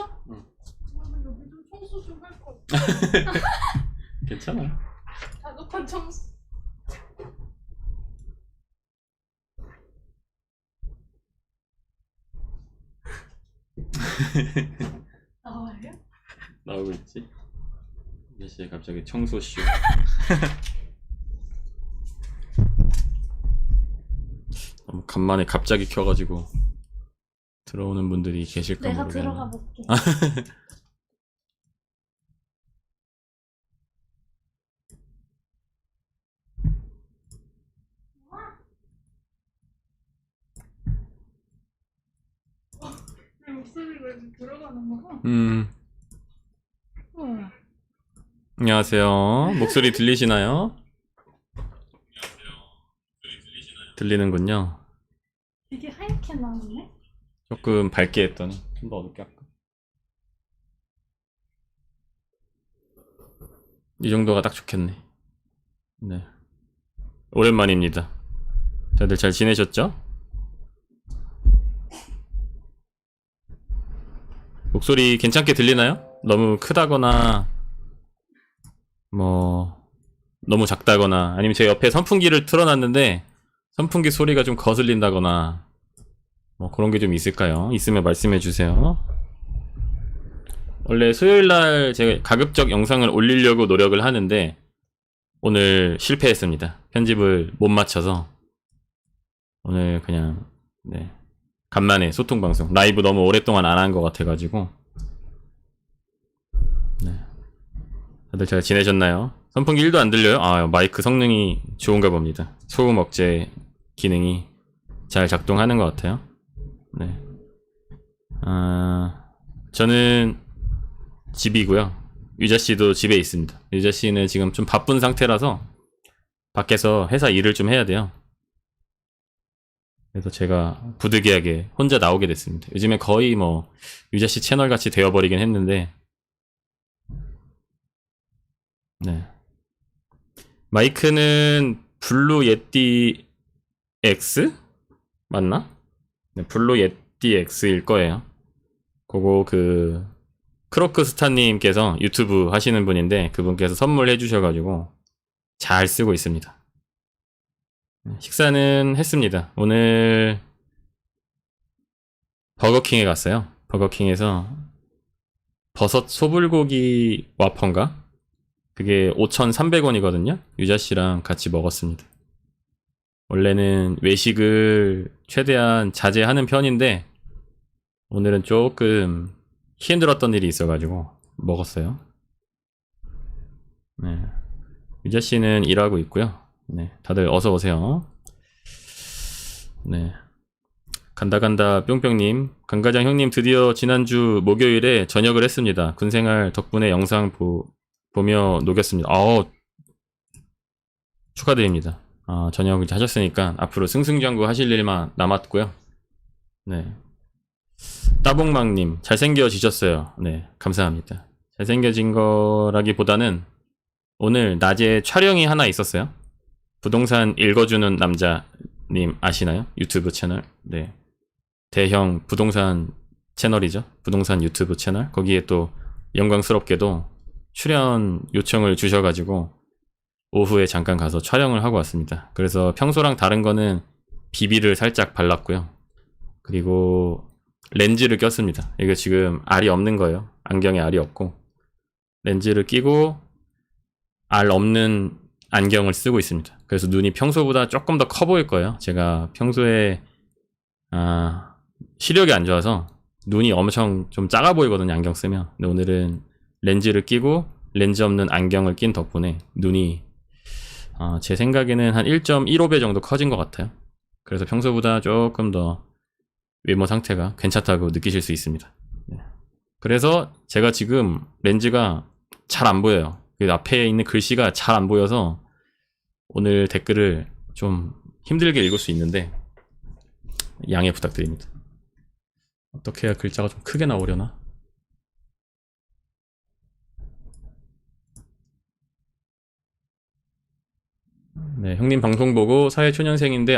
진짜? 응. 여기 좀 청소 좀 할 거. 괜찮아. 다급한 청소. 나와요? 나오고 있지. 이제 갑자기 청소쇼. 너무 간만에 갑자기 켜가지고 들어오는 분들이 계실까 내가 모르겠네. 들어가 볼게. 내 목소리가 이렇게 들어가는 거야? 안녕하세요. 목소리 들리시나요? 들리는군요. 되게 하얗게 나오네? 조금 밝게 했더니 좀 더 어둡게 할까? 이 정도가 딱 좋겠네. 네. 오랜만입니다. 다들 잘 지내셨죠? 목소리 괜찮게 들리나요? 너무 크다거나 뭐 너무 작다거나 아니면 제 옆에 선풍기를 틀어놨는데 선풍기 소리가 좀 거슬린다거나 뭐 그런 게 좀 있을까요? 있으면 말씀해 주세요. 원래 수요일날 제가 가급적 영상을 올리려고 노력을 하는데 오늘 실패했습니다. 편집을 못 맞춰서 오늘 그냥 네 간만에 소통방송 라이브 너무 오랫동안 안 한 것 같아가지고 네. 다들 잘 지내셨나요? 선풍기 1도 안 들려요? 아, 마이크 성능이 좋은가 봅니다. 소음 억제 기능이 잘 작동하는 것 같아요. 네. 저는 집이고요. 유자씨도 집에 있습니다. 유자씨는 지금 좀 바쁜 상태라서 밖에서 회사 일을 좀 해야 돼요. 그래서 제가 부득이하게 혼자 나오게 됐습니다. 요즘에 거의 뭐 유자씨 채널 같이 되어버리긴 했는데 네. 마이크는 블루 예티 X? 맞나? 네, 블루 예티 X일 거예요. 그거 그 크로크스타님께서 유튜브 하시는 분인데 그분께서 선물해 주셔가지고 잘 쓰고 있습니다. 식사는 했습니다. 오늘 버거킹에 갔어요. 버거킹에서 버섯 소불고기 와퍼인가? 그게 5,300원이거든요. 유자씨랑 같이 먹었습니다. 원래는 외식을 최대한 자제하는 편인데 오늘은 조금 힘들었던 일이 있어가지고 먹었어요. 네. 유자씨는 일하고 있고요. 네, 다들 어서 오세요. 네. 간다 뿅뿅님, 강가장 형님 드디어 지난주 목요일에 전역을 했습니다. 군생활 덕분에 영상 보며 녹였습니다. 축하드립니다. 전역을 하셨으니까 앞으로 승승장구 하실 일만 남았고요. 네. 따봉망님, 잘생겨지셨어요. 네, 감사합니다. 잘생겨진 거라기보다는 오늘 낮에 촬영이 하나 있었어요. 부동산 읽어주는 남자님 아시나요? 유튜브 채널. 네. 대형 부동산 채널이죠. 부동산 유튜브 채널. 거기에 또 영광스럽게도 출연 요청을 주셔가지고 오후에 잠깐 가서 촬영을 하고 왔습니다. 그래서 평소랑 다른 거는 비비를 살짝 발랐고요. 그리고 렌즈를 꼈습니다. 이거 지금 알이 없는 거예요. 안경에 알이 없고 렌즈를 끼고 알 없는 안경을 쓰고 있습니다. 그래서 눈이 평소보다 조금 더 커 보일 거예요. 제가 평소에 시력이 안 좋아서 눈이 엄청 좀 작아 보이거든요. 안경 쓰면. 근데 오늘은 렌즈를 끼고 렌즈 없는 안경을 낀 덕분에 눈이 제 생각에는 한 1.15배 정도 커진 것 같아요. 그래서 평소보다 조금 더 외모 상태가 괜찮다고 느끼실 수 있습니다. 네. 그래서 제가 지금 렌즈가 잘 안 보여요. 그 앞에 있는 글씨가 잘 안 보여서 오늘 댓글을 좀 힘들게 읽을 수 있는데 양해 부탁드립니다. 어떻게 해야 글자가 좀 크게 나오려나? 네, 형님 방송 보고 사회초년생인데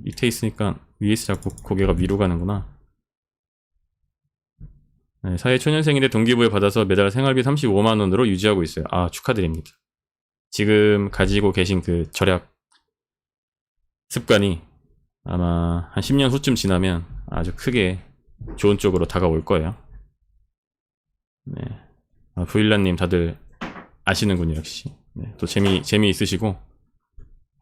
밑에 있으니까 위에 있으자고 고개가 위로 가는구나. 네, 사회초년생인데 동기부여 받아서 매달 생활비 35만원으로 유지하고 있어요. 아, 축하드립니다. 지금 가지고 계신 그 절약 습관이 아마 한 10년 후쯤 지나면 아주 크게 좋은 쪽으로 다가올 거예요. 네. 아, 부일라님 다들 아시는군요, 역시. 네, 또 재미있으시고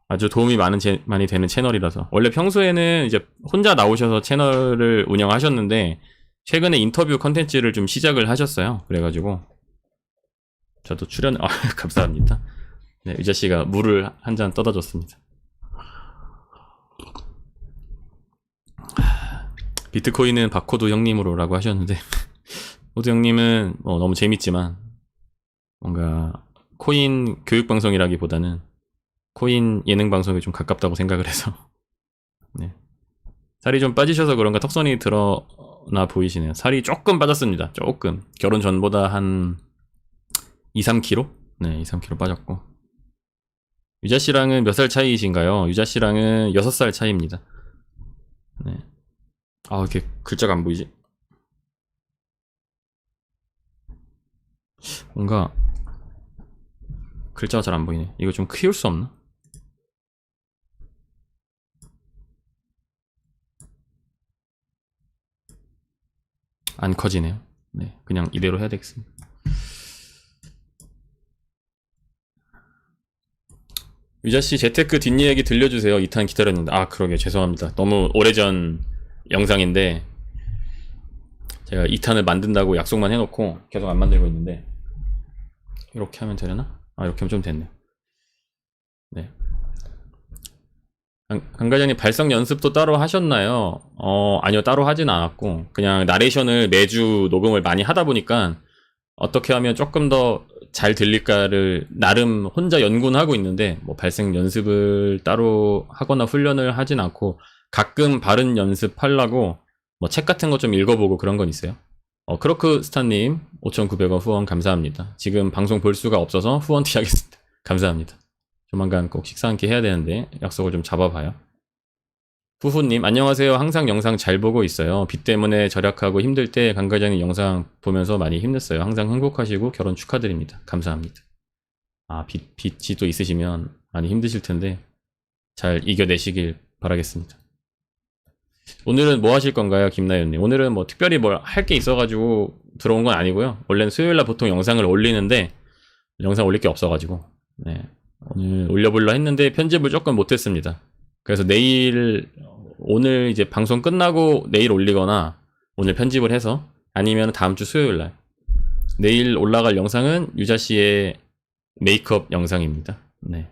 아주 도움이 많이 되는 채널이라서. 원래 평소에는 이제 혼자 나오셔서 채널을 운영하셨는데 최근에 인터뷰 컨텐츠를 좀 시작을 하셨어요. 그래가지고 저도 감사합니다. 네, 유자씨가 물을 한 잔 떠다 줬습니다. 비트코인은 바코드 형님으로라고 하셨는데 코드 형님은 너무 재밌지만 뭔가 코인 교육방송이라기보다는 코인 예능방송에 좀 가깝다고 생각을 해서 네. 살이 좀 빠지셔서 그런가 턱선이 드러나 보이시네요. 살이 조금 빠졌습니다. 조금. 결혼 전보다 한 2, 3kg? 네, 2, 3kg 빠졌고. 유자씨랑은 몇 살 차이이신가요? 유자씨랑은 6살 차이입니다. 네. 아, 이렇게 글자가 안 보이지? 뭔가 글자가 잘 안 보이네. 이거 좀 키울 수 없나? 안 커지네요. 네, 그냥 이대로 해야 되겠습니다. 유자씨 재테크 뒷이야기 들려주세요. 2탄 기다렸는데. 아, 그러게 죄송합니다. 너무 오래전 영상인데 제가 2탄을 만든다고 약속만 해놓고 계속 안 만들고 있는데 이렇게 하면 되려나? 아, 이렇게 하면 좀 됐네. 네. 강 과장님 발성 연습도 따로 하셨나요? 아니요, 따로 하진 않았고 그냥 나레이션을 매주 녹음을 많이 하다 보니까 어떻게 하면 조금 더 잘 들릴까를 나름 혼자 연구는 하고 있는데 뭐 발성 연습을 따로 하거나 훈련을 하진 않고 가끔 발음 연습하려고 뭐 책 같은 거 좀 읽어보고 그런 건 있어요. 크로크 스타님 5,900원 후원 감사합니다. 지금 방송 볼 수가 없어서 후원 드리겠습니다. 감사합니다. 조만간 꼭 식사 함께 해야 되는데 약속을 좀 잡아봐요. 후후님 안녕하세요. 항상 영상 잘 보고 있어요. 빚 때문에 절약하고 힘들 때 강 과장님 영상 보면서 많이 힘냈어요. 항상 행복하시고 결혼 축하드립니다. 감사합니다. 아, 빚이 또 있으시면 많이 힘드실 텐데 잘 이겨내시길 바라겠습니다. 오늘은 뭐 하실 건가요, 김나연님? 오늘은 뭐 특별히 뭘 할 게 있어가지고 들어온 건 아니고요. 원래는 수요일날 보통 영상을 올리는데 영상 올릴 게 없어가지고 네, 오늘 올려보려 했는데 편집을 조금 못했습니다. 그래서 오늘 이제 방송 끝나고 내일 올리거나 오늘 편집을 해서 아니면 다음 주 수요일날 내일 올라갈 영상은 유자씨의 메이크업 영상입니다. 네.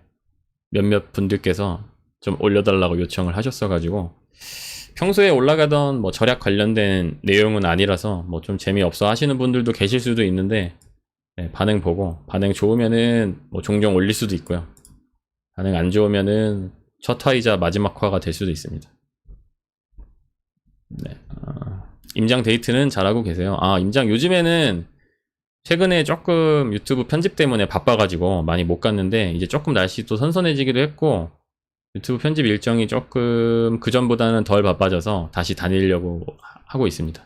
몇몇 분들께서 좀 올려달라고 요청을 하셨어가지고 평소에 올라가던 뭐 절약 관련된 내용은 아니라서 뭐 좀 재미없어 하시는 분들도 계실 수도 있는데 네, 반응 보고 반응 좋으면은 뭐 종종 올릴 수도 있고요. 반응 안 좋으면은 첫 화이자 마지막 화가 될 수도 있습니다. 네. 임장 데이트는 잘하고 계세요. 아, 임장 요즘에는 최근에 조금 유튜브 편집 때문에 바빠가지고 많이 못 갔는데 이제 조금 날씨도 선선해지기도 했고 유튜브 편집 일정이 조금 그전보다는 덜 바빠져서 다시 다니려고 하고 있습니다.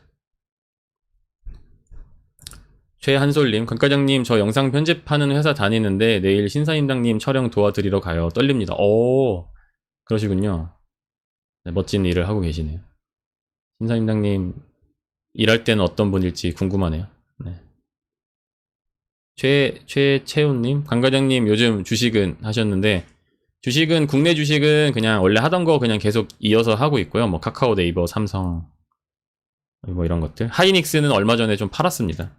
최한솔님, 강 과장님 저 영상 편집하는 회사 다니는데 내일 신사임당님 촬영 도와드리러 가요. 떨립니다. 오, 그러시군요. 네, 멋진 일을 하고 계시네요. 신사임당님 일할 때는 어떤 분일지 궁금하네요. 네. 최채훈님, 강 과장님 요즘 주식은 하셨는데 주식은 국내 주식은 그냥 원래 하던 거 그냥 계속 이어서 하고 있고요. 뭐 카카오, 네이버, 삼성 뭐 이런 것들. 하이닉스는 얼마 전에 좀 팔았습니다.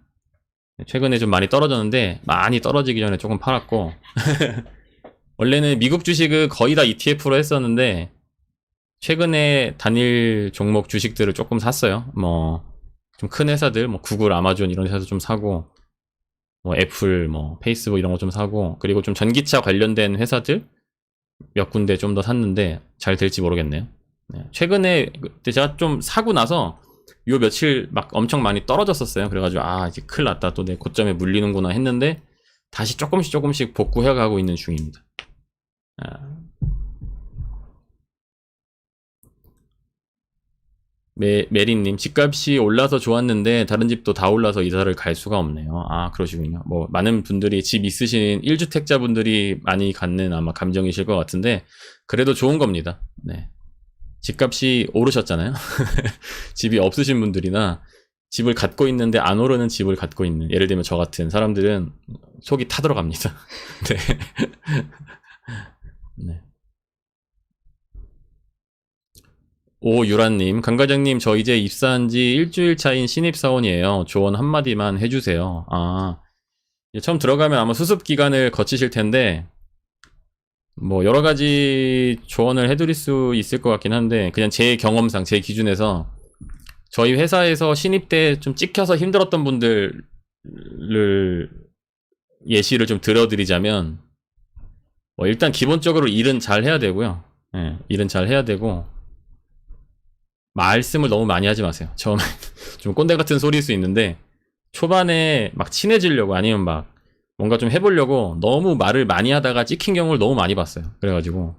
최근에 좀 많이 떨어졌는데 많이 떨어지기 전에 조금 팔았고 원래는 미국 주식을 거의 다 ETF로 했었는데 최근에 단일 종목 주식들을 조금 샀어요. 뭐 좀 큰 회사들, 뭐 구글, 아마존 이런 회사도 좀 사고 뭐 애플, 뭐 페이스북 이런 거 좀 사고 그리고 좀 전기차 관련된 회사들 몇 군데 좀 더 샀는데 잘 될지 모르겠네요. 네. 최근에 제가 좀 사고 나서 요 며칠 막 엄청 많이 떨어졌었어요. 그래가지고 아, 이제 큰일 났다. 또 내 고점에 물리는구나 했는데 다시 조금씩 복구해가고 있는 중입니다. 아. 메리님, 집값이 올라서 좋았는데 다른 집도 다 올라서 이사를 갈 수가 없네요. 아, 그러시군요. 뭐 많은 분들이 집 있으신 1주택자 분들이 많이 갖는 아마 감정이실 것 같은데 그래도 좋은 겁니다. 네. 집값이 오르셨잖아요. 집이 없으신 분들이나 집을 갖고 있는데 안 오르는 집을 갖고 있는, 예를 들면 저 같은 사람들은 속이 타들어갑니다. 네. 네. 오유라님, 강과장님, 저 이제 입사한 지 일주일 차인 신입사원이에요. 조언 한마디만 해주세요. 아, 처음 들어가면 아마 수습 기간을 거치실 텐데, 뭐, 여러 가지 조언을 해드릴 수 있을 것 같긴 한데, 그냥 제 경험상, 제 기준에서, 저희 회사에서 신입 때 좀 찍혀서 힘들었던 분들을 예시를 좀 들어드리자면, 뭐 일단 기본적으로 일은 잘 해야 되고요. 예, 일은 잘 해야 되고, 말씀을 너무 많이 하지 마세요. 처음에 좀 꼰대 같은 소리일 수 있는데 초반에 막 친해지려고 아니면 막 뭔가 좀 해보려고 너무 말을 많이 하다가 찍힌 경우를 너무 많이 봤어요. 그래가지고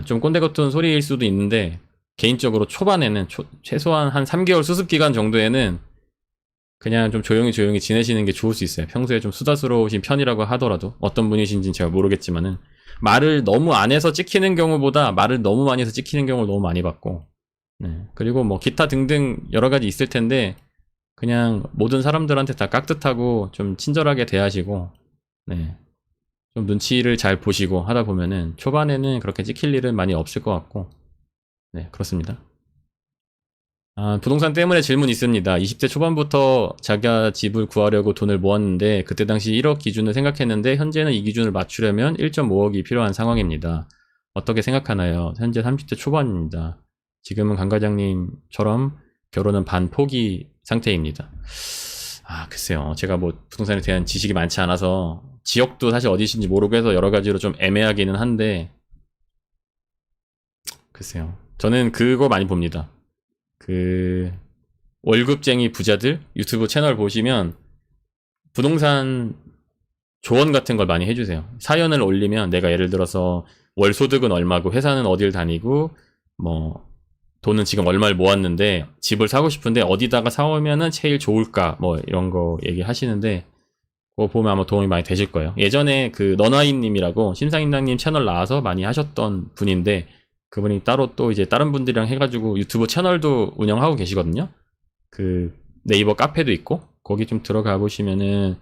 좀 꼰대 같은 소리일 수도 있는데 개인적으로 초반에는 최소한 한 3개월 수습 기간 정도에는 그냥 좀 조용히 지내시는 게 좋을 수 있어요. 평소에 좀 수다스러우신 편이라고 하더라도 어떤 분이신지는 제가 모르겠지만은 말을 너무 안 해서 찍히는 경우보다 말을 너무 많이 해서 찍히는 경우를 너무 많이 봤고, 네. 그리고 뭐 기타 등등 여러 가지 있을 텐데 그냥 모든 사람들한테 다 깍듯하고 좀 친절하게 대하시고, 네. 좀 눈치를 잘 보시고 하다 보면은 초반에는 그렇게 찍힐 일은 많이 없을 것 같고, 네, 그렇습니다. 아, 부동산 때문에 질문 있습니다. 20대 초반부터 자가 집을 구하려고 돈을 모았는데 그때 당시 1억 기준을 생각했는데 현재는 이 기준을 맞추려면 1.5억이 필요한 상황입니다. 어떻게 생각하나요? 현재 30대 초반입니다. 지금은 강 과장님처럼 결혼은 반 포기 상태입니다. 아, 글쎄요. 제가 뭐 부동산에 대한 지식이 많지 않아서 지역도 사실 어디신지 모르고 해서 여러 가지로 좀 애매하기는 한데, 글쎄요. 저는 그거 많이 봅니다. 그 월급쟁이 부자들 유튜브 채널 보시면 부동산 조언 같은 걸 많이 해주세요. 사연을 올리면 내가 예를 들어서 월 소득은 얼마고 회사는 어딜 다니고 뭐 돈은 지금 얼마를 모았는데 집을 사고 싶은데 어디다가 사오면은 제일 좋을까 뭐 이런 거 얘기하시는데 그거 보면 아마 도움이 많이 되실 거예요. 예전에 그 너나이님이라고 심상임당님 채널 나와서 많이 하셨던 분인데 그분이 따로 또 이제 다른 분들이랑 해가지고 유튜브 채널도 운영하고 계시거든요. 그 네이버 카페도 있고 거기 좀 들어가 보시면은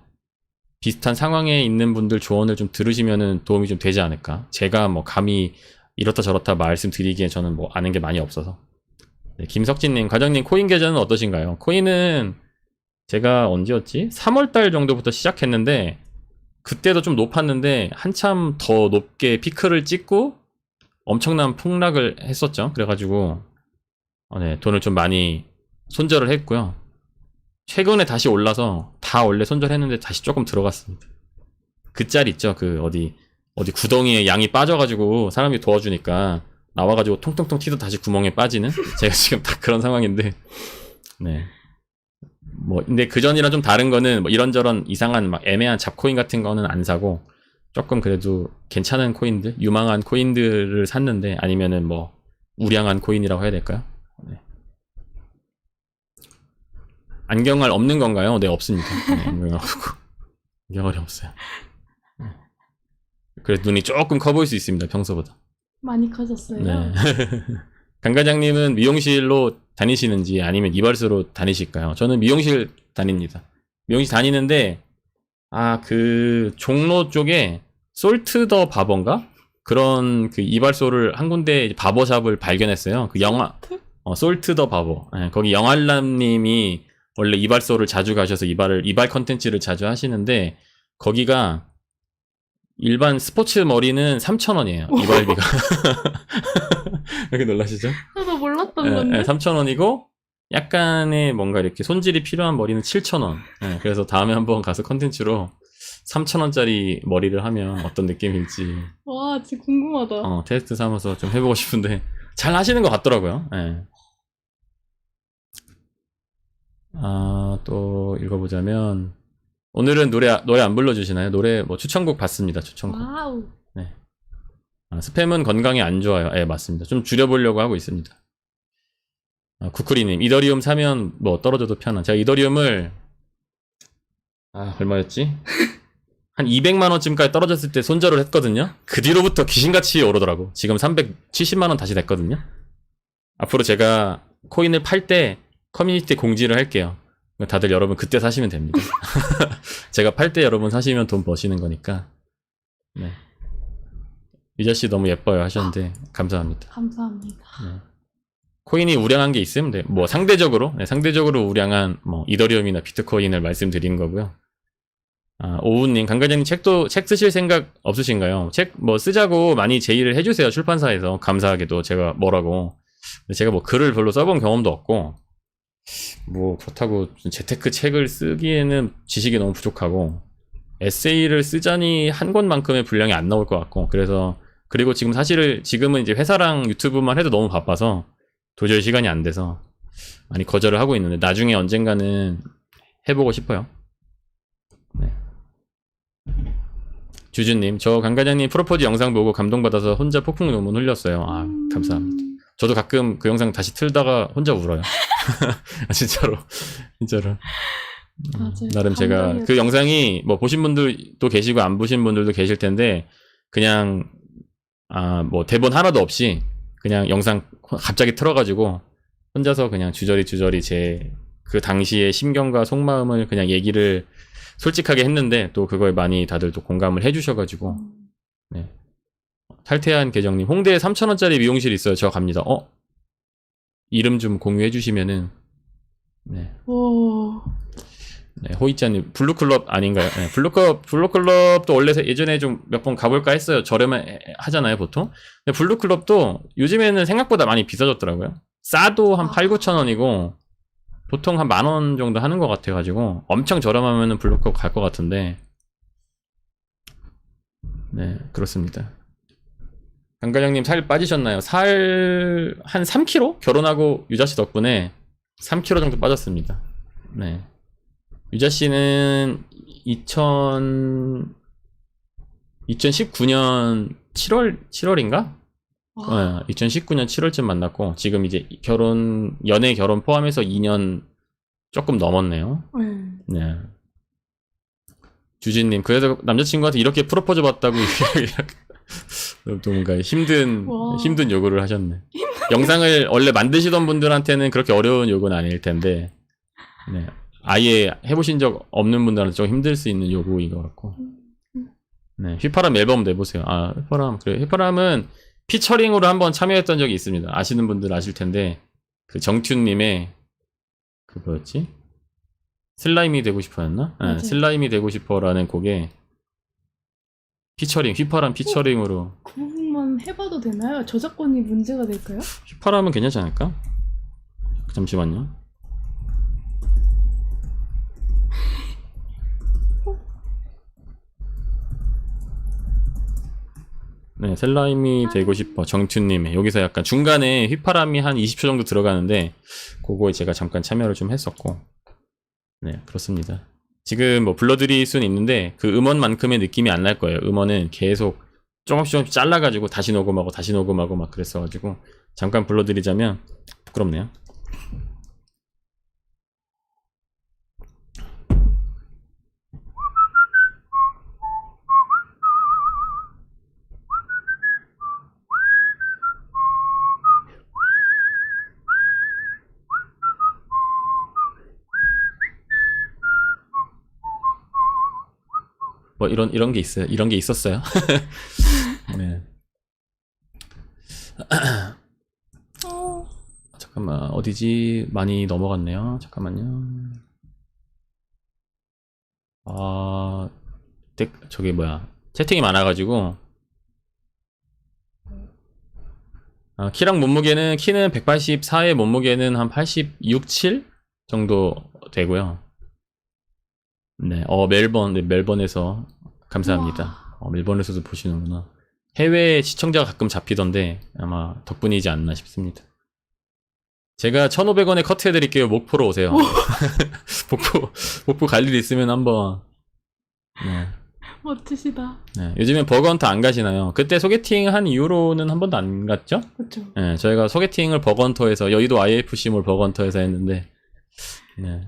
비슷한 상황에 있는 분들 조언을 좀 들으시면은 도움이 좀 되지 않을까. 제가 뭐 감히 이렇다 저렇다 말씀드리기에 저는 뭐 아는 게 많이 없어서. 네, 김석진님, 과장님 코인 계좌는 어떠신가요? 코인은 제가 언제였지? 3월달 정도부터 시작했는데 그때도 좀 높았는데 한참 더 높게 피크를 찍고 엄청난 폭락을 했었죠. 그래가지고 네, 돈을 좀 많이 손절을 했고요. 최근에 다시 올라서 다 원래 손절했는데 다시 조금 들어갔습니다. 그 짤 있죠. 그 어디 구덩이에 양이 빠져가지고 사람이 도와주니까 나와가지고 통통통 튀도 다시 구멍에 빠지는 제가 지금 딱 그런 상황인데, 네. 뭐 근데 그 전이랑 좀 다른 거는 뭐 이런저런 이상한 막 애매한 잡코인 같은 거는 안 사고 조금 그래도 괜찮은 코인들, 유망한 코인들을 샀는데 아니면은 뭐 우량한 코인이라고 해야 될까요? 네. 안경알 없는 건가요? 네, 없습니다. 네, 안경알 없고 안경알이 없어요. 네. 그래서 눈이 조금 커 보일 수 있습니다. 평소보다. 많이 커졌어요. 네. 강 과장님은 미용실로 다니시는지 아니면 이발소로 다니실까요? 저는 미용실 다닙니다. 미용실 다니는데 그 종로 쪽에 솔트 더 바버인가? 그런 그 이발소를 한 군데 바버샵을 발견했어요. 그 영화 솔트 더 바버. 네, 거기 영알람님이 원래 이발소를 자주 가셔서 이발 컨텐츠를 자주 하시는데 거기가 일반 스포츠 머리는 3,000원이에요. 이발비가. 이렇게 놀라시죠? 저도 몰랐던 네, 건데. 3,000원이고 약간의 뭔가 이렇게 손질이 필요한 머리는 7,000원. 네, 그래서 다음에 한번 가서 컨텐츠로 3,000원짜리 머리를 하면 어떤 느낌일지 와, 진짜 궁금하다. 테스트 삼아서 좀 해보고 싶은데 잘 하시는 것 같더라고요. 네. 또 읽어보자면 오늘은 노래 안 불러주시나요? 노래 뭐 추천곡 받습니다. 추천곡. 와우. 네. 스팸은 건강에 안 좋아요. 네, 맞습니다. 좀 줄여보려고 하고 있습니다. 쿠쿠리님, 이더리움 사면 뭐 떨어져도 편한. 제가 이더리움을, 얼마였지? 한 200만원쯤까지 떨어졌을 때 손절을 했거든요? 그 뒤로부터 귀신같이 오르더라고. 지금 370만원 다시 됐거든요? 앞으로 제가 코인을 팔 때 커뮤니티 공지를 할게요. 다들 여러분 그때 사시면 됩니다. 제가 팔 때 여러분 사시면 돈 버시는 거니까. 네. 유자씨 너무 예뻐요 하셨는데, 감사합니다. 감사합니다. 네. 코인이 우량한 게 있으면 돼. 뭐 상대적으로, 상대적으로 우량한 뭐 이더리움이나 비트코인을 말씀드린 거고요. 오우님, 강과장님 책 쓰실 생각 없으신가요? 책 뭐 쓰자고 많이 제의를 해주세요. 출판사에서. 감사하게도 제가 뭐라고. 근데 제가 뭐 글을 별로 써본 경험도 없고, 뭐 그렇다고 재테크 책을 쓰기에는 지식이 너무 부족하고, 에세이를 쓰자니 한 권만큼의 분량이 안 나올 것 같고, 그리고 지금은 이제 회사랑 유튜브만 해도 너무 바빠서 도저히 시간이 안 돼서 많이 거절을 하고 있는데, 나중에 언젠가는 해보고 싶어요. 네. 주주님, 저 강과장님 프로포즈 영상 보고 감동받아서 혼자 폭풍 눈물 흘렸어요. 감사합니다. 저도 가끔 그 영상 다시 틀다가 혼자 울어요. 진짜로. 맞아요. 나름 제가 그 영상이 뭐 보신 분들도 계시고 안 보신 분들도 계실 텐데, 그냥 뭐 대본 하나도 없이 그냥 영상 갑자기 틀어가지고 혼자서 그냥 주저리 제 그 당시의 심경과 속마음을 그냥 얘기를 솔직하게 했는데, 또 그거에 많이 다들 또 공감을 해주셔가지고. 네. 탈퇴한 계정님, 홍대에 3,000원짜리 미용실 있어요. 저 갑니다. 이름 좀 공유해 주시면은. 네. 오. 네, 호이짜님, 블루클럽 아닌가요? 네, 블루클럽도 원래 예전에 좀 몇 번 가볼까 했어요. 저렴해 하잖아요, 보통. 근데 블루클럽도 요즘에는 생각보다 많이 비싸졌더라고요. 싸도 한 8, 9천 원이고, 보통 한 10,000원 정도 하는 것 같아가지고, 엄청 저렴하면은 블루클럽 갈 것 같은데. 네, 그렇습니다. 강과장님 살 빠지셨나요? 살 한 3kg? 결혼하고 유자씨 덕분에 3kg 정도 빠졌습니다. 네. 유자씨는 2019년 7월인가? 2019년 7월쯤 만났고, 지금 이제 연애 결혼 포함해서 2년 조금 넘었네요. 네. 주진님, 그래도 남자친구한테 이렇게 프로포즈 받다고 또 뭔가 힘든 요구를 하셨네. 영상을 원래 만드시던 분들한테는 그렇게 어려운 요구는 아닐 텐데, 네. 아예 해보신 적 없는 분들한테 좀 힘들 수 있는 요구인 것 같고. 네. 휘파람 앨범 내보세요. 휘파람. 그래. 휘파람은 피처링으로 한번 참여했던 적이 있습니다. 아시는 분들 아실 텐데, 그 정튠님의, 그 뭐였지? 슬라임이 되고 싶어였나? 네, 슬라임이 되고 싶어라는 곡에 휘파람 피처링으로. 그 부분만 해봐도 되나요? 저작권이 문제가 될까요? 휘파람은 괜찮지 않을까? 잠시만요. 네, 슬라임이 되고 싶어. 정튠님의. 여기서 약간 중간에 휘파람이 한 20초 정도 들어가는데, 그거에 제가 잠깐 참여를 좀 했었고. 네, 그렇습니다. 지금 뭐 불러드릴 수는 있는데, 그 음원만큼의 느낌이 안 날 거예요. 음원은 계속 조금씩 잘라가지고 다시 녹음하고 막 그랬어가지고, 잠깐 불러드리자면, 부끄럽네요. 뭐 이런 게 있어요. 이런 게 있었어요. 네. 잠깐만, 어디지? 많이 넘어갔네요. 잠깐만요. 저기 뭐야, 채팅이 많아가지고. 키랑 몸무게는, 키는 184에 몸무게는 한 86, 7 정도 되고요. 네, 멜번에서 감사합니다. 멜번에서도 보시는구나. 해외 시청자가 가끔 잡히던데 아마 덕분이지 않나 싶습니다. 제가 1,500원에 커트해드릴게요. 목포로 오세요. 목포 갈 일 있으면 한번. 네. 멋지시다. 네, 요즘엔 버거헌터 안 가시나요? 그때 소개팅 한 이후로는 한 번도 안 갔죠? 그쵸. 네, 저희가 소개팅을 버거헌터에서 여의도 IFC몰 버거헌터에서 했는데 네.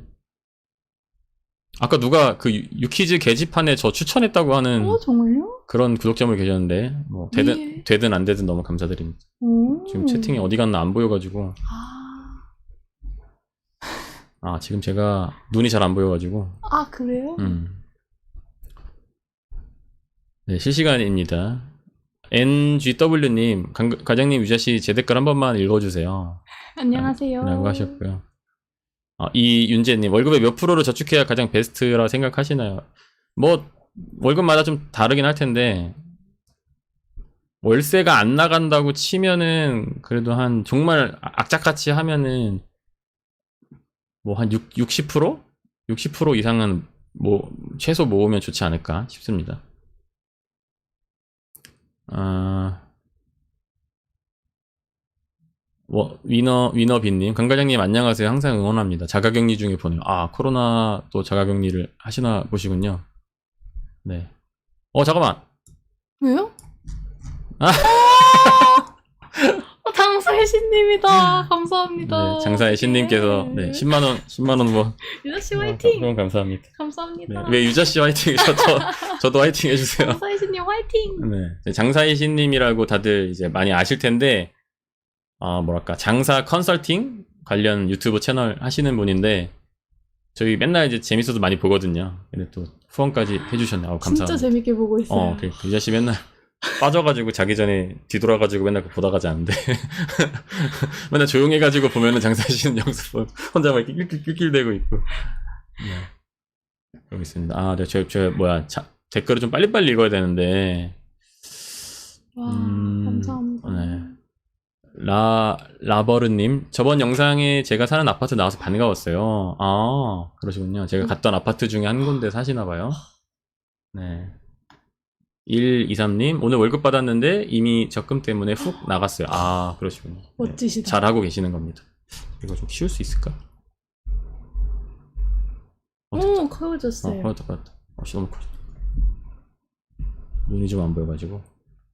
아까 누가 그 유키즈 게시판에 저 추천했다고 하는 정말요? 그런 구독자분 계셨는데 뭐 되든 예. 되든 안 되든 너무 감사드립니다. 오. 지금 채팅이 어디 갔나 안 보여가지고 지금 제가 눈이 잘 안 보여가지고 그래요? 네, 실시간입니다. NGW님 과장님 유자씨 제 댓글 한 번만 읽어주세요 안녕하세요. 라고 하셨고요. 이윤재님 월급의 몇 프로를 저축해야 가장 베스트라 생각하시나요? 뭐 월급마다 좀 다르긴 할 텐데 월세가 안 나간다고 치면은 그래도 한 정말 악착같이 하면은 뭐 한 60%? 60% 이상은 뭐 최소 모으면 좋지 않을까 싶습니다. 위너비님 강과장님 안녕하세요. 항상 응원합니다. 자가격리 중에 보내요. 코로나 또 자가격리를 하시나 보시군요. 네. 잠깐만. 왜요? 아. 장사의 신님이다. 감사합니다. 네, 장사의 신님께서 네, 10만원 뭐 유자씨 화이팅. 너무 감사합니다. 감사합니다. 네, 왜 유자씨 화이팅? 저도 화이팅 해주세요. 장사의 신님 화이팅. 네, 장사의 신님이라고 다들 이제 많이 아실 텐데 뭐랄까 장사 컨설팅 관련 유튜브 채널 하시는 분인데 저희 맨날 이제 재밌어서 많이 보거든요. 근데 또 후원까지 해주셨네요. 감사합니다. 진짜 재밌게 보고 있어요. 그러니까 유자씨 맨날 빠져가지고 자기 전에 뒤돌아가지고 맨날 그거 보다가 자는데 맨날 조용해가지고 보면은 장사하시는 영상 혼자 막 낄낄대고 있고 그러고 있습니다. 댓글을 좀 빨리빨리 읽어야 되는데 와 감사합니다. 네. 라버르님 저번 영상에 제가 사는 아파트 나와서 반가웠어요. 그러시군요. 제가 갔던 아파트 중에 한 군데 사시나봐요. 네. 123님 오늘 월급 받았는데 이미 적금 때문에 훅 나갔어요. 그러시군요. 멋지시다. 네, 잘하고 계시는 겁니다. 이거 좀 키울 수 있을까? 커져졌어요. 커졌다. 너무 커. 눈이 좀 안 보여가지고.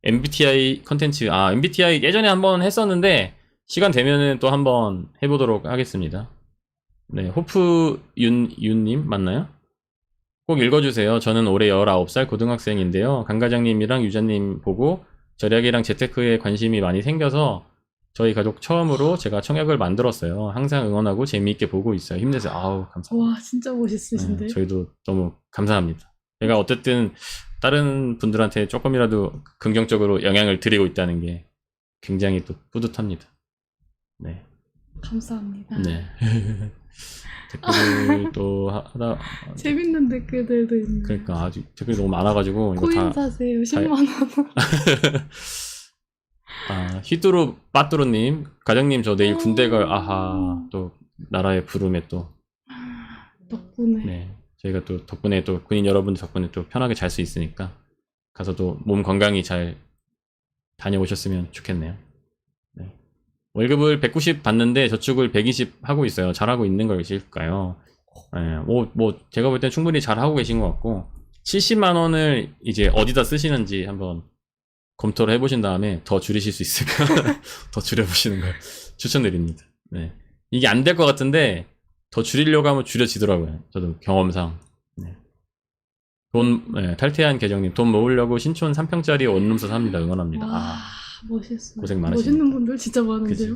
MBTI 컨텐츠 MBTI 예전에 한번 했었는데 시간 되면은 또 한번 해보도록 하겠습니다. 네, 호프윤님 맞나요? 꼭 읽어주세요. 저는 올해 19살 고등학생인데요. 강 과장님이랑 유자님 보고 절약이랑 재테크에 관심이 많이 생겨서 저희 가족 처음으로 제가 청약을 만들었어요. 항상 응원하고 재미있게 보고 있어요. 힘내세요. 감사합니다. 와 진짜 멋있으신데. 네, 저희도 너무 감사합니다. 제가 어쨌든 다른 분들한테 조금이라도 긍정적으로 영향을 드리고 있다는 게 굉장히 또 뿌듯합니다. 네. 감사합니다. 네. 댓글을 또 하다 재밌는 댓글들도 있네. 그러니까 아주 댓글이 너무 많아가지고 이거 코인 사세요 10만원. 히뚜루 빠뚜루님 과장님 저 내일 군대 가요. 또 나라의 부름에 또 덕분에. 네 저희가 또 덕분에 또 군인 여러분들 덕분에 또 편하게 잘 수 있으니까 가서도 몸 건강히 잘 다녀오셨으면 좋겠네요. 네. 월급을 190 받는데 저축을 120 하고 있어요. 잘하고 있는 것일까요? 네, 제가 볼 땐 충분히 잘하고 계신 것 같고 70만 원을 이제 어디다 쓰시는지 한번 검토를 해보신 다음에 더 줄이실 수 있으면 더 줄여보시는 걸 추천드립니다. 네. 이게 안 될 것 같은데 더 줄이려고 하면 줄여지더라고요. 저도 경험상. 네. 탈퇴한 계정님 돈 모으려고 신촌 3평짜리 원룸서 삽니다. 응원합니다. 멋있어요. 고생 많으십니다. 멋있는 분들 진짜 많은데요.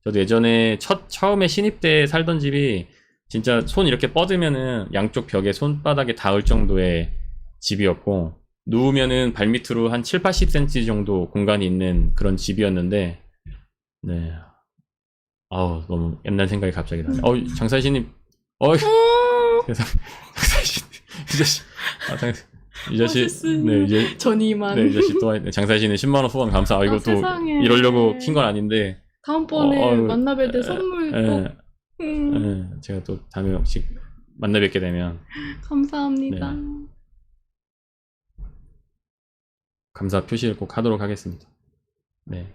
저도 예전에 처음에 신입 때 살던 집이 진짜 손 이렇게 뻗으면은 양쪽 벽에 손바닥에 닿을 정도의 집이었고 누우면은 발밑으로 한 7, 80cm 정도 공간이 있는 그런 집이었는데 네. 너무 옛날 생각이 갑자기 나네. 장사신님 장사신 유자씨 네 이제 전이만. 네 유자씨 또 장사신의 10만원 후원 감사. 이거 또 세상에. 이러려고 킨 건 아닌데 다음번에 만나 뵐 때 선물 꼭. 제가 또 다음에 혹시 만나 뵙게 되면 감사합니다. 네. 감사 표시를 꼭 하도록 하겠습니다. 네.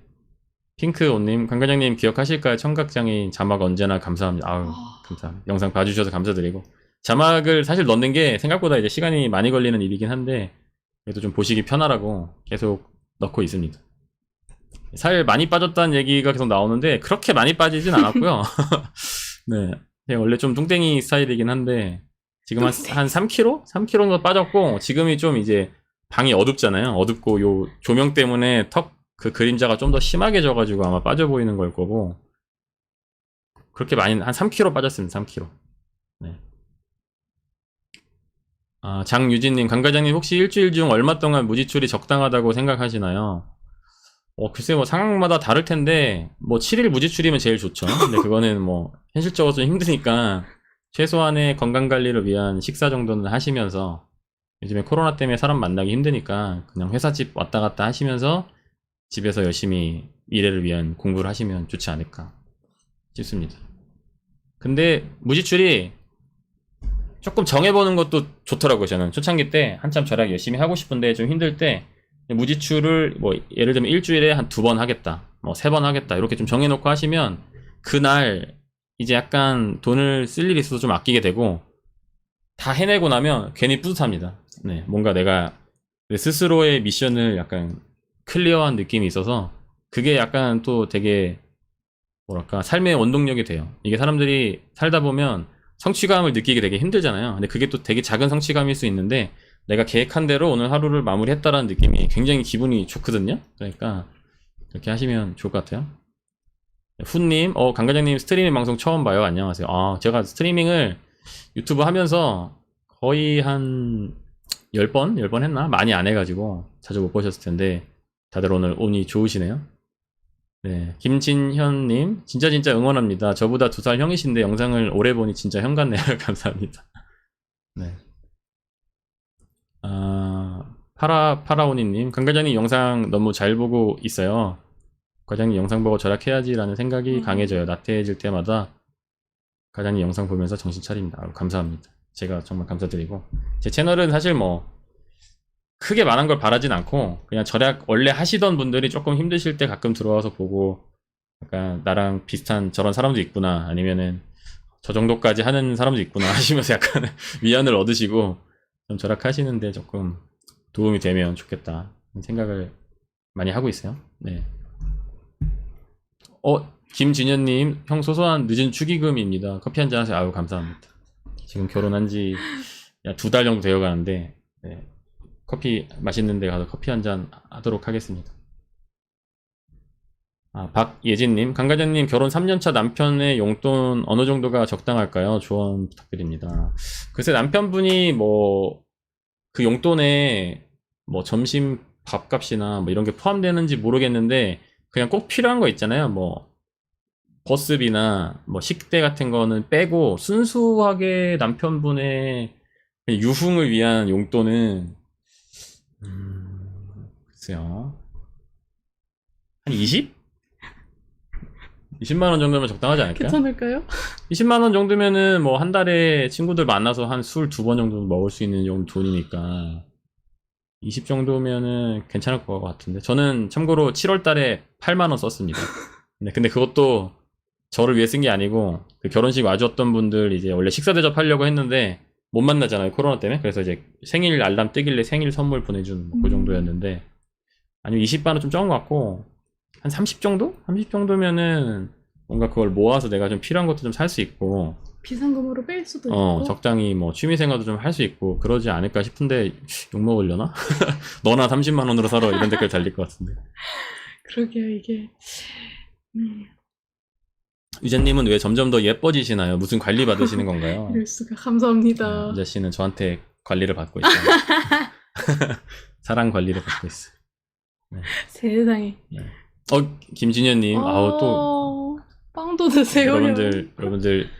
핑크온님, 강 과장님 기억하실까요? 청각장애인 자막 언제나 감사합니다. 감사합니다. 영상 봐주셔서 감사드리고 자막을 사실 넣는 게 생각보다 이제 시간이 많이 걸리는 일이긴 한데 그래도 좀 보시기 편하라고 계속 넣고 있습니다. 살 많이 빠졌다는 얘기가 계속 나오는데 그렇게 많이 빠지진 않았고요. 네, 제가 원래 좀 뚱땡이 스타일이긴 한데 지금 한 3kg? 3kg 정도 빠졌고 지금이 좀 이제 방이 어둡잖아요. 어둡고 요 조명 때문에 턱 그 그림자가 좀 더 심하게 져가지고 아마 빠져 보이는 걸 거고 그렇게 많이 한 3kg 빠졌습니다. 3kg. 네. 아, 장유진님, 강 과장님 혹시 일주일 중 얼마 동안 무지출이 적당하다고 생각하시나요? 글쎄 뭐 상황마다 다를 텐데 뭐 7일 무지출이면 제일 좋죠. 근데 그거는 뭐 현실적으로 좀 힘드니까 최소한의 건강 관리를 위한 식사 정도는 하시면서 요즘에 코로나 때문에 사람 만나기 힘드니까 그냥 회사 집 왔다 갔다 하시면서 집에서 열심히 미래를 위한 공부를 하시면 좋지 않을까 싶습니다. 근데 무지출이 조금 정해보는 것도 좋더라고요. 저는 초창기 때 한참 절약 열심히 하고 싶은데 좀 힘들 때 무지출을 뭐 예를 들면 일주일에 한 2번 하겠다, 뭐 3번 하겠다 이렇게 좀 정해놓고 하시면 그날 이제 약간 돈을 쓸 일이 있어서 좀 아끼게 되고 다 해내고 나면 괜히 뿌듯합니다. 네, 뭔가 내가 내 스스로의 미션을 약간 클리어한 느낌이 있어서 그게 약간 또 되게 뭐랄까 삶의 원동력이 돼요. 이게 사람들이 살다 보면 성취감을 느끼기 되게 힘들잖아요. 근데 그게 또 되게 작은 성취감일 수 있는데 내가 계획한 대로 오늘 하루를 마무리했다라는 느낌이 굉장히 기분이 좋거든요. 그러니까 그렇게 하시면 좋을 것 같아요. 훈님, 강 과장님 스트리밍 방송 처음 봐요. 안녕하세요. 제가 스트리밍을 유튜브 하면서 거의 한 10번 했나? 많이 안 해가지고 자주 못 보셨을 텐데 다들 오늘 운이 좋으시네요. 네, 김진현님, 진짜 응원합니다. 저보다 2살 형이신데 영상을 오래 보니 진짜 형 같네요. 감사합니다. 네. 파라오니님, 강 과장님 영상 너무 잘 보고 있어요. 과장님 영상 보고 절약해야지라는 생각이 강해져요. 나태해질 때마다 과장님 영상 보면서 정신 차립니다. 감사합니다. 제가 정말 감사드리고 제 채널은 사실 뭐 크게 많은 걸 바라진 않고 그냥 절약 원래 하시던 분들이 조금 힘드실 때 가끔 들어와서 보고 약간 나랑 비슷한 저런 사람도 있구나 아니면은 저 정도까지 하는 사람도 있구나 하시면서 약간 위안을 얻으시고 좀 절약하시는데 조금 도움이 되면 좋겠다 생각을 많이 하고 있어요. 네. 김진현님, 형 소소한 늦은 축의금입니다. 커피 한잔 하세요. 아유, 감사합니다. 지금 결혼한 지 2달 정도 되어 가는데, 네. 커피 맛있는 데 가서 커피 한잔 하도록 하겠습니다. 박예진님, 강 과장님 결혼 3년차 남편의 용돈 어느 정도가 적당할까요? 조언 부탁드립니다. 글쎄, 남편분이 뭐, 그 용돈에 뭐 점심 밥값이나 뭐 이런 게 포함되는지 모르겠는데, 그냥 꼭 필요한 거 있잖아요. 뭐, 버스비나 뭐 식대 같은 거는 빼고 순수하게 남편분의 유흥을 위한 용돈은 글쎄요. 한 20? 20만 원 정도면 적당하지 않을까요? 괜찮을까요? 20만 원 정도면은 뭐 한 달에 친구들 만나서 한 술 2번 정도 먹을 수 있는 정도 돈이니까 20 정도면은 괜찮을 것 같은데 저는 참고로 7월 달에 8만 원 썼습니다. 근데 그것도 저를 위해 쓴 게 아니고 그 결혼식 와주었던 분들 이제 원래 식사 대접하려고 했는데 못 만나잖아요 코로나 때문에. 그래서 이제 생일 알람 뜨길래 생일 선물 보내준 그 정도였는데 아니면 20만 원 좀 적은 것 같고 한 30 정도? 30 정도면은 뭔가 그걸 모아서 내가 좀 필요한 것도 좀 살 수 있고 비상금으로 뺄 수도 있고. 적당히 뭐 취미생활도 좀 할 수 있고 그러지 않을까 싶은데 욕먹으려나? 너나 30만 원으로 살아 이런 댓글 달릴 것 같은데. 그러게요, 이게. 유자님은 왜 점점 더 예뻐지시나요? 무슨 관리 받으시는 건가요? 이럴 수가. 감사합니다. 유자 씨는 저한테 관리를 받고 있어요. 사랑 관리를 받고 있어요. 네. 세상에. 김진현님, 또 빵도 드세요. 여러분들,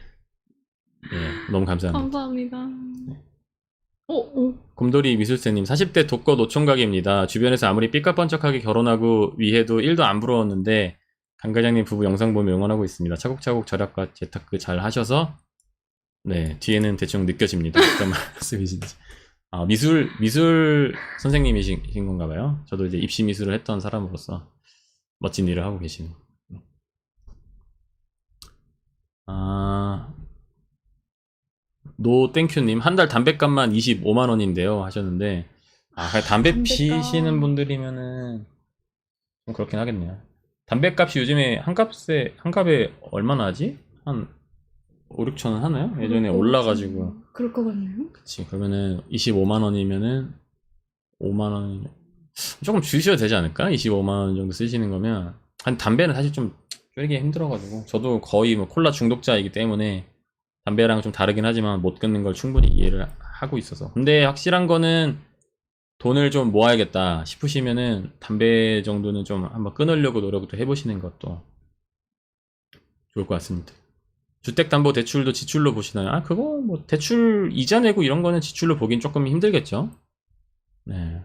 네, 너무 감사합니다. 감사합니다. 네. 곰돌이 미술새님, 40대 독거 노총각입니다. 주변에서 아무리 삐까뻔쩍하게 결혼하고 위해도 1도 안 부러웠는데 강 과장님 부부 영상 보며 응원하고 있습니다. 차곡차곡 절약과 재테크 잘 하셔서 네 뒤에는 대충 느껴집니다. 어떤 말씀이신지. 미술 선생님이신 건가 봐요. 저도 이제 입시 미술을 했던 사람으로서 멋진 일을 하고 계시는. 노땡큐님, 한 달 담뱃값만 25만 원인데요 하셨는데 그냥 담배 담배값. 피시는 분들이면은 좀 그렇긴 하겠네요. 담배값이 요즘에 한 값에 얼마나 하지? 한 5, 6천 원 하나요? 예전에 올라가지고. 그럴 것 같네요. 그치. 그러면은 25만 원이면은 5만 원 조금 줄이셔도 되지 않을까? 25만 원 정도 쓰시는 거면. 한 담배는 사실 좀 줄이기 힘들어가지고 저도 거의 뭐 콜라 중독자이기 때문에 담배랑 좀 다르긴 하지만 못 끊는 걸 충분히 이해를 하고 있어서. 근데 확실한 거는 돈을 좀 모아야겠다 싶으시면은 담배 정도는 좀 한번 끊으려고 노력도 해보시는 것도 좋을 것 같습니다. 주택담보대출도 지출로 보시나요? 그거 뭐 대출 이자 내고 이런 거는 지출로 보긴 조금 힘들겠죠. 네.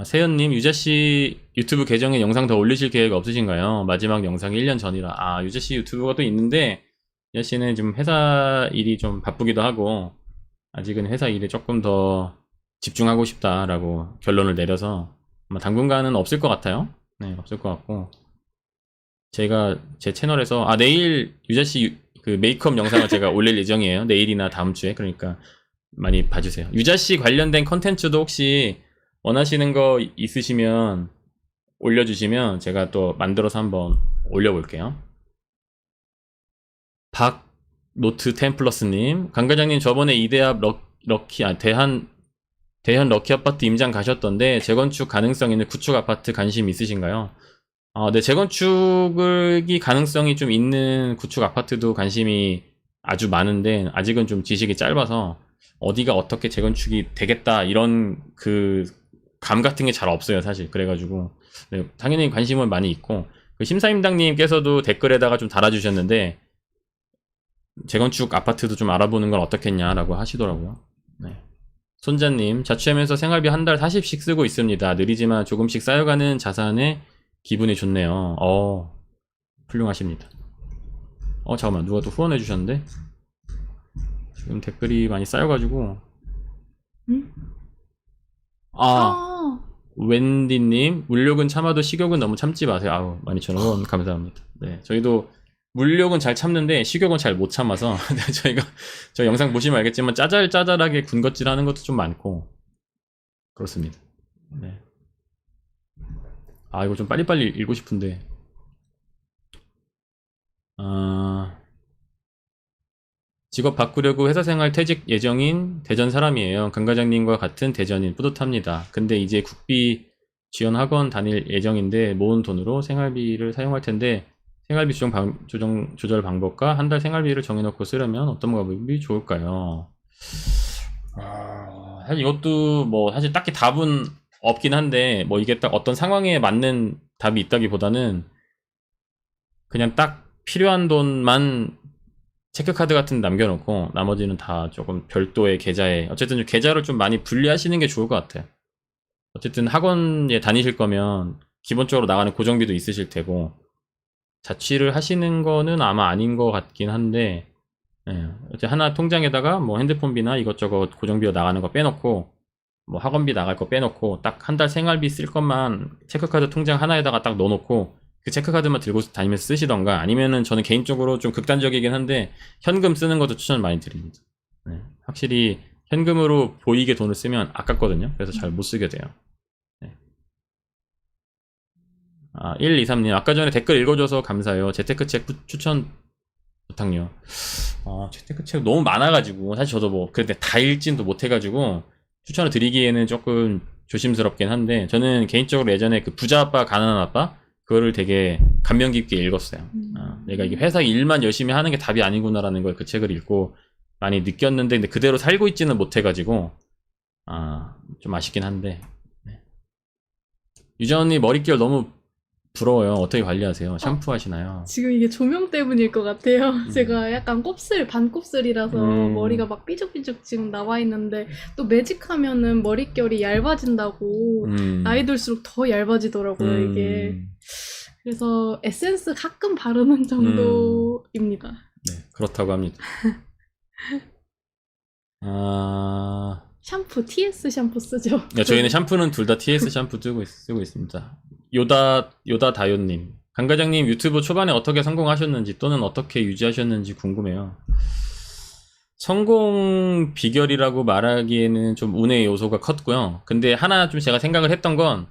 세연님, 유자씨 유튜브 계정에 영상 더 올리실 계획 없으신가요? 마지막 영상이 1년 전이라. 유자씨 유튜브가 또 있는데, 유자씨는 지금 회사 일이 좀 바쁘기도 하고, 아직은 회사 일에 조금 더 집중하고 싶다라고 결론을 내려서, 아마 당분간은 없을 것 같아요. 네, 없을 것 같고. 제가 제 채널에서, 내일 유자씨 그 메이크업 영상을 제가 올릴 예정이에요. 내일이나 다음 주에. 그러니까 많이 봐주세요. 유자씨 관련된 컨텐츠도 혹시 원하시는 거 있으시면 올려주시면 제가 또 만들어서 한번 올려볼게요. 박노트 템플러스님, 강 과장님 저번에 이대합 대한 럭키 아파트 임장 가셨던데 재건축 가능성 있는 구축 아파트 관심 있으신가요? 네, 재건축이 가능성이 좀 있는 구축 아파트도 관심이 아주 많은데 아직은 좀 지식이 짧아서 어디가 어떻게 재건축이 되겠다 이런 그 감 같은 게 잘 없어요 사실. 그래가지고 네, 당연히 관심은 많이 있고, 그 심사임당님께서도 댓글에다가 좀 달아주셨는데 재건축 아파트도 좀 알아보는 건 어떻겠냐라고 하시더라고요. 네. 손자님, 자취하면서 생활비 한 달 40씩 쓰고 있습니다. 느리지만 조금씩 쌓여가는 자산에 기분이 좋네요. 훌륭하십니다. 잠깐만, 누가 또 후원해 주셨는데 지금 댓글이 많이 쌓여가지고. 응? 웬디님, 물욕은 참아도 식욕은 너무 참지 마세요. 12,000원 감사합니다. 네, 저희도 물욕은 잘 참는데 식욕은 잘 못 참아서 저 영상 보시면 알겠지만 짜잘짜잘하게 군것질 하는 것도 좀 많고 그렇습니다. 네. 이거 좀 빨리빨리 읽고 싶은데. 직업 바꾸려고 회사생활 퇴직 예정인 대전 사람이에요. 강 과장님과 같은 대전인 뿌듯합니다. 근데 이제 국비 지원 학원 다닐 예정인데 모은 돈으로 생활비를 사용할 텐데 생활비 조절 방법과 한 달 생활비를 정해놓고 쓰려면 어떤 방법이 좋을까요? 사실 이것도 뭐 사실 딱히 답은 없긴 한데 뭐 이게 딱 어떤 상황에 맞는 답이 있다기보다는 그냥 딱 필요한 돈만 체크카드 같은 데 남겨놓고 나머지는 다 조금 별도의 계좌에, 어쨌든 계좌를 좀 많이 분리하시는 게 좋을 것 같아요. 어쨌든 학원에 다니실 거면 기본적으로 나가는 고정비도 있으실 테고 자취를 하시는 거는 아마 아닌 것 같긴 한데, 어쨌든 하나 통장에다가 뭐 핸드폰비나 이것저것 고정비로 나가는 거 빼놓고 뭐 학원비 나갈 거 빼놓고 딱 한 달 생활비 쓸 것만 체크카드 통장 하나에다가 딱 넣어놓고 그 체크카드만 들고 다니면서 쓰시던가, 아니면은 저는 개인적으로 좀 극단적이긴 한데 현금 쓰는 것도 추천 많이 드립니다. 네, 확실히 현금으로 보이게 돈을 쓰면 아깝거든요. 그래서 잘 못 쓰게 돼요. 네. 123님, 아까 전에 댓글 읽어줘서 감사해요. 재테크책 추천 부탁요. 재테크책 너무 많아가지고 사실 저도 뭐 근데 다 읽진도 못해가지고 추천을 드리기에는 조금 조심스럽긴 한데, 저는 개인적으로 예전에 그 부자 아빠 가난한 아빠 그거를 되게 감명 깊게 읽었어요. 내가 이게 회사 일만 열심히 하는 게 답이 아니구나라는 걸 그 책을 읽고 많이 느꼈는데, 근데 그대로 살고 있지는 못해가지고 좀 아쉽긴 한데. 네. 유자 언니 머릿결 너무 부러워요. 어떻게 관리하세요? 샴푸 하시나요? 지금 이게 조명 때문일 것 같아요. 제가 약간 반곱슬이라서 머리가 막 삐죽삐죽 지금 나와 있는데, 또 매직하면은 머릿결이 얇아진다고 나이 들수록 더 얇아지더라고요, 이게. 그래서 에센스 가끔 바르는 정도입니다. 네, 그렇다고 합니다. 샴푸, TS 샴푸 쓰죠. 네, 저희는 샴푸는 둘 다 TS 샴푸 쓰고 있습니다. 요다 다요님, 강 과장님 유튜브 초반에 어떻게 성공하셨는지 또는 어떻게 유지하셨는지 궁금해요. 성공 비결이라고 말하기에는 좀 운의 요소가 컸고요. 근데 하나 좀 제가 생각을 했던 건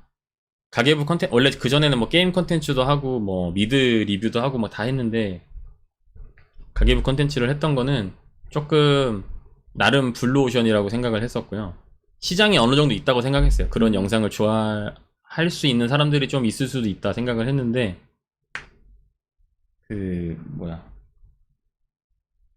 가계부 컨텐츠, 원래 그전에는 뭐 게임 컨텐츠도 하고 뭐 미드 리뷰도 하고 뭐 다 했는데 가계부 컨텐츠를 했던 거는 조금 나름 블루오션이라고 생각을 했었고요. 시장이 어느 정도 있다고 생각했어요. 그런 영상을 좋아할 수 있는 사람들이 좀 있을 수도 있다 생각을 했는데 그 뭐야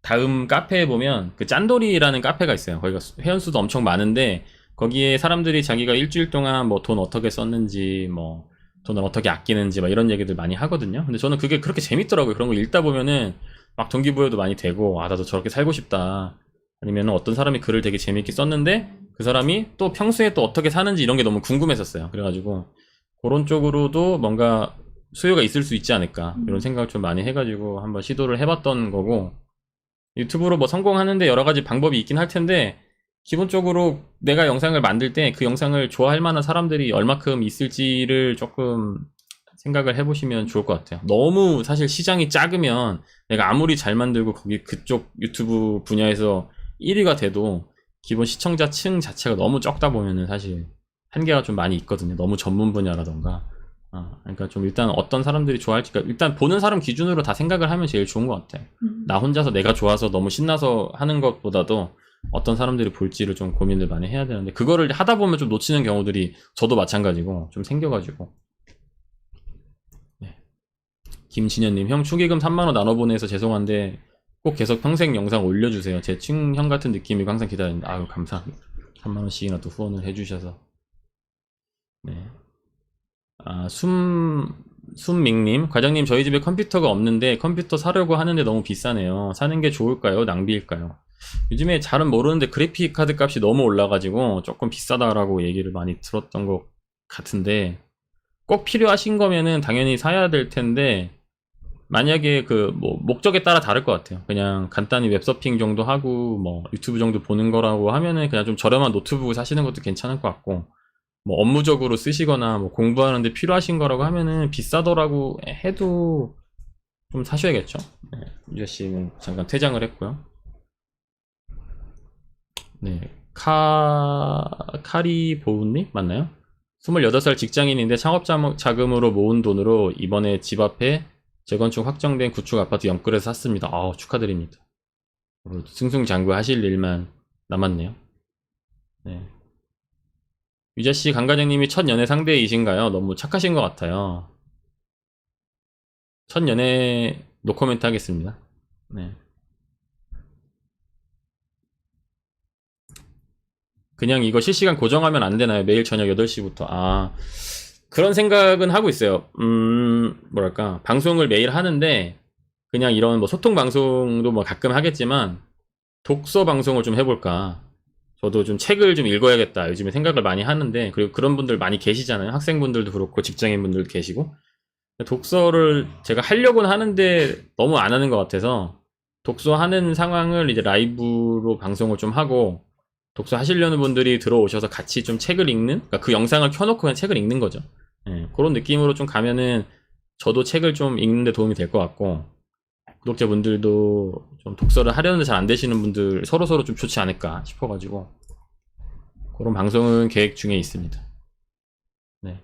다음 카페에 보면 그 짠돌이라는 카페가 있어요. 거기가 회원수도 엄청 많은데 거기에 사람들이 자기가 일주일 동안 뭐 돈 어떻게 썼는지 뭐 돈을 어떻게 아끼는지 막 이런 얘기들 많이 하거든요. 근데 저는 그게 그렇게 재밌더라고요. 그런 거 읽다 보면은 막 동기부여도 많이 되고 아 나도 저렇게 살고 싶다. 아니면 어떤 사람이 글을 되게 재밌게 썼는데 그 사람이 또 평소에 또 어떻게 사는지 이런 게 너무 궁금했었어요. 그래가지고 그런 쪽으로도 뭔가 수요가 있을 수 있지 않을까 이런 생각을 좀 많이 해가지고 한번 시도를 해봤던 거고 유튜브로 뭐 성공하는데 여러 가지 방법이 있긴 할 텐데 기본적으로 내가 영상을 만들 때 그 영상을 좋아할 만한 사람들이 얼마큼 있을지를 조금 생각을 해보시면 좋을 것 같아요. 너무 사실 시장이 작으면 내가 아무리 잘 만들고 거기 그쪽 유튜브 분야에서 1위가 돼도 기본 시청자 층 자체가 너무 적다 보면은 사실 한계가 좀 많이 있거든요. 너무 전문 분야라던가. 그러니까 좀 일단 어떤 사람들이 좋아할지, 그러니까 일단 보는 사람 기준으로 다 생각을 하면 제일 좋은 것 같아요. 나 혼자서 내가 좋아서 너무 신나서 하는 것보다도 어떤 사람들이 볼지를 좀 고민을 많이 해야 되는데 그거를 하다 보면 좀 놓치는 경우들이 저도 마찬가지고 좀 생겨가지고. 네. 김진현님, 형 축의금 3만원 나눠보내서 죄송한데 꼭 계속 평생 영상 올려주세요. 제 친형 같은 느낌이고 항상 기다립니다. 아유 감사합니다. 3만원씩이나 또 후원을 해주셔서. 네. 순밍님, 과장님 저희 집에 컴퓨터가 없는데 컴퓨터 사려고 하는데 너무 비싸네요. 사는 게 좋을까요? 낭비일까요? 요즘에 잘은 모르는데 그래픽 카드 값이 너무 올라가지고 조금 비싸다라고 얘기를 많이 들었던 것 같은데 꼭 필요하신 거면은 당연히 사야 될 텐데 만약에 그 뭐 목적에 따라 다를 것 같아요. 그냥 간단히 웹서핑 정도 하고 뭐 유튜브 정도 보는 거라고 하면은 그냥 좀 저렴한 노트북을 사시는 것도 괜찮을 것 같고 뭐 업무적으로 쓰시거나 뭐 공부하는데 필요하신 거라고 하면은 비싸더라고 해도 좀 사셔야겠죠. 네, 유자 씨는 잠깐 퇴장을 했고요. 네, 카리보우님 맞나요? 28살 직장인인데 창업 자금으로 모은 돈으로 이번에 집 앞에 재건축 확정된 구축 아파트 영끌에서 샀습니다. 아우 축하드립니다. 승승장구 하실 일만 남았네요. 네. 유자씨, 강과장님이 첫 연애 상대이신가요? 너무 착하신 것 같아요. 첫 연애 노코멘트 하겠습니다. 네. 그냥 이거 실시간 고정하면 안 되나요? 매일 저녁 8시부터. 그런 생각은 하고 있어요. 뭐랄까. 방송을 매일 하는데, 그냥 이런 뭐 소통 방송도 뭐 가끔 하겠지만, 독서 방송을 좀 해볼까. 저도 좀 책을 좀 읽어야겠다. 요즘에 생각을 많이 하는데, 그리고 그런 분들 많이 계시잖아요. 학생분들도 그렇고, 직장인분들도 계시고. 독서를 제가 하려고는 하는데, 너무 안 하는 것 같아서, 독서하는 상황을 이제 라이브로 방송을 좀 하고, 독서 하시려는 분들이 들어오셔서 같이 좀 책을 읽는? 그러니까 그 영상을 켜놓고 그냥 책을 읽는 거죠. 예, 그런 느낌으로 좀 가면은, 저도 책을 좀 읽는데 도움이 될 것 같고, 구독자분들도 좀 독서를 하려는데 잘 안 되시는 분들 서로서로 좀 좋지 않을까 싶어가지고 그런 방송은 계획 중에 있습니다. 네.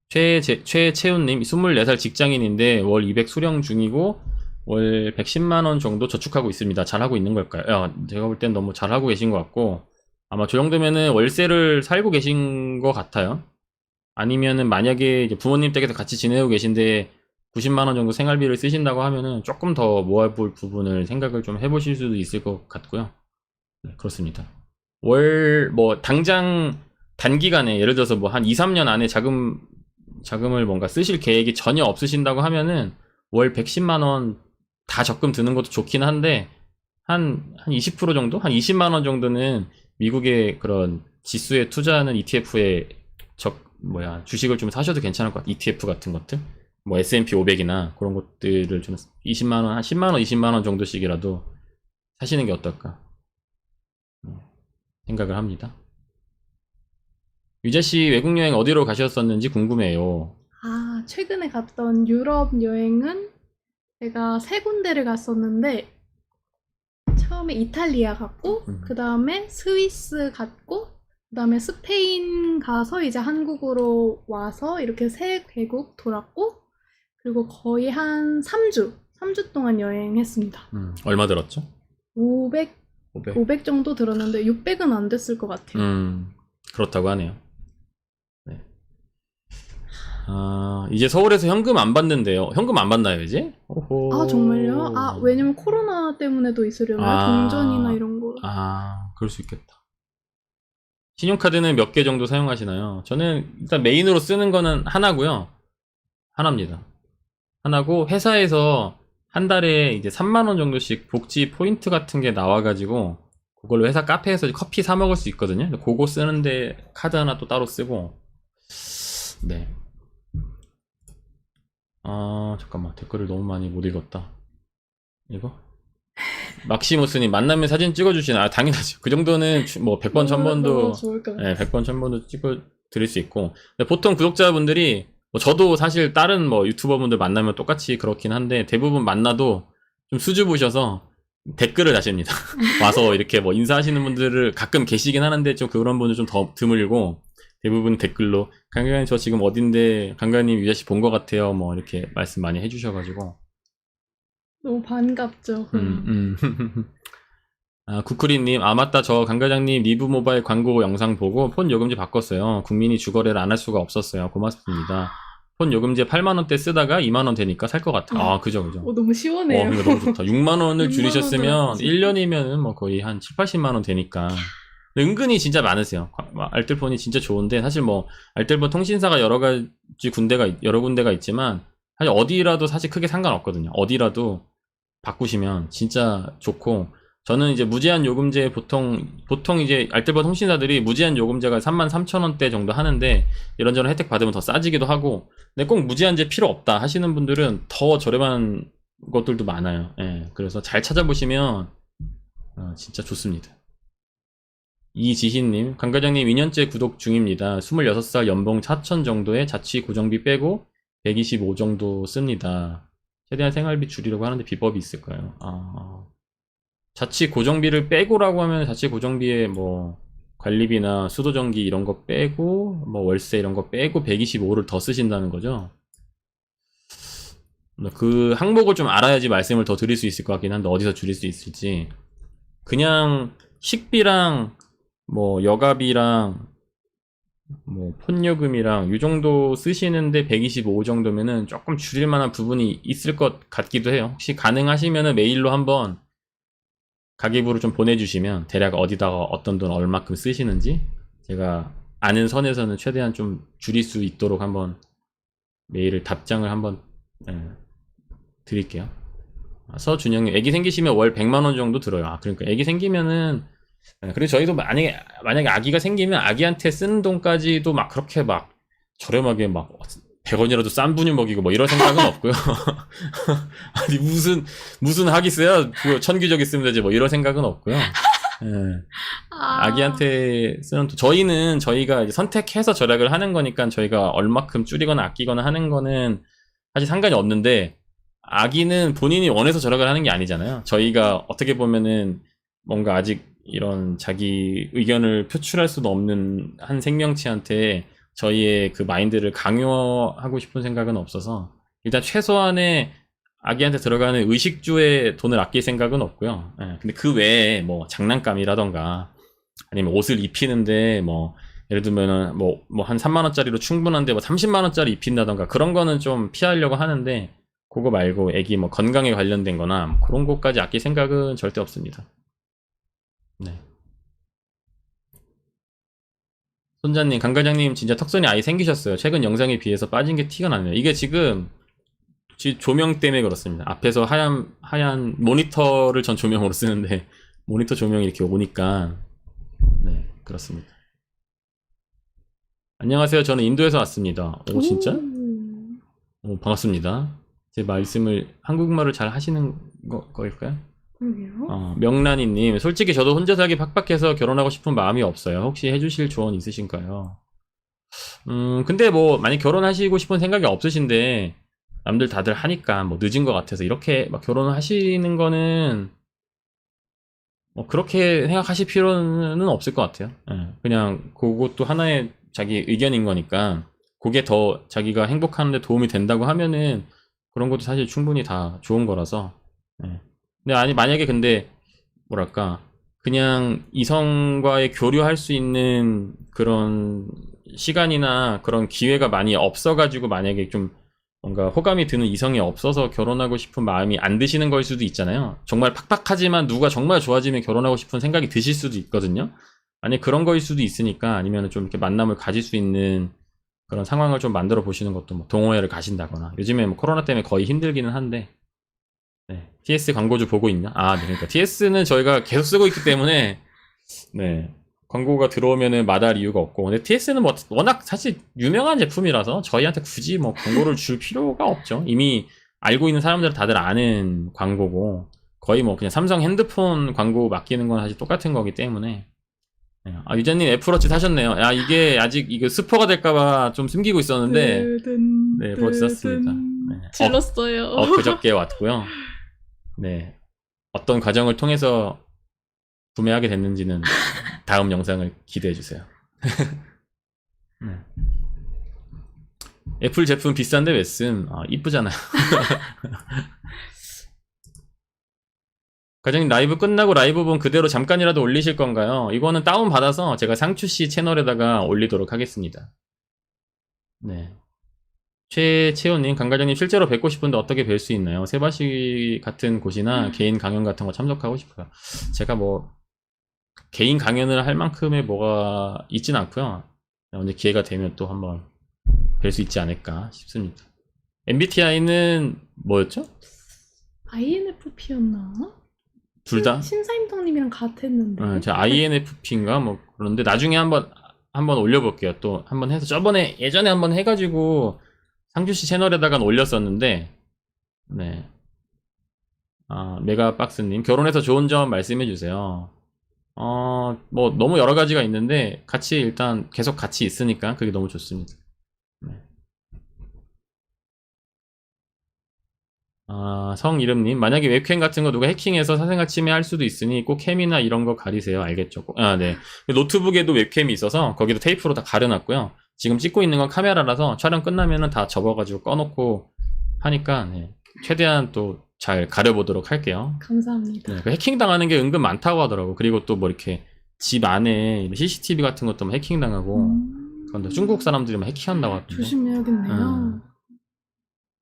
최채훈님 24살 직장인인데 월 200 수령 중이고 월 110만원 정도 저축하고 있습니다. 잘하고 있는 걸까요? 제가 볼 땐 너무 잘하고 계신 것 같고 아마 저 정도면은 월세를 살고 계신 것 같아요. 아니면은 만약에 이제 부모님 댁에서 같이 지내고 계신데 90만원 정도 생활비를 쓰신다고 하면은 조금 더 모아볼 부분을 생각을 좀 해보실 수도 있을 것 같고요. 네, 그렇습니다. 뭐, 당장 단기간에 예를 들어서 뭐 한 2, 3년 안에 자금을 뭔가 쓰실 계획이 전혀 없으신다고 하면은 월 110만원 다 적금 드는 것도 좋긴 한데 한 20% 정도? 한 20만원 정도는 미국의 그런 지수에 투자하는 ETF에 주식을 좀 사셔도 괜찮을 것 같아요. ETF 같은 것들. 뭐 S&P 500이나 그런 것들을 좀 20만원, 한 10만원, 20만원 정도씩이라도 사시는 게 어떨까 생각을 합니다. 유재씨 외국 여행 어디로 가셨었는지 궁금해요. 최근에 갔던 유럽 여행은 제가 세 군데를 갔었는데 처음에 이탈리아 갔고 그 다음에 스위스 갔고 그 다음에 스페인 가서 이제 한국으로 와서 이렇게 세 개국 돌았고 그리고 거의 한 3주 동안 여행했습니다. 얼마 들었죠? 500 정도 들었는데 600은 안 됐을 것 같아요. 그렇다고 하네요. 네. 이제 서울에서 현금 안 받는데요. 현금 안 받나요, 이제? 오호. 아, 정말요? 아, 왜냐면 코로나 때문에도 있으려나요? 동전이나 이런 거. 그럴 수 있겠다. 신용카드는 몇 개 정도 사용하시나요? 저는 일단 메인으로 쓰는 거는 하나고요. 하나입니다. 하나고 회사에서 한 달에 이제 3만 원 정도씩 복지 포인트 같은 게 나와가지고 그걸로 회사 카페에서 커피 사 먹을 수 있거든요. 그거 쓰는데 카드 하나 또 따로 쓰고. 네. 잠깐만, 댓글을 너무 많이 못 읽었다. 이거? 막시무스님 만나면 사진 찍어주시나? 당연하죠. 그 정도는 뭐 100번 1000번도 네, 100번 1000번도 찍어 드릴 수 있고. 근데 보통 구독자분들이 뭐 저도 사실 다른 뭐 유튜버분들 만나면 똑같이 그렇긴 한데 대부분 만나도 좀 수줍으셔서 댓글을 다십니다. 와서 이렇게 뭐 인사하시는 분들을 가끔 계시긴 하는데 좀 그런 분들 좀 더 드물고 대부분 댓글로 강가님 저 지금 어딘데 강가님 유자씨 본 것 같아요. 뭐 이렇게 말씀 많이 해주셔가지고 너무 반갑죠. 구크리님, 맞다. 저 강과장님 리브 모바일 광고 영상 보고 폰 요금제 바꿨어요. 국민이 주거래를 안 할 수가 없었어요. 고맙습니다. 폰 요금제 8만원대 쓰다가 2만원 되니까 살 것 같아요. 그죠. 너무 시원해요. 이거 너무 좋다. 6만원을 6만 줄이셨으면 원으로 1년이면은 뭐 거의 한 7, 80만원 되니까. 은근히 진짜 많으세요. 알뜰폰이 진짜 좋은데, 사실 뭐, 알뜰폰 통신사가 여러 군데가 있지만, 사실 어디라도 사실 크게 상관없거든요. 어디라도 바꾸시면 진짜 좋고, 저는 이제 무제한 요금제 보통 이제 알뜰폰 통신사들이 무제한 요금제가 33,000원대 정도 하는데 이런저런 혜택 받으면 더 싸지기도 하고, 근데 꼭 무제한제 필요 없다 하시는 분들은 더 저렴한 것들도 많아요. 예, 그래서 잘 찾아보시면 진짜 좋습니다. 이지희님, 강과장님 2년째 구독 중입니다. 26살 연봉 4천 정도에 자취 고정비 빼고 125 정도 씁니다. 최대한 생활비 줄이려고 하는데 비법이 있을까요? 자취 고정비를 빼고라고 하면 자취 고정비에 뭐 관리비나 수도전기 이런 거 빼고 뭐 월세 이런 거 빼고 125를 더 쓰신다는 거죠. 그 항목을 좀 알아야지 말씀을 더 드릴 수 있을 것 같긴 한데 어디서 줄일 수 있을지. 그냥 식비랑 뭐 여가비랑 뭐 폰요금이랑 이 정도 쓰시는데 125 정도면은 조금 줄일 만한 부분이 있을 것 같기도 해요. 혹시 가능하시면은 메일로 한번 가계부를 좀 보내주시면 대략 어디다가 어떤 돈 얼마큼 쓰시는지 제가 아는 선에서는 최대한 좀 줄일 수 있도록 한번 메일을 답장을 한번 드릴게요. 서준영님, 애기 생기시면 월 100만원 정도 들어요. 그러니까 애기 생기면은 그리고 저희도 만약에 아기가 생기면 아기한테 쓰는 돈까지도 막 그렇게 막 저렴하게 막 100원이라도 싼 분유 먹이고 뭐 이런 생각은 없고요. 아니 무슨 하기세요? 그거 천기저귀 쓰면 되지 뭐 이런 생각은 없고요. 아기한테 쓰는 돈, 저희가 이제 선택해서 절약을 하는 거니까 저희가 얼마큼 줄이거나 아끼거나 하는 거는 사실 상관이 없는데 아기는 본인이 원해서 절약을 하는 게 아니잖아요. 저희가 어떻게 보면은 뭔가 아직 이런 자기 의견을 표출할 수도 없는 한 생명체한테 저희의 그 마인드를 강요하고 싶은 생각은 없어서 일단 최소한의 아기한테 들어가는 의식주에 돈을 아낄 생각은 없고요. 근데 그 외에 뭐 장난감이라던가 아니면 옷을 입히는데 뭐 예를 들면은 뭐 한 3만원짜리로 충분한데 뭐 30만원짜리 입힌다던가 그런 거는 좀 피하려고 하는데 그거 말고 애기 뭐 건강에 관련된 거나 그런 것까지 아낄 생각은 절대 없습니다. 네. 손자님, 강과장님 진짜 턱선이 아예 생기셨어요. 최근 영상에 비해서 빠진 게 티가 나네요. 이게 지금 조명 때문에 그렇습니다. 앞에서 하얀 모니터를 전 조명으로 쓰는데 모니터 조명이 이렇게 오니까 네, 그렇습니다. 안녕하세요. 저는 인도에서 왔습니다. 오, 진짜? 오, 반갑습니다. 제 말씀을 한국말을 잘 하시는 거일까요? 명란이님, 솔직히 저도 혼자 살기 팍팍해서 결혼하고 싶은 마음이 없어요. 혹시 해주실 조언 있으신가요? 근데 뭐 만약 결혼하시고 싶은 생각이 없으신데 남들 다들 하니까 뭐 늦은 것 같아서 이렇게 막 결혼을 하시는 거는 뭐 그렇게 생각하실 필요는 없을 것 같아요. 예, 그냥 그것도 하나의 자기 의견인 거니까 그게 더 자기가 행복하는데 도움이 된다고 하면은 그런 것도 사실 충분히 다 좋은 거라서. 예. 근데 아니 만약에 근데 뭐랄까 그냥 이성과의 교류할 수 있는 그런 시간이나 그런 기회가 많이 없어가지고 만약에 좀 뭔가 호감이 드는 이성이 없어서 결혼하고 싶은 마음이 안 드시는 걸 수도 있잖아요. 정말 팍팍하지만 누가 정말 좋아지면 결혼하고 싶은 생각이 드실 수도 있거든요. 만약 그런 거일 수도 있으니까 아니면 좀 이렇게 만남을 가질 수 있는 그런 상황을 좀 만들어 보시는 것도 뭐 동호회를 가신다거나 요즘에 뭐 코로나 때문에 거의 힘들기는 한데 네. TS 광고주 보고 있냐? 아, 네. 그러니까 TS는 저희가 계속 쓰고 있기 때문에 네. 광고가 들어오면은 마다할 이유가 없고. 근데 TS는 뭐 워낙 사실 유명한 제품이라서 저희한테 굳이 뭐 광고를 줄 필요가 없죠. 이미 알고 있는 사람들은 다들 아는 광고고 거의 뭐 그냥 삼성 핸드폰 광고 맡기는 건 사실 똑같은 거기 때문에. 네. 아, 유자님 애플워치 사셨네요. 야, 이게 아직 이거 스포가 될까봐 좀 숨기고 있었는데 네, 애플워치 샀습니다. 네. 질렀어요. 그저께 왔고요. 네. 어떤 과정을 통해서 구매하게 됐는지는 다음 영상을 기대해 주세요. 네. 애플 제품 비싼데 왜 씀? 아, 이쁘잖아요. 과장님 라이브 끝나고 라이브본 그대로 잠깐이라도 올리실 건가요? 이거는 다운받아서 제가 상추씨 채널에다가 올리도록 하겠습니다. 네. 최채호님, 강과장님 실제로 뵙고 싶은데 어떻게 뵐 수 있나요? 세바시 같은 곳이나 개인 강연 같은 거 참석하고 싶어요. 제가 뭐 개인 강연을 할 만큼의 뭐가 있진 않고요. 언제 기회가 되면 또 한번 뵐 수 있지 않을까 싶습니다. MBTI는 뭐였죠? INFP였나? 둘 다? 신사임당님이랑 같았는데. 제가 INFP인가 뭐 그런데 나중에 한번 올려볼게요. 또 한번 해서 저번에 예전에 한번 해가지고 상주씨 채널에다가 올렸었는데 네. 아, 메가박스님 결혼해서 좋은 점 말씀해주세요. 뭐 너무 여러 가지가 있는데 같이 일단 계속 같이 있으니까 그게 너무 좋습니다. 네. 아, 성이름님 만약에 웹캠 같은 거 누가 해킹해서 사생활 침해할 수도 있으니 꼭 캠이나 이런 거 가리세요. 알겠죠? 아, 네. 노트북에도 웹캠이 있어서 거기도 테이프로 다 가려놨고요. 지금 찍고 있는 건 카메라라서 촬영 끝나면은 다 접어가지고 꺼놓고 하니까 네. 최대한 또 잘 가려보도록 할게요. 감사합니다. 네, 그 해킹 당하는 게 은근 많다고 하더라고. 그리고 또 뭐 이렇게 집 안에 CCTV 같은 것도 뭐 해킹 당하고 그런데 중국 사람들이 막 해킹한다고 하던데. 조심해야겠네요.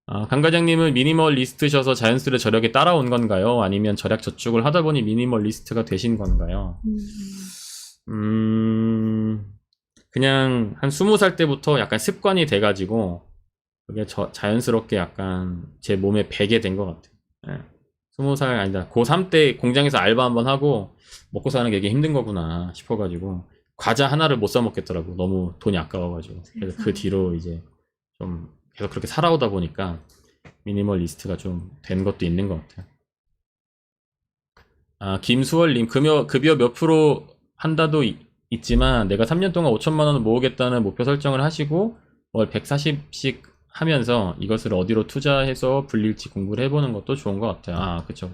아, 강 과장님은 미니멀리스트셔서 자연스레 저력에 따라온 건가요? 아니면 절약 저축을 하다 보니 미니멀리스트가 되신 건가요? 그냥 한 20살 때부터 약간 습관이 돼가지고 그게 자연스럽게 약간 제 몸에 배게 된 것 같아요. 예. 20살 아니다. 고3 때 공장에서 알바 한번 하고 먹고 사는 게 이게 힘든 거구나 싶어가지고 과자 하나를 못 사 먹겠더라고. 너무 돈이 아까워가지고. 그래서 그 뒤로 이제 좀 계속 그렇게 살아오다 보니까 미니멀리스트가 좀 된 것도 있는 것 같아요. 아, 김수월님 급여 몇 프로 한다도 있지만 내가 3년 동안 5천만 원을 모으겠다는 목표 설정을 하시고 월 140씩 하면서 이것을 어디로 투자해서 불릴지 공부를 해보는 것도 좋은 것 같아요. 아, 그쵸.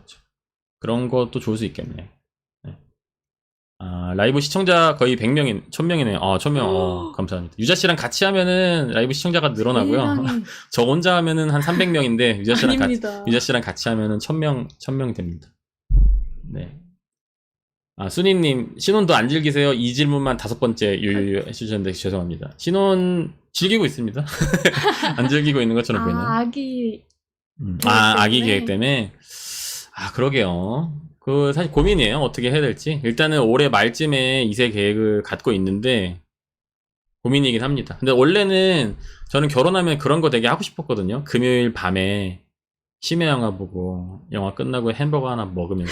그런 것도 좋을 수 있겠네. 네. 아, 라이브 시청자 거의 1000명이네요. 1000명. 감사합니다. 유자 씨랑 같이 하면은 라이브 시청자가 늘어나고요. 저 혼자 하면은 한 300명인데 유자 씨랑 같이 하면은 1000명이 됩니다. 네. 아, 수니님, 신혼도 안 즐기세요? 이 질문만 5번째 유유유 해주셨는데 죄송합니다. 신혼 즐기고 있습니다. 안 즐기고 있는 것처럼 보이나요? 아기. 아기 계획 때문에. 아, 그러게요. 그, 사실 고민이에요. 어떻게 해야 될지. 일단은 올해 말쯤에 2세 계획을 갖고 있는데, 고민이긴 합니다. 근데 원래는 저는 결혼하면 그런 거 되게 하고 싶었거든요. 금요일 밤에 심야 영화 보고, 영화 끝나고 햄버거 하나 먹으면서.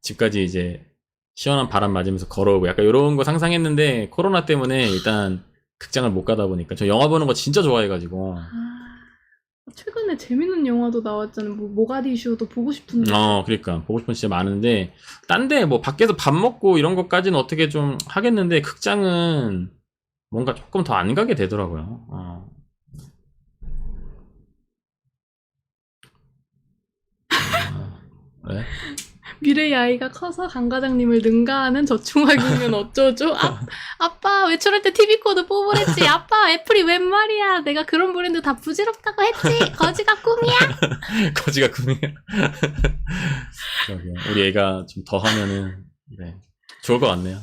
집까지 이제 시원한 바람 맞으면서 걸어오고 약간 이런 거 상상했는데 코로나 때문에 일단 극장을 못 가다 보니까 저 영화 보는 거 진짜 좋아해가지고 최근에 재밌는 영화도 나왔잖아요. 뭐 모가디슈도 보고 싶은데. 그러니까 보고 싶은 진짜 많은데 딴 데 뭐 밖에서 밥 먹고 이런 것까지는 어떻게 좀 하겠는데 극장은 뭔가 조금 더 안 가게 되더라고요. 왜? 미래의 아이가 커서 강 과장님을 능가하는 저충학이면 어쩌죠? 아빠 외출할 때 TV 코드 뽑으랬지. 아빠 애플이 웬 말이야. 내가 그런 브랜드 다 부질없다고 했지. 거지가 꿈이야. 거지가 꿈이야. 그러게요. 우리 애가 좀 더 하면은 네, 좋을 것 같네요.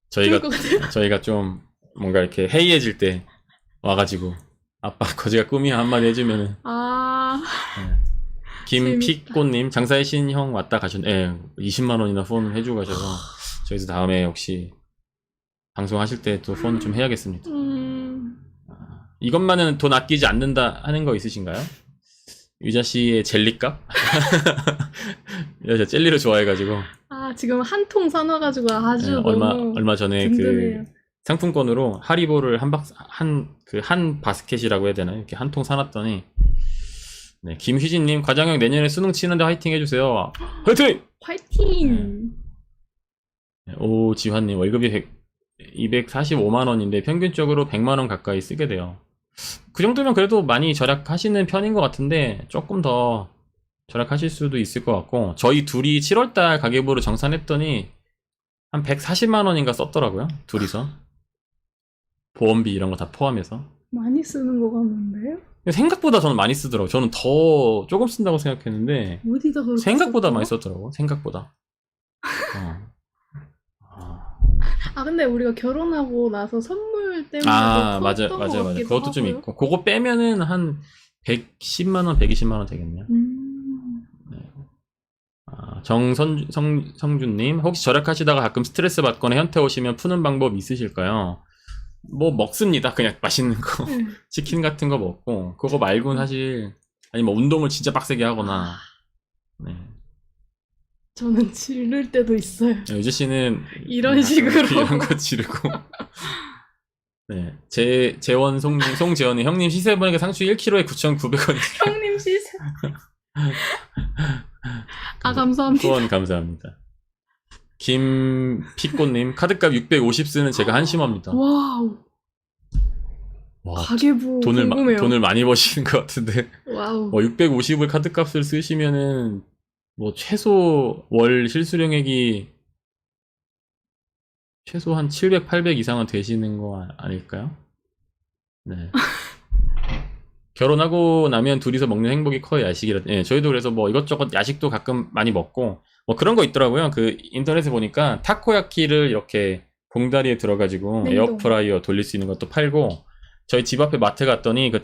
좋을 것 같아요. 저희가 좀 뭔가 이렇게 해이해질 때 와가지고 아빠 거지가 꿈이야 한마디 해주면은 네. 김피꽃님 장사의 신형 왔다 가셨네. 예, 20만 원이나 폰 해주고 가셔서 저희도 다음에 혹시 방송하실 때 또 폰 좀 해야겠습니다. 이것만은 돈 아끼지 않는다 하는 거 있으신가요? 유자 씨의 젤리값? 제가 젤리를 좋아해가지고. 지금 한 통 사놔가지고 아주 네, 너무 얼마 전에 든든해요. 그 상품권으로 하리보를 한 바스켓이라고 해야 되나요? 이렇게 한 통 사놨더니. 네, 김휘진님 과장형 내년에 수능 치는데 화이팅 해주세요. 화이팅! 화이팅! 네, 오지환님 월급이 245만 원인데 평균적으로 100만 원 가까이 쓰게 돼요. 그 정도면 그래도 많이 절약하시는 편인 것 같은데 조금 더 절약하실 수도 있을 것 같고 저희 둘이 7월달 가계부로 정산했더니 한 140만 원인가 썼더라고요. 둘이서 보험비 이런 거 다 포함해서 많이 쓰는 것 같는데요? 생각보다 저는 많이 쓰더라고요. 저는 더 조금 쓴다고 생각했는데 어디다 그렇게 생각보다 썼더라? 많이 썼더라고요. 생각보다. 근데 우리가 결혼하고 나서 선물 때문에 맞아요. 컸던 것 같기도 그것도 좀 하고요. 있고 그거 빼면은 한 110만 원, 120만 원 되겠네요. 네. 성준님 혹시 절약하시다가 가끔 스트레스 받거나 현타 오시면 푸는 방법 있으실까요? 뭐 먹습니다. 그냥 맛있는 거 치킨 같은 거 먹고 그거 말고는 사실 아니면 운동을 진짜 빡세게 하거나 네. 저는 지를 때도 있어요. 유재 씨는 이런 식으로 이런 거 지르고 네. 재원 송재원이 형님 시세 보니까 상추 1kg에 9,900원. 형님 시세. 감사합니다. 후원 감사합니다. 김피꽃님 카드값 650 쓰는 제가 한심합니다. 와우. 와, 가계부 궁금해요. 돈을 많이 버시는 것 같은데. 와우. 650을 카드값을 쓰시면은 뭐 최소 월 실수령액이 최소 한 700, 800 이상은 되시는 거 아닐까요? 네. 결혼하고 나면 둘이서 먹는 행복이 커요, 야식이라. 예, 저희도 그래서 뭐 이것저것 야식도 가끔 많이 먹고, 뭐 그런 거 있더라고요. 그 인터넷에 보니까 타코야키를 이렇게 봉다리에 들어가지고 에어프라이어 돌릴 수 있는 것도 팔고, 저희 집 앞에 마트 갔더니 그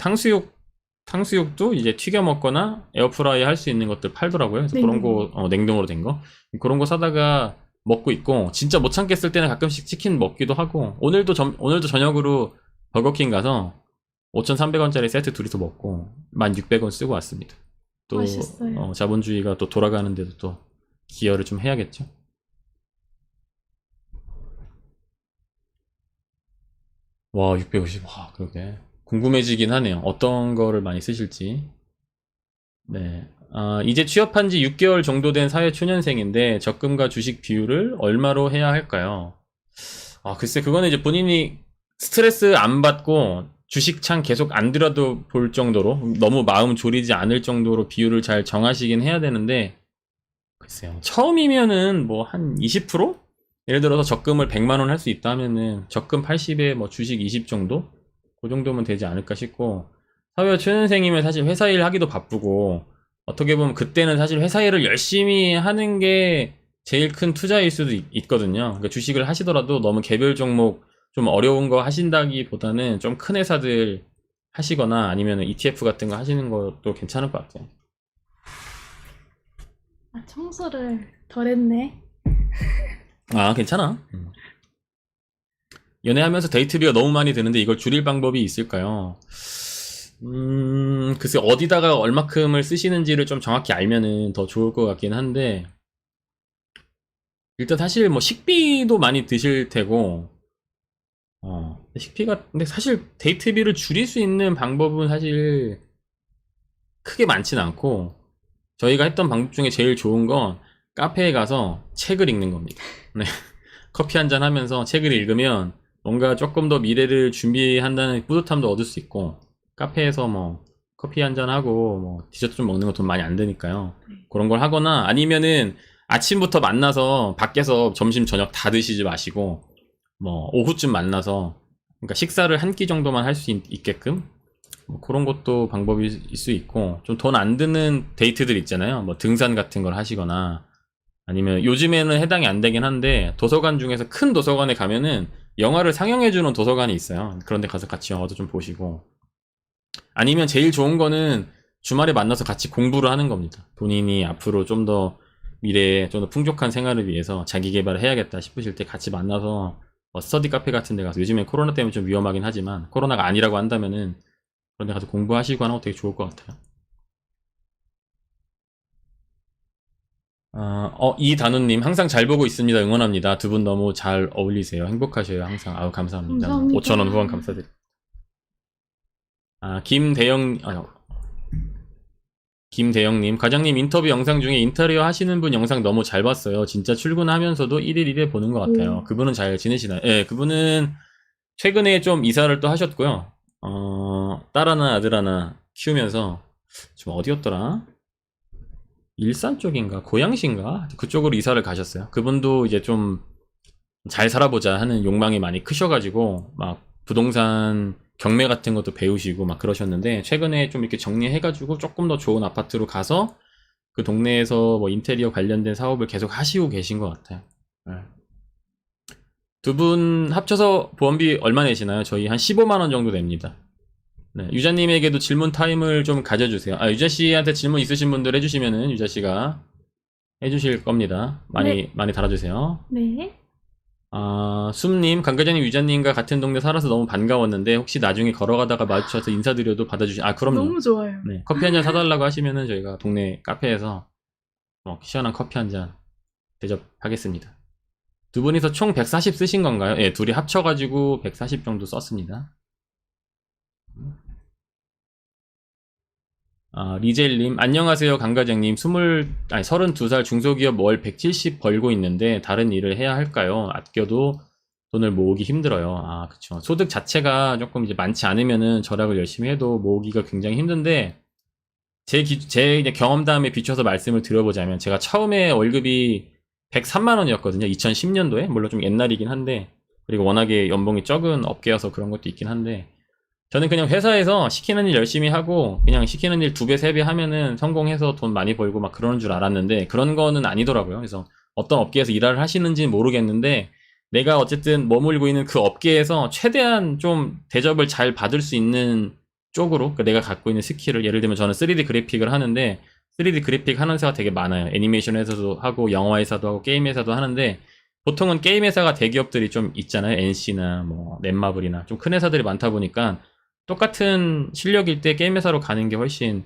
탕수육도 이제 튀겨 먹거나 에어프라이어 할 수 있는 것들 팔더라고요. 그래서 그런 거, 냉동으로 된 거. 그런 거 사다가 먹고 있고, 진짜 못 참겠을 때는 가끔씩 치킨 먹기도 하고, 오늘도 저녁으로 버거킹 가서 5,300원짜리 세트 둘이서 먹고 1,600원 쓰고 왔습니다. 또 맛있어요. 자본주의가 또 돌아가는데도 또 기여를 좀 해야겠죠. 와 650. 와 그러게 궁금해지긴 하네요. 어떤 거를 많이 쓰실지. 네. 이제 취업한 지 6개월 정도 된 사회초년생인데 적금과 주식 비율을 얼마로 해야 할까요? 글쎄 그거는 이제 본인이 스트레스 안 받고 주식창 계속 안 들여도 볼 정도로 너무 마음 졸이지 않을 정도로 비율을 잘 정하시긴 해야 되는데 글쎄요. 처음이면은 뭐 한 20%? 예를 들어서 적금을 100만 원 할 수 있다 하면은 적금 80에 뭐 주식 20 정도? 그 정도면 되지 않을까 싶고 사회 초년생이면 사실 회사 일 하기도 바쁘고 어떻게 보면 그때는 사실 회사 일을 열심히 하는 게 제일 큰 투자일 수도 있거든요. 그러니까 주식을 하시더라도 너무 개별 종목 좀 어려운 거 하신다기보다는 좀 큰 회사들 하시거나 아니면 ETF 같은 거 하시는 것도 괜찮을 것 같아요. 청소를 덜 했네. 괜찮아. 연애하면서 데이트비가 너무 많이 드는데 이걸 줄일 방법이 있을까요? 글쎄 어디다가 얼마큼을 쓰시는지를 좀 정확히 알면은 더 좋을 것 같긴 한데 일단 사실 뭐 식비도 많이 드실 테고 식비가 근데 사실 데이트비를 줄일 수 있는 방법은 사실 크게 많진 않고 저희가 했던 방법 중에 제일 좋은 건 카페에 가서 책을 읽는 겁니다. 네. 커피 한잔 하면서 책을 읽으면 뭔가 조금 더 미래를 준비한다는 뿌듯함도 얻을 수 있고 카페에서 뭐 커피 한잔 하고 뭐 디저트 좀 먹는 거 돈 많이 안 드니까요. 그런 걸 하거나 아니면은 아침부터 만나서 밖에서 점심 저녁 다 드시지 마시고 뭐 오후쯤 만나서 그러니까 식사를 한 끼 정도만 할 수 있게끔 뭐 그런 것도 방법일 수 있고 좀 돈 안 드는 데이트들 있잖아요. 뭐 등산 같은 걸 하시거나 아니면 요즘에는 해당이 안 되긴 한데 도서관 중에서 큰 도서관에 가면은 영화를 상영해주는 도서관이 있어요. 그런데 가서 같이 영화도 좀 보시고 아니면 제일 좋은 거는 주말에 만나서 같이 공부를 하는 겁니다. 본인이 앞으로 좀 더 미래에 좀 더 풍족한 생활을 위해서 자기 개발을 해야겠다 싶으실 때 같이 만나서 뭐 스터디 카페 같은 데 가서 요즘에 코로나 때문에 좀 위험하긴 하지만 코로나가 아니라고 한다면은 그런 데 가서 공부하시고 하는 것도 되게 좋을 것 같아요. 이단우님 항상 잘 보고 있습니다. 응원합니다. 두 분 너무 잘 어울리세요. 행복하셔요. 항상. 아우 감사합니다. 감사합니다. 5,000원 후원 감사드립니다. 김대영님 과장님 인터뷰 영상 중에 인테리어 하시는 분 영상 너무 잘 봤어요. 진짜 출근하면서도 1일 1회 보는 것 같아요. 그분은 잘 지내시나요? 예, 그분은 최근에 좀 이사를 또 하셨고요. 딸 하나 아들 하나 키우면서 지금 어디였더라? 일산 쪽인가 고양시인가 그쪽으로 이사를 가셨어요. 그분도 이제 좀 잘 살아보자 하는 욕망이 많이 크셔가지고 막 부동산 경매 같은 것도 배우시고 막 그러셨는데 최근에 좀 이렇게 정리해가지고 조금 더 좋은 아파트로 가서 그 동네에서 뭐 인테리어 관련된 사업을 계속 하시고 계신 것 같아요. 네. 두 분 합쳐서 보험비 얼마 내시나요? 저희 한 15만 원 정도 냅니다. 네, 유자님에게도 질문 타임을 좀 가져주세요. 유자씨한테 질문 있으신 분들 해주시면은 유자씨가 해주실 겁니다. 많이 달아주세요. 네. 숨님, 강과장님, 유자님과 같은 동네 살아서 너무 반가웠는데 혹시 나중에 걸어가다가 마주쳐서 인사드려도 그럼요. 너무 좋아요. 네, 커피 한 잔 사달라고 하시면은 저희가 동네 카페에서 시원한 커피 한 잔 대접하겠습니다. 두 분이서 총 140 쓰신 건가요? 예, 둘이 합쳐가지고 140 정도 썼습니다. 리젤님, 안녕하세요, 강과장님. 32살 중소기업 월 170 벌고 있는데, 다른 일을 해야 할까요? 아껴도 돈을 모으기 힘들어요. 그쵸. 소득 자체가 조금 이제 많지 않으면은 절약을 열심히 해도 모으기가 굉장히 힘든데, 제 이제 경험담에 비춰서 말씀을 드려보자면, 제가 처음에 월급이 103만원이었거든요. 2010년도에. 물론 좀 옛날이긴 한데, 그리고 워낙에 연봉이 적은 업계여서 그런 것도 있긴 한데, 저는 그냥 회사에서 시키는 일 열심히 하고 그냥 시키는 일 2배, 3배 하면은 성공해서 돈 많이 벌고 막 그러는 줄 알았는데 그런 거는 아니더라고요. 그래서 어떤 업계에서 일을 하시는지는 모르겠는데 내가 어쨌든 머물고 있는 그 업계에서 최대한 좀 대접을 잘 받을 수 있는 쪽으로 그러니까 내가 갖고 있는 스킬을 예를 들면 저는 3D 그래픽을 하는데 3D 그래픽 하는 회사가 되게 많아요. 애니메이션 회사도 하고 영화 회사도 하고 게임 회사도 하는데 보통은 게임 회사가 대기업들이 좀 있잖아요. NC나 뭐 넷마블이나 좀 큰 회사들이 많다 보니까 똑같은 실력일 때 게임 회사로 가는 게 훨씬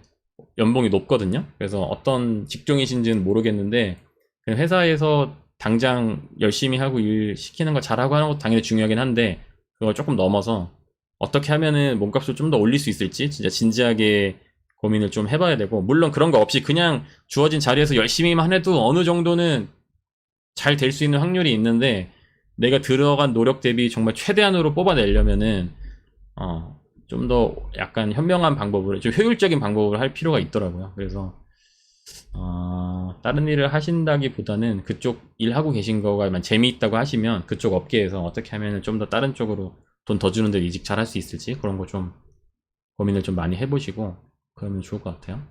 연봉이 높거든요. 그래서 어떤 직종이신지는 모르겠는데 그냥 회사에서 당장 열심히 하고 일 시키는 거 잘하고 하는 것도 당연히 중요하긴 한데 그걸 조금 넘어서 어떻게 하면은 몸값을 좀 더 올릴 수 있을지 진짜 진지하게 고민을 좀 해봐야 되고 물론 그런 거 없이 그냥 주어진 자리에서 열심히만 해도 어느 정도는 잘 될 수 있는 확률이 있는데 내가 들어간 노력 대비 정말 최대한으로 뽑아내려면은 좀 더 약간 현명한 방법으로 좀 효율적인 방법을 할 필요가 있더라고요. 그래서 다른 일을 하신다기보다는 그쪽 일하고 계신 거가 재미있다고 하시면 그쪽 업계에서 어떻게 하면 좀 더 다른 쪽으로 돈 더 주는데 이직 잘 할 수 있을지 그런 거 좀 고민을 좀 많이 해보시고 그러면 좋을 것 같아요.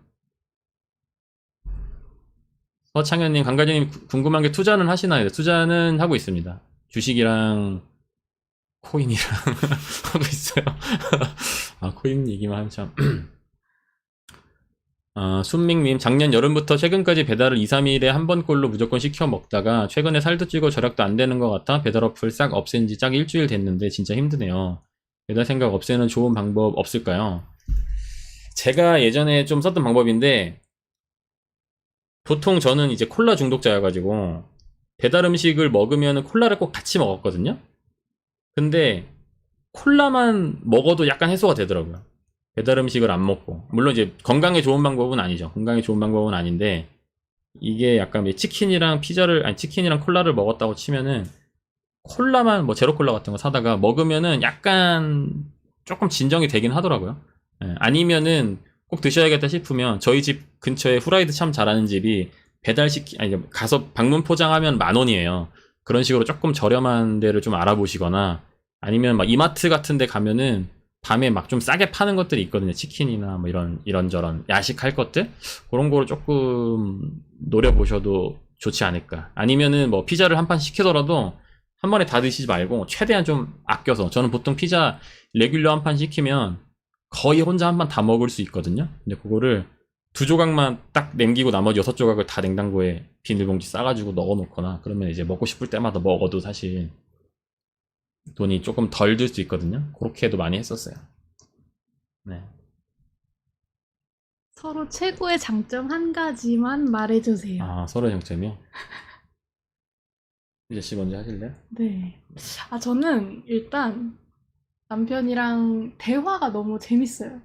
서창현님, 강가진님 궁금한 게 투자는 하시나요? 투자는 하고 있습니다. 주식이랑 코인이랑 하고 있어요. 코인 얘기만 하면 참. 순밍님, 작년 여름부터 최근까지 배달을 2, 3일에 한 번꼴로 무조건 시켜 먹다가 최근에 살도 찌고 절약도 안 되는 것 같아 배달 어플 싹 없앤 지 딱 일주일 됐는데 진짜 힘드네요. 배달 생각 없애는 좋은 방법 없을까요? 제가 예전에 좀 썼던 방법인데 보통 저는 이제 콜라 중독자여가지고 배달 음식을 먹으면 콜라를 꼭 같이 먹었거든요. 근데 콜라만 먹어도 약간 해소가 되더라고요. 배달 음식을 안 먹고 물론 이제 건강에 좋은 방법은 아니죠. 건강에 좋은 방법은 아닌데 이게 약간 치킨이랑 치킨이랑 콜라를 먹었다고 치면은 콜라만 뭐 제로 콜라 같은 거 사다가 먹으면은 약간 조금 진정이 되긴 하더라고요. 아니면은 꼭 드셔야겠다 싶으면 저희 집 근처에 후라이드 참 잘하는 집이 아니, 가서 방문 포장하면 10,000원이에요. 그런 식으로 조금 저렴한 데를 좀 알아보시거나, 아니면 막 이마트 같은 데 가면은 밤에 막 좀 싸게 파는 것들이 있거든요. 치킨이나 뭐 이런저런 야식할 것들? 그런 거를 조금 노려보셔도 좋지 않을까. 아니면은 뭐 피자를 한 판 시키더라도 한 번에 다 드시지 말고 최대한 좀 아껴서, 저는 보통 피자 레귤러 한 판 시키면 거의 혼자 한 판 다 먹을 수 있거든요. 근데 그거를 2조각만 딱 남기고 나머지 6조각을 다 냉장고에 비닐봉지 싸가지고 넣어놓거나, 그러면 이제 먹고 싶을 때마다 먹어도 사실 돈이 조금 덜 들 수 있거든요. 그렇게도 많이 했었어요. 네. 서로 최고의 장점 한 가지만 말해주세요. 아, 서로 장점이요? 이제 씨 먼저 하실래요? 네. 저는 일단 남편이랑 대화가 너무 재밌어요.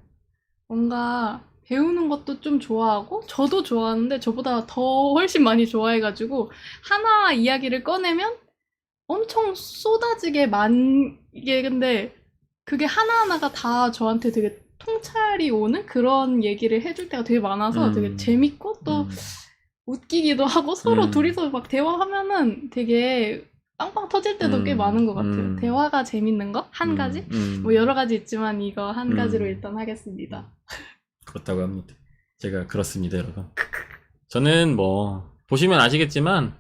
뭔가 배우는 것도 좀 좋아하고, 저도 좋아하는데 저보다 더 훨씬 많이 좋아해가지고, 하나 이야기를 꺼내면 엄청 쏟아지게 이게 근데 그게 하나하나가 다 저한테 되게 통찰이 오는 그런 얘기를 해줄 때가 되게 많아서 되게 재밌고, 또 웃기기도 하고, 서로 둘이서 막 대화하면은 되게 빵빵 터질 때도 꽤 많은 것 같아요. 대화가 재밌는 거? 한 가지? 뭐 여러 가지 있지만 이거 한 가지로 일단 하겠습니다. 그렇다고 합니다. 제가 그렇습니다, 여러분. 저는 뭐 보시면 아시겠지만,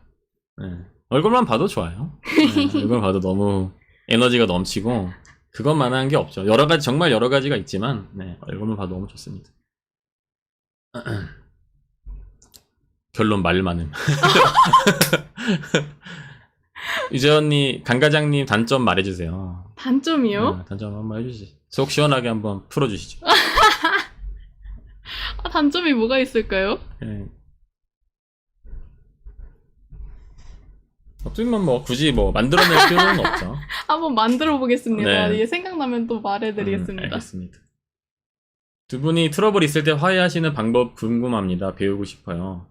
네, 얼굴만 봐도 좋아요. 네, 얼굴만 봐도 너무 에너지가 넘치고, 그것만한 게 없죠. 여러 가지, 정말 여러 가지가 있지만, 네, 얼굴만 봐도 너무 좋습니다. 결론 말 많음. 유재 언니, 강 과장님 단점 말해주세요. 단점이요? 네, 단점 한번 해주시죠. 속 시원하게 한번 풀어주시죠. 단점이 뭐가 있을까요? 네. 없으면 뭐 굳이 뭐 만들어낼 필요는 없죠. 한번 만들어 보겠습니다. 네. 이게 생각나면 또 말해드리겠습니다. 알겠습니다. 두 분이 트러블 있을 때 화해하시는 방법 궁금합니다. 배우고 싶어요.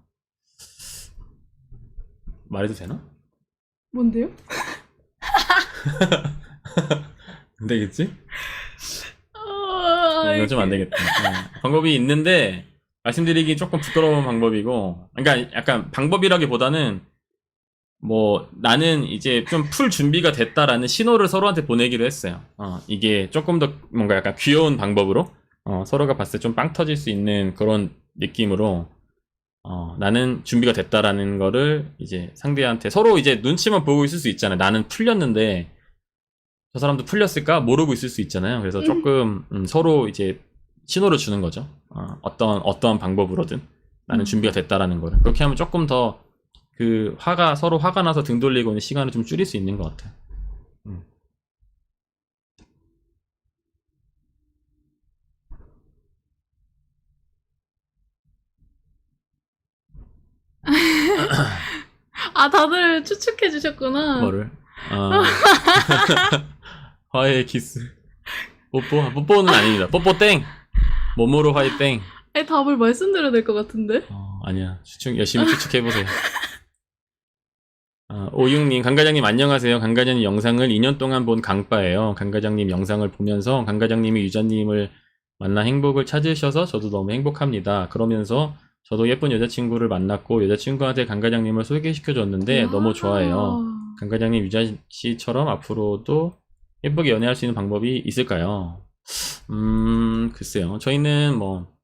말해도 되나? 뭔데요? 안 되겠지? 이건 좀 안 되겠다. 네. 방법이 있는데 말씀드리기 조금 부끄러운 방법이고, 그러니까 약간 방법이라기보다는 뭐 나는 이제 좀 풀 준비가 됐다라는 신호를 서로한테 보내기로 했어요. 이게 조금 더 뭔가 약간 귀여운 방법으로 서로가 봤을 때 좀 빵 터질 수 있는 그런 느낌으로 나는 준비가 됐다라는 거를 이제 상대한테, 서로 이제 눈치만 보고 있을 수 있잖아요. 나는 풀렸는데 저 사람도 풀렸을까 모르고 있을 수 있잖아요. 그래서 조금 서로 이제 신호를 주는 거죠. 어떠한 방법으로든 나는 준비가 됐다라는 거를. 그렇게 하면 조금 더 그 서로 화가 나서 등 돌리고 있는 시간을 좀 줄일 수 있는 것 같아요. 다들 추측해 주셨구나. 뭐를? 화해 키스. 뽀뽀는 아닙니다. 뽀뽀 땡. 몸으로 화해 땡. 답을 말씀드려야 될 것 같은데. 아니야. 열심히 추측해보세요. 56님, 강 과장님 안녕하세요. 강 과장님 영상을 2년 동안 본 강빠예요. 강 과장님 영상을 보면서 강 과장님이 유자님을 만나 행복을 찾으셔서 저도 너무 행복합니다. 그러면서 저도 예쁜 여자친구를 만났고 여자친구한테 강 과장님을 소개시켜줬는데 너무 좋아해요. 강 과장님 유자씨처럼 앞으로도 예쁘게 연애할 수 있는 방법이 있을까요? 글쎄요. 저희는 뭐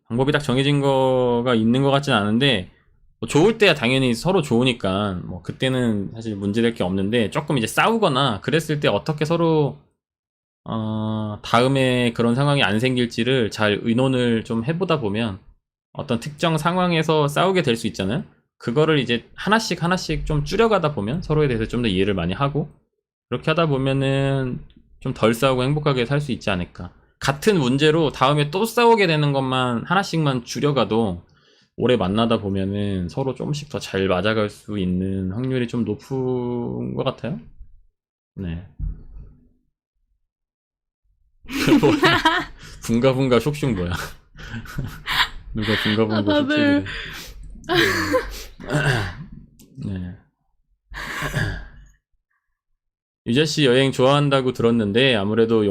방법이 딱 정해진 거가 있는 것 같진 않은데, 뭐 좋을 때야 당연히 서로 좋으니까 뭐 그때는 사실 문제될 게 없는데, 조금 이제 싸우거나 그랬을 때 어떻게 서로 다음에 그런 상황이 안 생길지를 잘 의논을 좀 해보다 보면 어떤 특정 상황에서 싸우게 될 수 있잖아요. 그거를 이제 하나씩 좀 줄여가다 보면 서로에 대해서 좀 더 이해를 많이 하고, 그렇게 하다 보면은 좀 덜 싸우고 행복하게 살 수 있지 않을까. 같은 문제로 다음에 또 싸우게 되는 것만 하나씩만 줄여가도 오래 만나다 보면은 서로 조금씩 더 잘 맞아갈 수 있는 확률이 좀 높은 것 같아요. 네. 붕가붕가 쇽슝 뭐야? 누가 붕가붕가 다들 네. 유자씨 여행 좋아한다고 들었는데 아무래도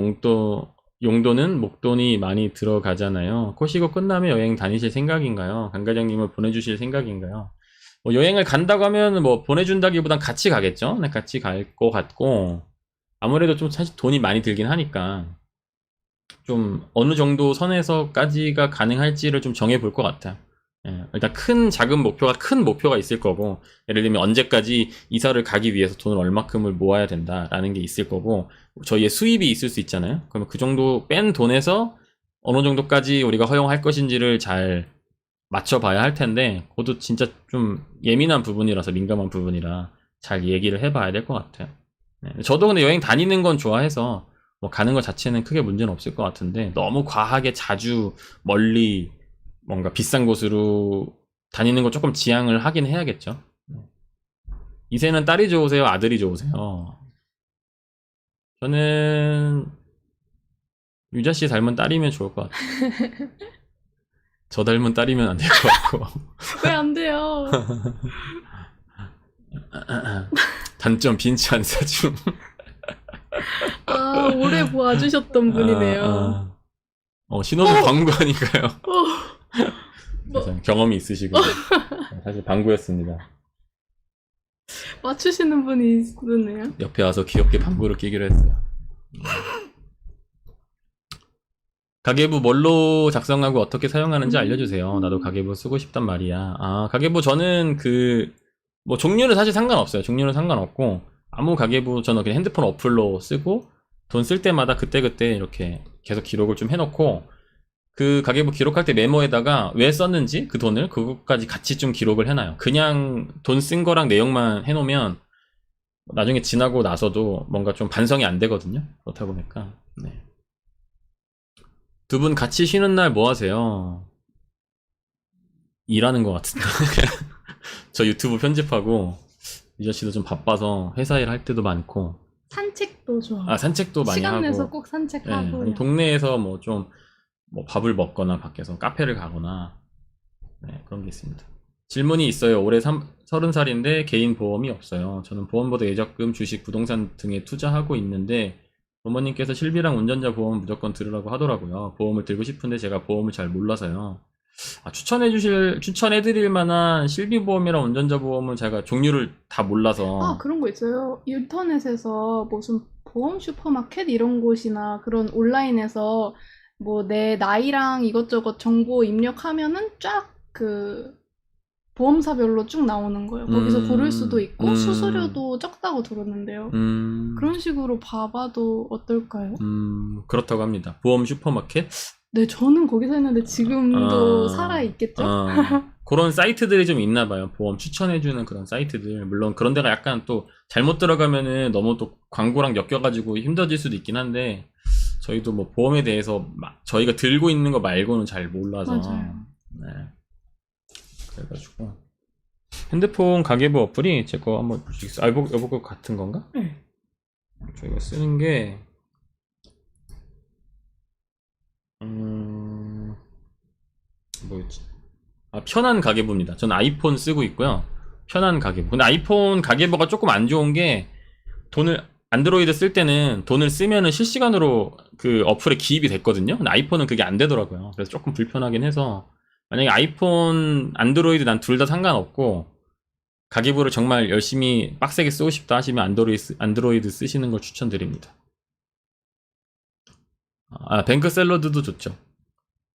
용돈은 목돈이 많이 들어가잖아요. 코시고 끝나면 여행 다니실 생각인가요? 강 과장님을 보내주실 생각인가요? 뭐 여행을 간다고 하면 뭐 보내준다기보단 같이 가겠죠? 네, 같이 갈 것 같고, 아무래도 좀 사실 돈이 많이 들긴 하니까, 좀 어느 정도 선에서까지가 가능할지를 좀 정해볼 것 같아요. 예, 일단 큰 목표가 있을 거고, 예를 들면 언제까지 이사를 가기 위해서 돈을 얼마큼을 모아야 된다라는 게 있을 거고, 저희의 수입이 있을 수 있잖아요. 그러면 그 정도 뺀 돈에서 어느 정도까지 우리가 허용할 것인지를 잘 맞춰봐야 할 텐데, 그것도 진짜 좀 예민한 부분이라서, 민감한 부분이라 잘 얘기를 해봐야 될 것 같아요. 네, 저도 근데 여행 다니는 건 좋아해서 뭐 가는 것 자체는 크게 문제는 없을 것 같은데, 너무 과하게 자주 멀리 뭔가 비싼 곳으로 다니는 거 조금 지양을 하긴 해야겠죠. 이세는 딸이 좋으세요? 아들이 좋으세요? 저는 유자 씨 닮은 딸이면 좋을 것 같아요. 저 닮은 딸이면 안 될 것 같고. 왜 안 돼요? 단점 빈치 안 사줌. 아, 오래 봐주셨던 분이네요. 신호등 방구하니까요. 뭐. 그래서 경험이 있으시고 사실 방구였습니다. 맞추시는 분이 있었네요. 옆에 와서 귀엽게 방구를 끼기로 했어요. 가계부 뭘로 작성하고 어떻게 사용하는지 알려주세요. 나도 가계부 쓰고 싶단 말이야. 아, 가계부 저는 뭐 종류는 사실 상관없어요. 종류는 상관없고, 아무 가계부 저는 그냥 핸드폰 어플로 쓰고, 돈 쓸 때마다 그때그때 이렇게 계속 기록을 좀 해놓고, 그 가계부 기록할 때 메모에다가 왜 썼는지 그 돈을 그것까지 같이 좀 기록을 해놔요. 그냥 돈 쓴 거랑 내용만 해놓으면 나중에 지나고 나서도 뭔가 좀 반성이 안 되거든요. 그렇다 보니까. 네. 두 분 같이 쉬는 날 뭐 하세요? 일하는 것 같은데. 저 유튜브 편집하고, 유저 씨도 좀 바빠서 회사 일 할 때도 많고. 산책도 좋아. 아, 산책도 많이 하고. 시간 내서 꼭 산책하고. 네, 동네에서 뭐 밥을 먹거나 밖에서 카페를 가거나. 네, 그런 게 있습니다. 질문이 있어요. 올해 30살인데 개인 보험이 없어요. 저는 보험보다 예적금, 주식, 부동산 등에 투자하고 있는데, 부모님께서 실비랑 운전자 보험 무조건 들으라고 하더라고요. 보험을 들고 싶은데 제가 보험을 잘 몰라서요. 추천해드릴 만한 실비보험이랑 운전자 보험은 제가 종류를 다 몰라서. 아, 그런 거 있어요. 인터넷에서 무슨 보험 슈퍼마켓 이런 곳이나 그런 온라인에서 뭐 내 나이랑 이것저것 정보 입력하면은 쫙 그 보험사별로 쭉 나오는 거예요. 거기서 고를 수도 있고 수수료도 적다고 들었는데요. 그런 식으로 봐봐도 어떨까요? 그렇다고 합니다. 보험 슈퍼마켓? 네, 저는 거기서 했는데 지금도 살아있겠죠? 그런 사이트들이 좀 있나 봐요. 보험 추천해주는 그런 사이트들. 물론 그런 데가 약간 또 잘못 들어가면은 너무 또 광고랑 엮여가지고 힘들어질 수도 있긴 한데, 저희도 뭐 보험에 대해서 저희가 들고 있는 거 말고는 잘 몰라서. 맞아요. 네. 그래가지고 핸드폰 가계부 어플이 제 거 한번 보시겠어요? 여보 같은 건가? 네. 저희가 쓰는 게 뭐였지? 편한 가계부입니다. 저는 아이폰 쓰고 있고요. 편한 가계부. 근데 아이폰 가계부가 조금 안 좋은 게, 안드로이드 쓸 때는 돈을 쓰면은 실시간으로 그 어플에 기입이 됐거든요. 근데 아이폰은 그게 안 되더라고요. 그래서 조금 불편하긴 해서, 만약에 아이폰, 안드로이드 난 둘 다 상관없고, 가계부를 정말 열심히 빡세게 쓰고 싶다 하시면 안드로이드 쓰시는 걸 추천드립니다. 뱅크 샐러드도 좋죠.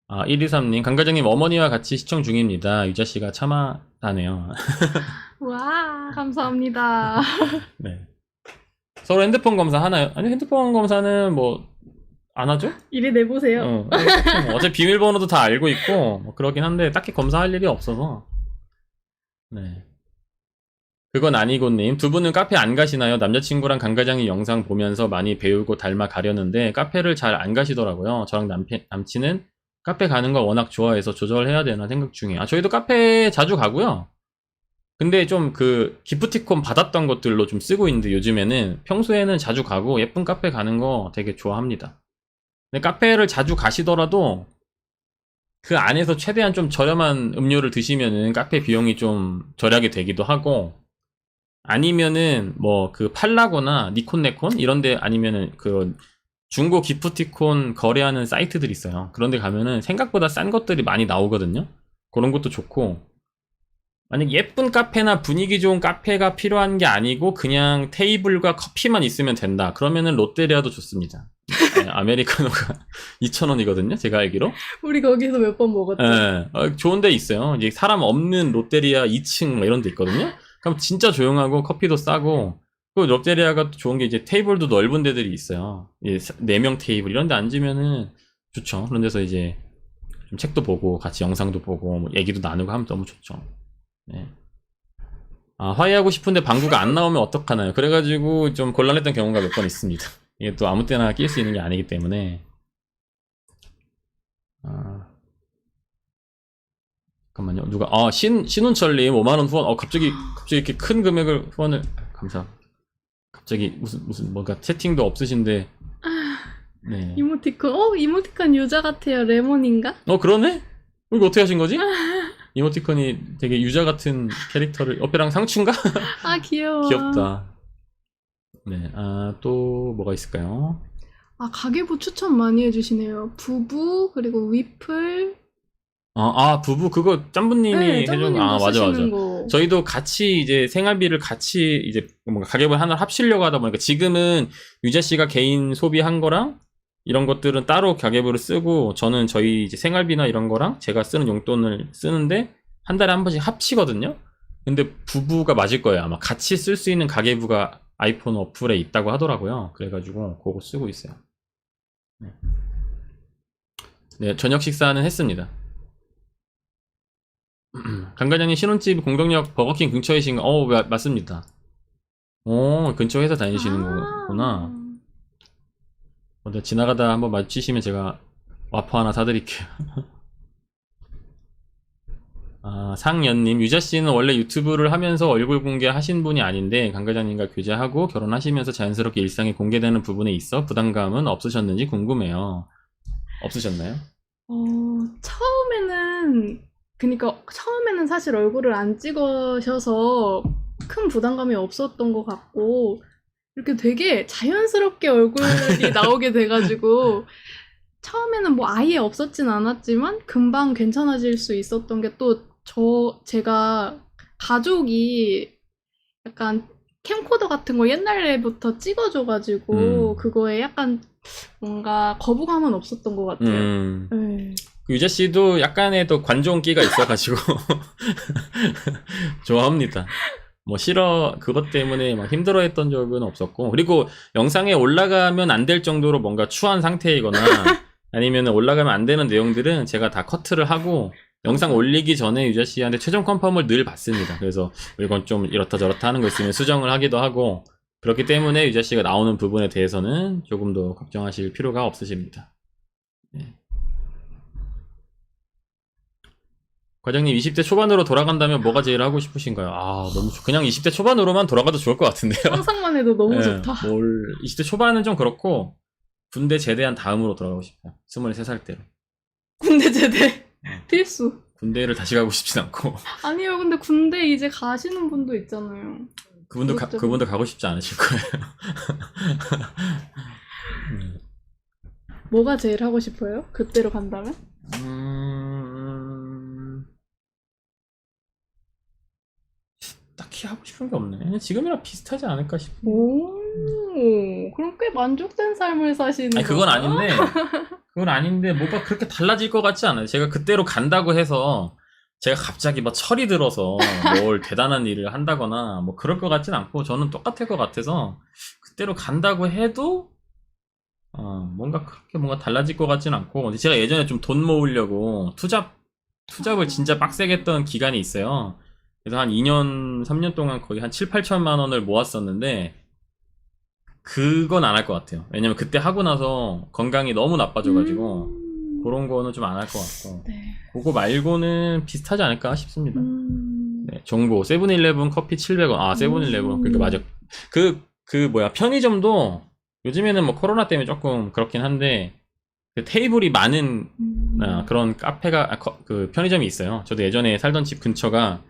123님, 강과장님 어머니와 같이 시청 중입니다. 유자씨가 참하다네요. 와, 감사합니다. 네. 서로 핸드폰 검사 하나요? 아니, 핸드폰 검사는 뭐, 안 하죠? 이리 내보세요. 어차피 비밀번호도 다 알고 있고, 뭐 그러긴 한데, 딱히 검사할 일이 없어서. 네. 그건 아니고님, 두 분은 카페 안 가시나요? 남자친구랑 강과장님 영상 보면서 많이 배우고 닮아 가려는데, 카페를 잘 안 가시더라고요. 저랑 남친은 카페 가는 걸 워낙 좋아해서 조절해야 되나 생각 중이에요. 저희도 카페 자주 가고요. 근데 좀 기프티콘 받았던 것들로 좀 쓰고 있는데, 요즘에는 평소에는 자주 가고 예쁜 카페 가는 거 되게 좋아합니다. 근데 카페를 자주 가시더라도 그 안에서 최대한 좀 저렴한 음료를 드시면은 카페 비용이 좀 절약이 되기도 하고, 아니면은 뭐 팔라고나 니콘네콘 이런데, 아니면은 중고 기프티콘 거래하는 사이트들이 있어요. 그런데 가면은 생각보다 싼 것들이 많이 나오거든요. 그런 것도 좋고, 만약 예쁜 카페나 분위기 좋은 카페가 필요한 게 아니고 그냥 테이블과 커피만 있으면 된다. 그러면은 롯데리아도 좋습니다. 네, 아메리카노가 2,000원이거든요. 제가 알기로. 우리 거기서 몇 번 먹었죠. 네, 좋은 데 있어요. 이제 사람 없는 롯데리아 2층 뭐 이런 데 있거든요. 그럼 진짜 조용하고 커피도 싸고, 그 롯데리아가 또 좋은 게 이제 테이블도 넓은 데들이 있어요. 4명 테이블 이런 데 앉으면은 좋죠. 그런 데서 이제 좀 책도 보고 같이 영상도 보고 뭐 얘기도 나누고 하면 너무 좋죠. 네. 아, 화해하고 싶은데 방구가 안 나오면 어떡하나요? 그래가지고 좀 곤란했던 경우가 몇 번 있습니다. 이게 또 아무 때나 낄 수 있는 게 아니기 때문에. 아, 잠깐만요. 누가, 신운철님 5만원 후원, 갑자기 이렇게 큰 금액을 후원을, 감사합니다. 갑자기 무슨 뭔가 채팅도 없으신데, 네. 이모티콘 유저 같아요. 레몬인가? 그러네? 이거 어떻게 하신 거지? 이모티콘이 되게 유자 같은 캐릭터를, 어빼랑 상추인가? 아, 귀여워. 귀엽다. 네, 또 뭐가 있을까요? 가계부 추천 많이 해주시네요. 부부, 그리고 위플. 부부, 그거 짬부님이 네, 해준, 짬부님도 맞아. 쓰시는 거. 저희도 같이 이제 생활비를 같이 이제 뭔가 가계부 하나 합치려고 하다 보니까 지금은 유자 씨가 개인 소비한 거랑 이런 것들은 따로 가계부를 쓰고 저는 저희 이제 생활비나 이런 거랑 제가 쓰는 용돈을 쓰는데 한 달에 한 번씩 합치거든요. 근데 부부가 맞을 거예요. 아마 같이 쓸 수 있는 가계부가 아이폰 어플에 있다고 하더라고요. 그래가지고 그거 쓰고 있어요. 네, 저녁 식사는 했습니다. 강 과장님 신혼집 공동역 버거킹 근처이신가? 맞습니다. 근처 회사 다니시는 거구나. 근데 지나가다 한번 마주치시면 제가 와퍼 하나 사드릴게요. 상연님, 유자씨는 원래 유튜브를 하면서 얼굴 공개하신 분이 아닌데 강 과장님과 교제하고 결혼하시면서 자연스럽게 일상이 공개되는 부분에 있어 부담감은 없으셨는지 궁금해요. 없으셨나요? 처음에는 사실 얼굴을 안 찍으셔서 큰 부담감이 없었던 것 같고, 이렇게 되게 자연스럽게 얼굴이 나오게 돼가지고, 처음에는 뭐 아예 없었진 않았지만, 금방 괜찮아질 수 있었던 게 제가 가족이 약간 캠코더 같은 거 옛날에부터 찍어줘가지고, 그거에 약간 뭔가 거부감은 없었던 것 같아요. 네. 유자 씨도 약간의 또 관종기가 있어가지고 좋아합니다. 뭐 그것 때문에 막 힘들어했던 적은 없었고, 그리고 영상에 올라가면 안 될 정도로 뭔가 추한 상태이거나 아니면 올라가면 안 되는 내용들은 제가 다 커트를 하고 영상 올리기 전에 유자 씨한테 최종 컨펌을 늘 받습니다. 그래서 이건 좀 이렇다 저렇다 하는 거 있으면 수정을 하기도 하고, 그렇기 때문에 유자 씨가 나오는 부분에 대해서는 조금 더 걱정하실 필요가 없으십니다. 네. 과장님 20대 초반으로 돌아간다면 뭐가 제일 하고 싶으신가요? 너무 그냥 20대 초반으로만 돌아가도 좋을 것 같은데요. 상상만 해도 너무 좋다. 20대 초반은 좀 그렇고 군대 제대한 다음으로 돌아가고 싶어요. 23살 때로. 군대 제대 필수. 군대를 다시 가고 싶진 않고. 아니요, 근데 군대 이제 가시는 분도 있잖아요. 그분도 가고 싶지 않으실 거예요. 뭐가 제일 하고 싶어요? 그때로 간다면? 딱히 하고 싶은 게 없네. 지금이랑 비슷하지 않을까 싶은데. 그럼 꽤 만족된 삶을 사시는 그건 아닌데 뭐가 그렇게 달라질 것 같지 않아요. 제가 그때로 간다고 해서 제가 갑자기 막 철이 들어서 뭘 대단한 일을 한다거나 뭐 그럴 것 같진 않고, 저는 똑같을 것 같아서 그때로 간다고 해도 뭔가 달라질 것 같진 않고, 제가 예전에 좀 돈 모으려고 투잡을 진짜 빡세게 했던 기간이 있어요. 그래서 한 2년, 3년 동안 거의 한 7, 8천만 원을 모았었는데, 그건 안 할 것 같아요. 왜냐면 그때 하고 나서 건강이 너무 나빠져가지고, 그런 거는 좀 안 할 것 같고, 네. 그거 말고는 비슷하지 않을까 싶습니다. 네, 정보, 세븐일레븐 커피 700원. 세븐일레븐. 그러니까 맞아. 편의점도 요즘에는 뭐 코로나 때문에 조금 그렇긴 한데, 그 테이블이 많은 그런 카페가, 그 편의점이 있어요. 저도 예전에 살던 집 근처가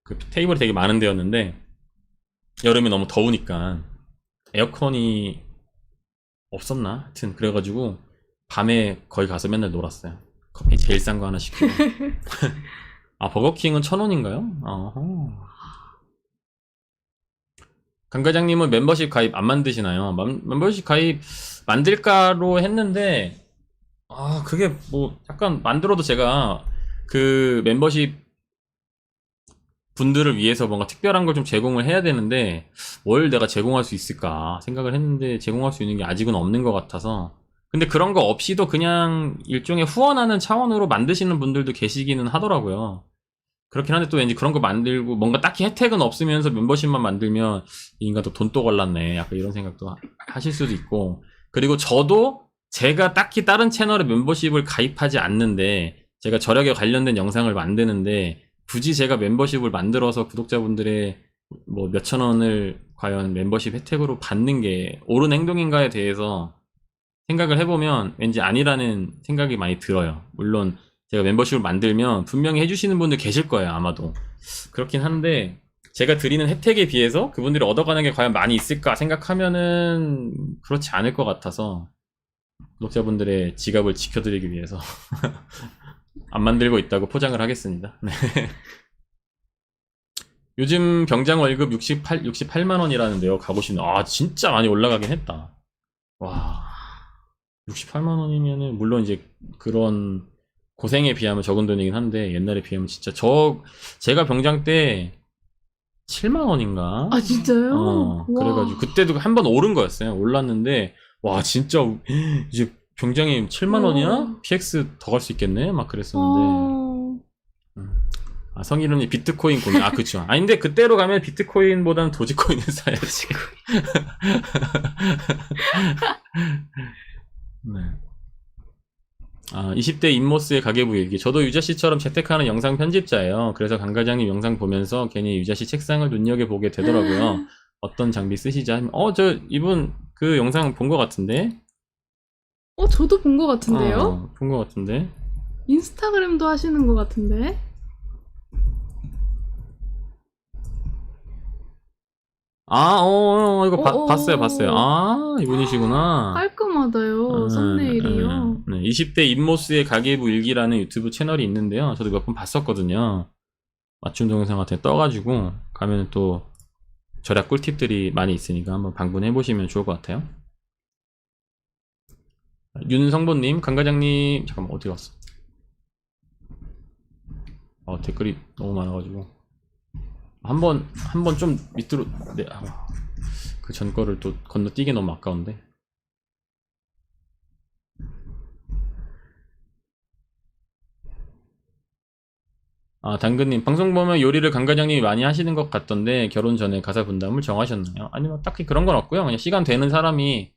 그 테이블이 되게 많은 데였는데, 여름에 너무 더우니까 에어컨이 없었나? 하여튼 그래가지고 밤에 거기 가서 맨날 놀았어요. 커피 제일 싼 거 하나 시키고. 아, 버거킹은 1,000원인가요? 어허. 강 과장님은 멤버십 가입 안 만드시나요? 멤버십 가입 만들까로 했는데, 아, 그게 뭐, 약간 만들어도 제가 그 멤버십 분들을 위해서 뭔가 특별한 걸 좀 제공을 해야 되는데, 뭘 내가 제공할 수 있을까 생각을 했는데, 제공할 수 있는 게 아직은 없는 것 같아서. 근데 그런 거 없이도 그냥 일종의 후원하는 차원으로 만드시는 분들도 계시기는 하더라고요. 그렇긴 한데 또 왠지 그런 거 만들고 뭔가 딱히 혜택은 없으면서 멤버십만 만들면 이 인간 또 돈 또 걸랐네. 약간 이런 생각도 하실 수도 있고. 그리고 저도 제가 딱히 다른 채널에 멤버십을 가입하지 않는데 제가 절약에 관련된 영상을 만드는데 굳이 제가 멤버십을 만들어서 구독자분들의 뭐 몇천 원을 과연 멤버십 혜택으로 받는 게 옳은 행동인가에 대해서 생각을 해보면 왠지 아니라는 생각이 많이 들어요. 물론 제가 멤버십을 만들면 분명히 해주시는 분들 계실 거예요, 아마도. 그렇긴 한데 제가 드리는 혜택에 비해서 그분들이 얻어가는 게 과연 많이 있을까 생각하면은 그렇지 않을 것 같아서 구독자분들의 지갑을 지켜드리기 위해서 안 만들고 있다고 포장을 하겠습니다. 네. 요즘 병장 월급 68만 원이라는데요. 가고 싶네. 아, 진짜 많이 올라가긴 했다. 와, 68만 원이면은 물론 이제 그런 고생에 비하면 적은 돈이긴 한데 옛날에 비하면 진짜 제가 병장 때 7만 원인가? 아, 진짜요? 와. 그래가지고 그때도 한 번 오른 거였어요. 올랐는데 와 진짜 이제 병장이 7만 원이야? PX 더 갈 수 있겠네? 막 그랬었는데 아, 성이름이 비트코인 고민. 아, 그쵸. 아닌데, 그때로 가면 비트코인보다는 도지코인을 사야지. 네. 아, 20대 임모스의 가계부 얘기. 저도 유자씨처럼 재택하는 영상 편집자예요. 그래서 강 과장님 영상 보면서 괜히 유자씨 책상을 눈여겨보게 되더라고요. 어떤 장비 쓰시지? 하면, 이분 그 영상 본 것 같은데? 저도 본 것 같은데요? 본 것 같은데? 인스타그램도 하시는 것 같은데? 이거 봤어요. 아, 이분이시구나. 깔끔하다요. 썸네일이요. 네, 20대 임모스의 가계부 일기라는 유튜브 채널이 있는데요. 저도 몇 번 봤었거든요. 맞춤 동영상 같은 거 떠가지고 가면 또 절약 꿀팁들이 많이 있으니까 한번 방문해보시면 좋을 것 같아요. 윤성보님, 강과장님, 잠깐만, 어디 갔어? 댓글이 너무 많아가지고. 한 번 좀 밑으로, 네, 그 전 거를 또 건너뛰기 너무 아까운데. 당근님, 방송 보면 요리를 강 과장님이 많이 하시는 것 같던데, 결혼 전에 가사 분담을 정하셨나요? 아니면 딱히 그런 건 없고요. 그냥 시간 되는 사람이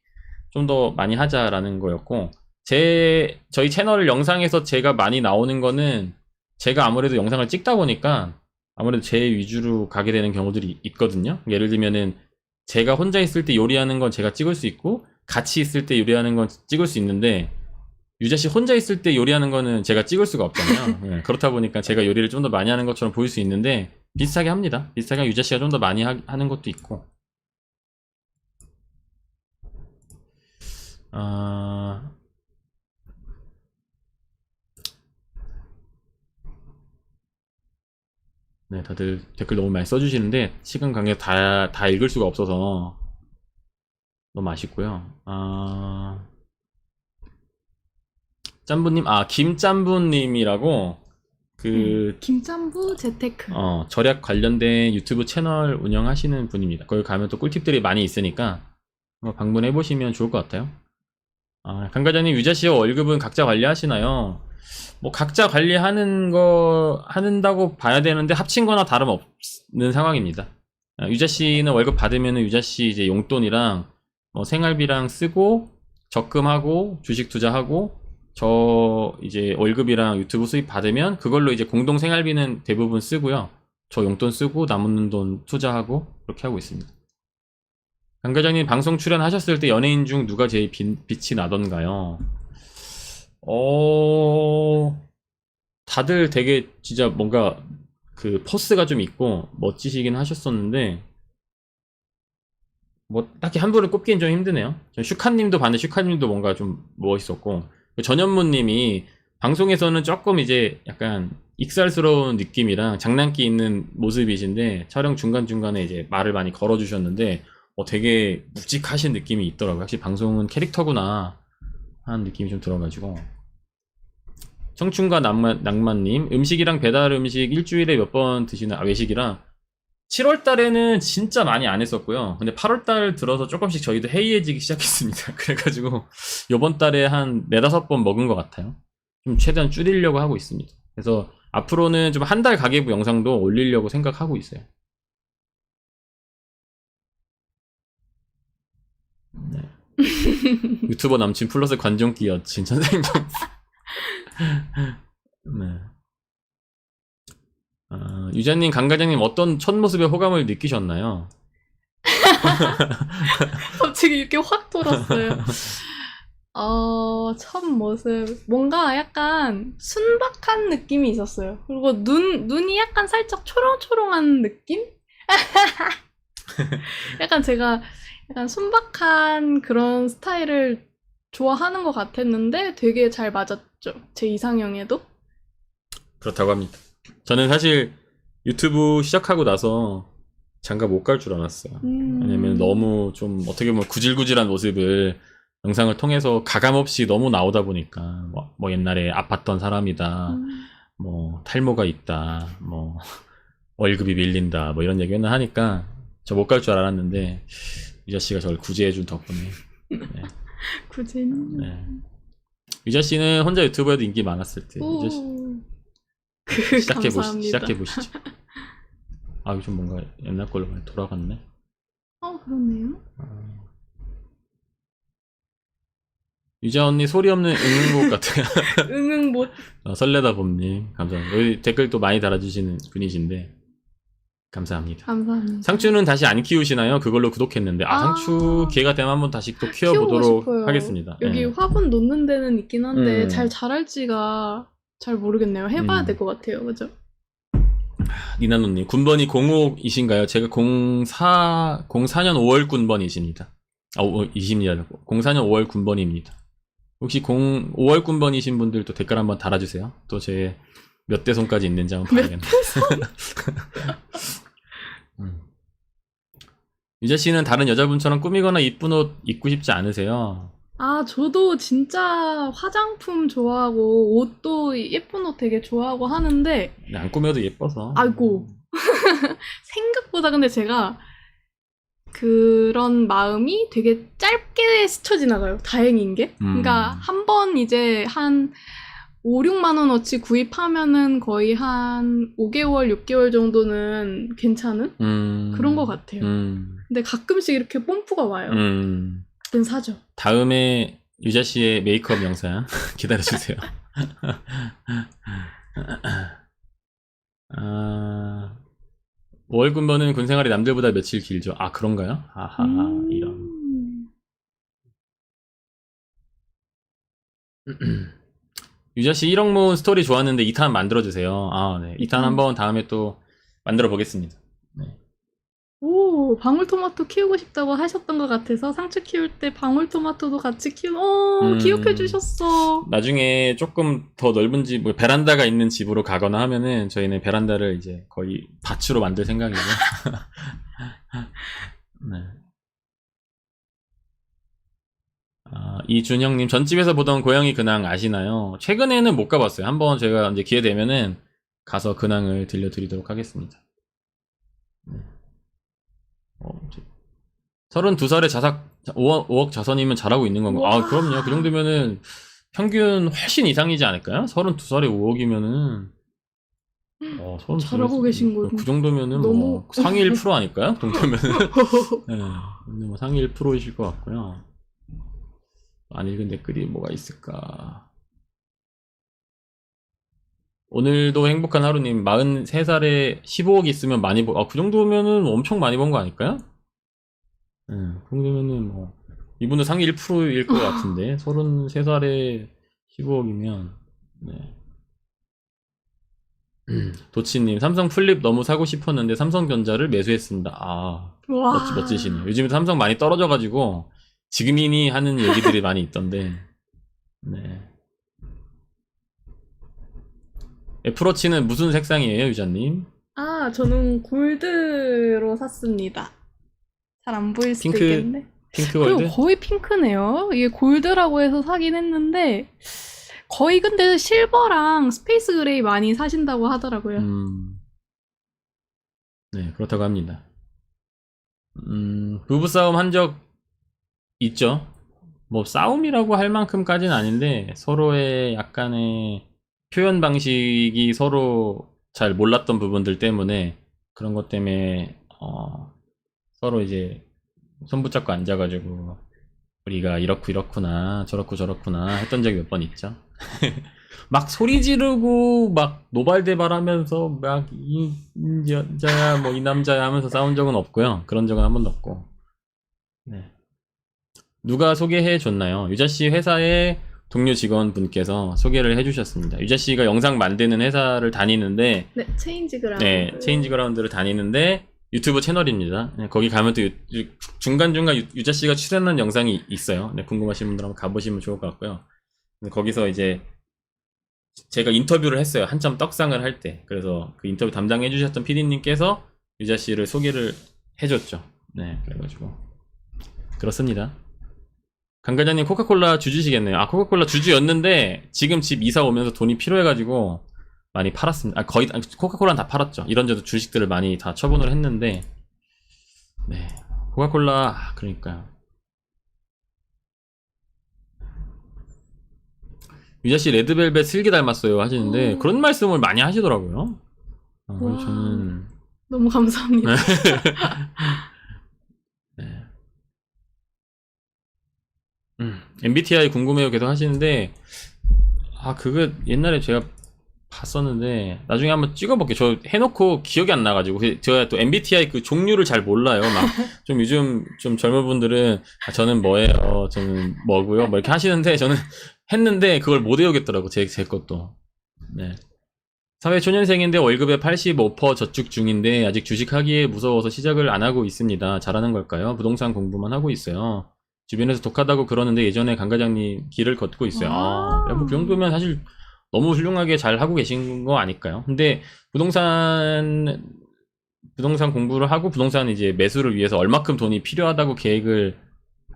좀 더 많이 하자라는 거였고, 저희 채널 영상에서 제가 많이 나오는 거는, 제가 아무래도 영상을 찍다 보니까, 아무래도 제 위주로 가게 되는 경우들이 있거든요. 예를 들면은, 제가 혼자 있을 때 요리하는 건 제가 찍을 수 있고, 같이 있을 때 요리하는 건 찍을 수 있는데, 유자씨 혼자 있을 때 요리하는 거는 제가 찍을 수가 없잖아요. 네, 그렇다 보니까 제가 요리를 좀 더 많이 하는 것처럼 보일 수 있는데 비슷하게 합니다. 비슷하게 유자씨가 좀 더 많이 하는 것도 있고. 네, 다들 댓글 너무 많이 써주시는데 시간 관계 다 읽을 수가 없어서 너무 아쉽고요. 짬부님, 김짬부님이라고 김짬부 재테크. 절약 관련된 유튜브 채널 운영하시는 분입니다. 거기 가면 또 꿀팁들이 많이 있으니까 한번 방문해 보시면 좋을 것 같아요. 강 과장님, 유자씨와 월급은 각자 관리하시나요? 뭐 각자 한다고 봐야 되는데 합친 거나 다름없는 상황입니다. 유자씨는 월급 받으면 유자씨 이제 용돈이랑 생활비랑 쓰고 적금하고 주식 투자하고 저 이제 월급이랑 유튜브 수입 받으면 그걸로 이제 공동 생활비는 대부분 쓰고요. 저 용돈 쓰고 남는 돈 투자하고 그렇게 하고 있습니다. 강 과장님, 방송 출연하셨을 때 연예인 중 누가 제일 빛이 나던가요? 다들 되게 진짜 뭔가 그 포스가 좀 있고 멋지시긴 하셨었는데 뭐 딱히 한 분을 꼽기는 좀 힘드네요. 전 슈카님도 봤는데 슈카님도 뭔가 좀 멋있었고 전현무님이 방송에서는 조금 이제 약간 익살스러운 느낌이랑 장난기 있는 모습이신데 촬영 중간중간에 이제 말을 많이 걸어주셨는데 되게 묵직하신 느낌이 있더라고요. 확실히 방송은 캐릭터구나 하는 느낌이 좀 들어가지고 청춘과 낭만님 음식이랑 배달 음식 일주일에 몇 번 드시는 외식이랑 7월 달에는 진짜 많이 안 했었고요. 근데 8월 달 들어서 조금씩 저희도 해이해지기 시작했습니다. 그래가지고 요번 달에 한 4-5번 먹은 것 같아요. 좀 최대한 줄이려고 하고 있습니다. 그래서 앞으로는 좀 한 달 가계부 영상도 올리려고 생각하고 있어요. 네. 유튜버 남친 플러스 관종기 여친 선생님. 네. 유자님, 강과장님 어떤 첫 모습에 호감을 느끼셨나요? 갑자기 이렇게 확 돌았어요. 첫 모습. 뭔가 약간 순박한 느낌이 있었어요. 그리고 눈이 약간 살짝 초롱초롱한 느낌? 약간 제가 약간 순박한 그런 스타일을 좋아하는 것 같았는데 되게 잘 맞았죠. 제 이상형에도. 그렇다고 합니다. 저는 사실 유튜브 시작하고 나서 장가 못 갈 줄 알았어요. 왜냐면 너무 좀 어떻게 보면 구질구질한 모습을 영상을 통해서 가감없이 너무 나오다 보니까 뭐 옛날에 아팠던 사람이다, 뭐 탈모가 있다, 뭐 월급이 밀린다, 뭐 이런 얘기 맨날 하니까 저 못 갈 줄 알았는데 유자 씨가 저를 구제해준 덕분에. 네. 굳이. 네. 유자 씨는 혼자 유튜브에도 인기 많았을 때. 유자 씨 감사합니다. 시작해보시죠. 아, 이거 좀 뭔가 옛날 걸로 많이 돌아갔네. 그렇네요. 유자 언니 소리 없는 응응곡 같아요. 응응못. 설레다 봄님 감사합니다. 여기 댓글 또 많이 달아주시는 분이신데 감사합니다. 감사합니다. 상추는 다시 안 키우시나요? 그걸로 구독했는데 상추 기회가 되면 한번 다시 또 키워보도록 하겠습니다. 여기 네. 화분 놓는 데는 있긴 한데 잘 자랄지가 잘 모르겠네요. 해봐야 될 것 같아요. 그죠? 니나노님 군번이 05이신가요? 제가 04년 5월 군번이십니다. 20년 04년 5월 군번입니다. 혹시 5월 군번이신 분들도 댓글 한번 달아주세요. 또 제 몇 대 손까지 있는지 한번 봐야겠네. 유자 씨는 다른 여자분처럼 꾸미거나 이쁜 옷 입고 싶지 않으세요? 저도 진짜 화장품 좋아하고 옷도 예쁜 옷 되게 좋아하고 하는데 안 꾸며도 예뻐서. 아이고 생각보다 근데 제가 그런 마음이 되게 짧게 스쳐 지나가요. 다행인 게. 그러니까 한 번 이제 한 5, 6만 원어치 구입하면은 거의 한 5개월, 6개월 정도는 괜찮은 그런 것 같아요. 근데 가끔씩 이렇게 뽐뿌가 와요. 그땐 사죠. 다음에 유자 씨의 메이크업 영상 기다려주세요. 5월 군번은 군생활이 남들보다 며칠 길죠. 아, 그런가요? 아하, 이런. 유자 씨 1억 모은 스토리 좋았는데 2탄 만들어주세요. 네. 2탄 한번 다음에 또 만들어 보겠습니다. 네. 오, 방울토마토 키우고 싶다고 하셨던 것 같아서 상추 키울 때 방울토마토도 같이 기억해 주셨어. 나중에 조금 더 넓은 집, 베란다가 있는 집으로 가거나 하면은 저희는 베란다를 이제 거의 밭으로 만들 생각이고요. 네. 이준영님, 전집에서 보던 고양이 근황 아시나요? 최근에는 못 가봤어요. 한번 제가 이제 기회 되면은 가서 근황을 들려드리도록 하겠습니다. 네. 32살에 5억 자선이면 잘하고 있는 건가? 그럼요. 그 정도면은 평균 훨씬 이상이지 않을까요? 32살에 5억이면은 잘하고 계신 거. 그 정도면은 너무... 뭐 상위 1% 아닐까요? 그 정도면은 네, 뭐 상위 1%이실 것 같고요. 안 읽은 댓글이 뭐가 있을까? 오늘도 행복한 하루님 43살에 15억 있으면 많이 그 정도면은 엄청 많이 번 거 아닐까요? 그 정도면은 뭐 이분은 상위 1%일 것 같은데 33살에 15억이면 네. 도치님, 삼성 플립 너무 사고 싶었는데 삼성전자를 매수했습니다. 아, 와. 멋지시네요. 요즘에 삼성 많이 떨어져가지고 지금이니 하는 얘기들이 많이 있던데. 네. 애플워치는 무슨 색상이에요, 유자님? 아, 저는 골드로 샀습니다. 잘 안 보일 수도 핑크, 있겠는데. 핑크월드? 그리고 거의 핑크네요. 이게 골드라고 해서 사긴 했는데, 거의 근데 실버랑 스페이스 그레이 많이 사신다고 하더라고요. 네, 그렇다고 합니다. 부부싸움 한 적 있죠? 뭐, 싸움이라고 할 만큼까지는 아닌데, 서로의 약간의 표현 방식이 서로 잘 몰랐던 부분들 때문에, 그런 것 때문에, 서로 이제 손 붙잡고 앉아가지고, 우리가 이렇고 이렇구나, 저렇고 저렇구나 했던 적이 몇 번 있죠. 막 소리 지르고 막 노발대발하면서 막 이 여자야 뭐 이 남자야 하면서 싸운 적은 없고요. 그런 적은 한 번도 없고. 네. 누가 소개해 줬나요? 유자 씨 회사의 동료 직원분께서 소개를 해주셨습니다. 유자 씨가 영상 만드는 회사를 다니는데, 네, 체인지 그라운드. 네, 체인지 그라운드를 다니는데 유튜브 채널입니다. 네, 거기 가면 또 중간중간 유자 씨가 출연한 영상이 있어요. 네, 궁금하신 분들 한번 가보시면 좋을 것 같고요. 거기서 이제 제가 인터뷰를 했어요. 한참 떡상을 할 때. 그래서 그 인터뷰 담당해 주셨던 PD님께서 유자 씨를 소개를 해줬죠. 네, 그래가지고 그렇습니다. 강과장님 코카콜라 주주시겠네요. 아, 코카콜라 주주였는데 지금 집 이사 오면서 돈이 필요해가지고 많이 팔았습니다. 아, 거의 코카콜라는 다 팔았죠. 이런저런 주식들을 많이 다 처분을 했는데, 네, 코카콜라 그러니까요. 유자씨 레드벨벳 슬기 닮았어요 하시는데 그런 말씀을 많이 하시더라고요. 그래서 와. 저는 너무 감사합니다. 네. MBTI 궁금해요 계속 하시는데, 아, 그거 옛날에 제가 봤었는데 나중에 한번 찍어볼게요. 저 해놓고 기억이 안 나가지고. 제가 또 MBTI 그 종류를 잘 몰라요. 막 좀 요즘 좀 젊은 분들은 아, 저는 뭐예요, 저는 뭐고요, 뭐 이렇게 하시는데 저는 했는데 그걸 못 외우겠더라고, 제 것도. 네. 사회 초년생인데 월급의 85% 저축 중인데 아직 주식하기에 무서워서 시작을 안 하고 있습니다. 잘하는 걸까요? 부동산 공부만 하고 있어요. 주변에서 독하다고 그러는데 예전에 강 과장님 길을 걷고 있어요. 아, 뭐 그 정도면 사실 너무 훌륭하게 잘 하고 계신 거 아닐까요? 근데 부동산 공부를 하고 부동산 이제 매수를 위해서 얼마큼 돈이 필요하다고 계획을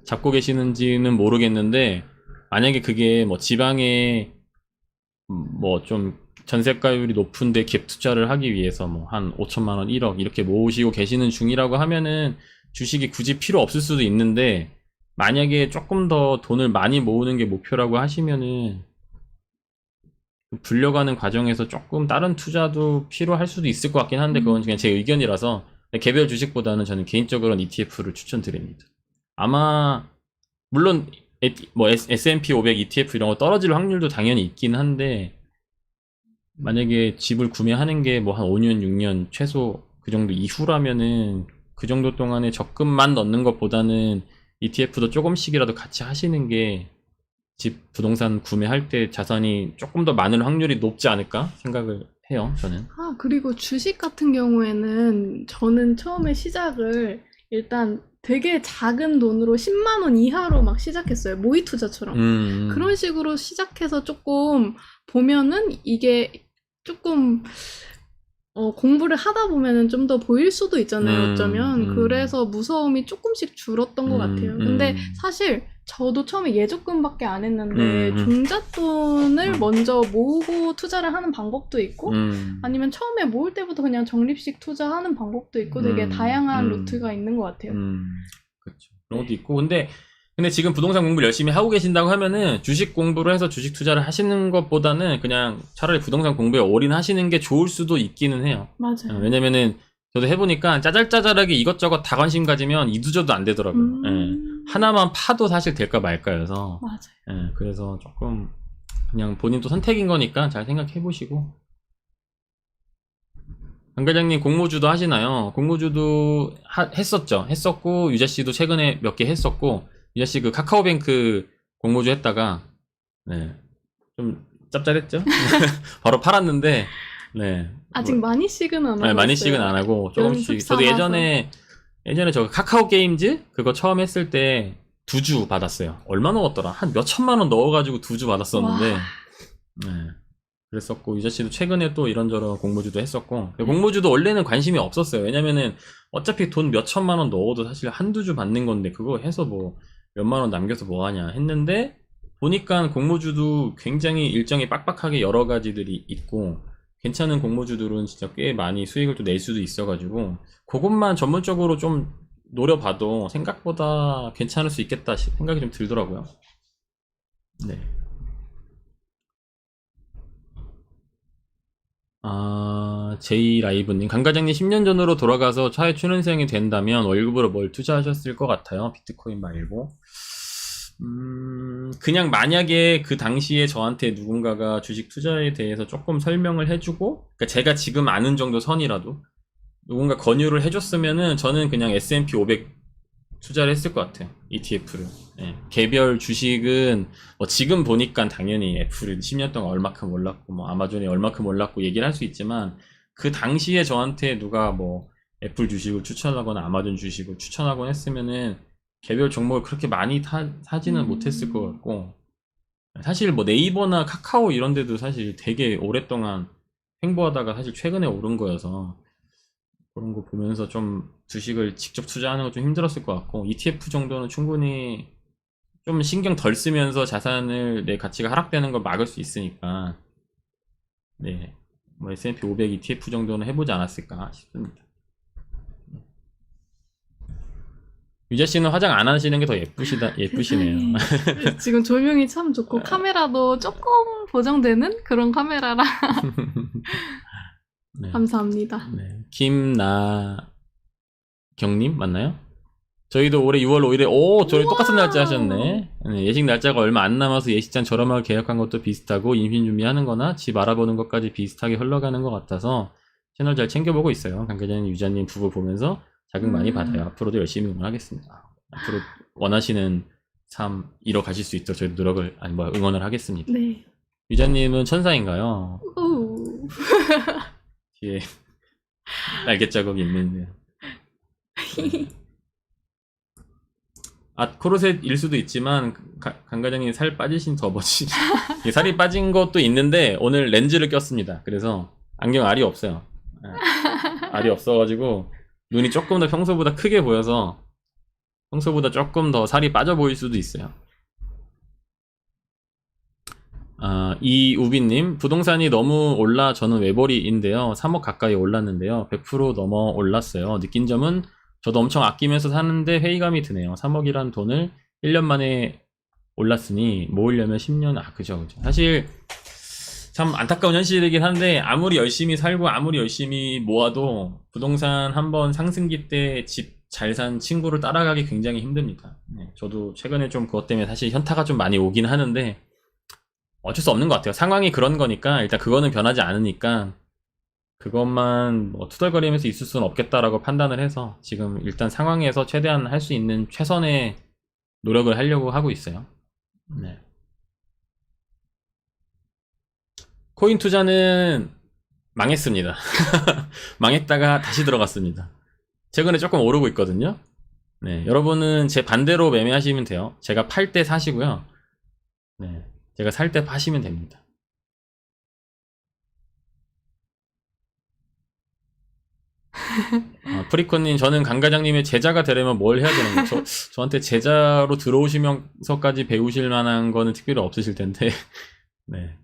잡고 계시는지는 모르겠는데, 만약에 그게 뭐 지방에 뭐 좀 전세가율이 높은데 갭 투자를 하기 위해서 뭐 한 5천만 원, 1억 이렇게 모으시고 계시는 중이라고 하면은 주식이 굳이 필요 없을 수도 있는데, 만약에 조금 더 돈을 많이 모으는 게 목표라고 하시면은 불려가는 과정에서 조금 다른 투자도 필요할 수도 있을 것 같긴 한데, 그건 그냥 제 의견이라서 개별 주식보다는 저는 개인적으로는 ETF를 추천드립니다. 아마 물론 뭐 S&P 500 ETF 이런 거 떨어질 확률도 당연히 있긴 한데, 만약에 집을 구매하는 게 뭐 한 5년, 6년 최소 그 정도 이후라면은 그 정도 동안에 적금만 넣는 것보다는 ETF도 조금씩이라도 같이 하시는 게 집 부동산 구매할 때 자산이 조금 더 많을 확률이 높지 않을까 생각을 해요, 저는. 아, 그리고 주식 같은 경우에는 저는 처음에 시작을 일단 되게 작은 돈으로 10만 원 이하로 막 시작했어요. 모의 투자처럼. 그런 식으로 시작해서 조금 보면은 이게 조금 공부를 하다 보면은 좀 더 보일 수도 있잖아요, 어쩌면. 그래서 무서움이 조금씩 줄었던 것 같아요. 근데 사실 저도 처음에 예적금밖에 안 했는데 종잣돈을 먼저 모으고 투자를 하는 방법도 있고, 아니면 처음에 모을 때부터 그냥 적립식 투자하는 방법도 있고, 되게 다양한 루트가 있는 것 같아요. 그렇죠. 그런 것도 있고. 근데 지금 부동산 공부를 열심히 하고 계신다고 하면은 주식 공부를 해서 주식 투자를 하시는 것보다는 그냥 차라리 부동산 공부에 올인하시는 게 좋을 수도 있기는 해요. 맞아요. 왜냐면은 저도 해보니까 짜잘짜잘하게 이것저것 다 관심 가지면 이두저도 안 되더라고요. 예. 하나만 파도 사실 될까 말까여서. 맞아요. 예, 그래서 조금 그냥 본인도 선택인 거니까 잘 생각해 보시고. 강 과장님 공모주도 하시나요? 공모주도 했었고, 유자 씨도 최근에 몇 개 했었고, 유자 씨 그 카카오뱅크 공모주 했다가 네, 좀 짭짤했죠? 바로 팔았는데, 네. 아직 많이씩은 안 하고 네, 많이씩은 있어요. 안 하고 조금씩. 연습 저도 삼아서. 예전에 저 카카오 게임즈 그거 처음 했을 때 2주 받았어요. 얼마 넣었더라? 한 몇 천만 원 넣어가지고 2주 받았었는데. 와. 네. 그랬었고 유자 씨도 최근에 또 이런저런 공모주도 했었고 공모주도 원래는 관심이 없었어요. 왜냐면은 어차피 돈 몇 천만 원 넣어도 사실 한두 주 받는 건데 그거 해서 뭐 몇만 원 남겨서 뭐 하냐 했는데 보니까 공모주도 굉장히 일정이 빡빡하게 여러 가지들이 있고 괜찮은 공모주들은 진짜 꽤 많이 수익을 또 낼 수도 있어가지고 그것만 전문적으로 좀 노려봐도 생각보다 괜찮을 수 있겠다 생각이 좀 들더라고요. 네. 제이라이브님, 강과장님 10년 전으로 돌아가서 차에 출연생이 된다면 월급으로 뭘 투자하셨을 것 같아요? 비트코인 말고. 그냥 만약에 그 당시에 저한테 누군가가 주식 투자에 대해서 조금 설명을 해주고, 그러니까 제가 지금 아는 정도 선이라도 누군가 권유를 해줬으면은 저는 그냥 S&P 500 투자를 했을 것 같아요. ETF를. 예. 개별 주식은 뭐 지금 보니까 당연히 애플이 10년 동안 얼마큼 올랐고 뭐 아마존이 얼마큼 올랐고 얘기를 할 수 있지만 그 당시에 저한테 누가 뭐 애플 주식을 추천하거나 아마존 주식을 추천하거나 했으면은 개별 종목을 그렇게 많이 사지는 못했을 것 같고 사실 뭐 네이버나 카카오 이런 데도 사실 되게 오랫동안 횡보하다가 사실 최근에 오른 거여서 그런 거 보면서 좀 주식을 직접 투자하는 거 좀 힘들었을 것 같고 ETF 정도는 충분히 좀 신경 덜 쓰면서 자산을 내 가치가 하락되는 걸 막을 수 있으니까 네, 뭐 S&P 500 ETF 정도는 해보지 않았을까 싶습니다. 유자 씨는 화장 안 하시는 게 더 예쁘시네요. 지금 조명이 참 좋고 카메라도 조금 보정되는 그런 카메라라. 네. 감사합니다. 네. 김나경님 맞나요? 저희도 올해 6월 5일에 저희 똑같은 날짜 하셨네. 네, 예식 날짜가 얼마 안 남아서 예식장 저렴하게 계약한 것도 비슷하고 임신 준비하는 거나 집 알아보는 것까지 비슷하게 흘러가는 것 같아서 채널 잘 챙겨보고 있어요. 관계자님, 유자님 부부 보면서 자극 많이 받아요. 앞으로도 열심히 응원하겠습니다. 앞으로 원하시는 삶 이뤄가실 수 있도록 저희도 응원을 하겠습니다. 네. 유자님은 천사인가요? 오. 뒤에 날개 자국이 있는데. 코르셋일 수도 있지만 강과장님 살 빠지신 더버지 살이 빠진 것도 있는데 오늘 렌즈를 꼈습니다. 그래서 안경 알이 없어요. 알이 없어가지고 눈이 조금 더 평소보다 크게 보여서 평소보다 조금 더 살이 빠져 보일 수도 있어요. 이우빈님, 부동산이 너무 올라 저는 외벌이인데요. 3억 가까이 올랐는데요. 100% 넘어 올랐어요. 느낀 점은 저도 엄청 아끼면서 사는데 회의감이 드네요. 3억이란 돈을 1년 만에 올랐으니 모으려면 10년, 그죠. 사실 참 안타까운 현실이긴 한데 아무리 열심히 살고 아무리 열심히 모아도 부동산 한번 상승기 때 집 잘 산 친구를 따라가기 굉장히 힘듭니다. 네, 저도 최근에 좀 그것 때문에 사실 현타가 좀 많이 오긴 하는데 어쩔 수 없는 것 같아요. 상황이 그런 거니까 일단 그거는 변하지 않으니까 그것만 뭐 투덜거리면서 있을 수는 없겠다라고 판단을 해서 지금 일단 상황에서 최대한 할 수 있는 최선의 노력을 하려고 하고 있어요. 네. 코인 투자는 망했습니다. 망했다가 다시 들어갔습니다. 최근에 조금 오르고 있거든요. 네, 여러분은 제 반대로 매매하시면 돼요. 제가 팔 때 사시고요. 네, 제가 살 때 파시면 됩니다. 프리코님, 저는 강과장님의 제자가 되려면 뭘 해야 되는 거죠? 저한테 제자로 들어오시면서까지 배우실 만한 거는 특별히 없으실 텐데. 네.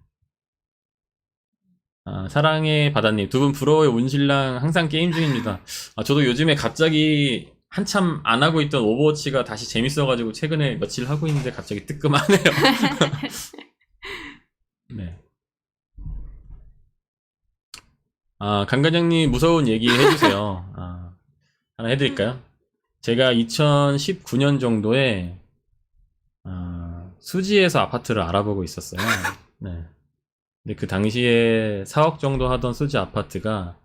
사랑의 바다님, 두 분 부러워요. 운신랑 항상 게임 중입니다. 저도 요즘에 갑자기 한참 안 하고 있던 오버워치가 다시 재밌어가지고 최근에 며칠 하고 있는데 갑자기 뜨끔하네요. 네. 강과장님 무서운 얘기 해주세요. 하나 해드릴까요? 제가 2019년 정도에 수지에서 아파트를 알아보고 있었어요. 네. 근데 그 당시에 4억 정도 하던 수지 아파트가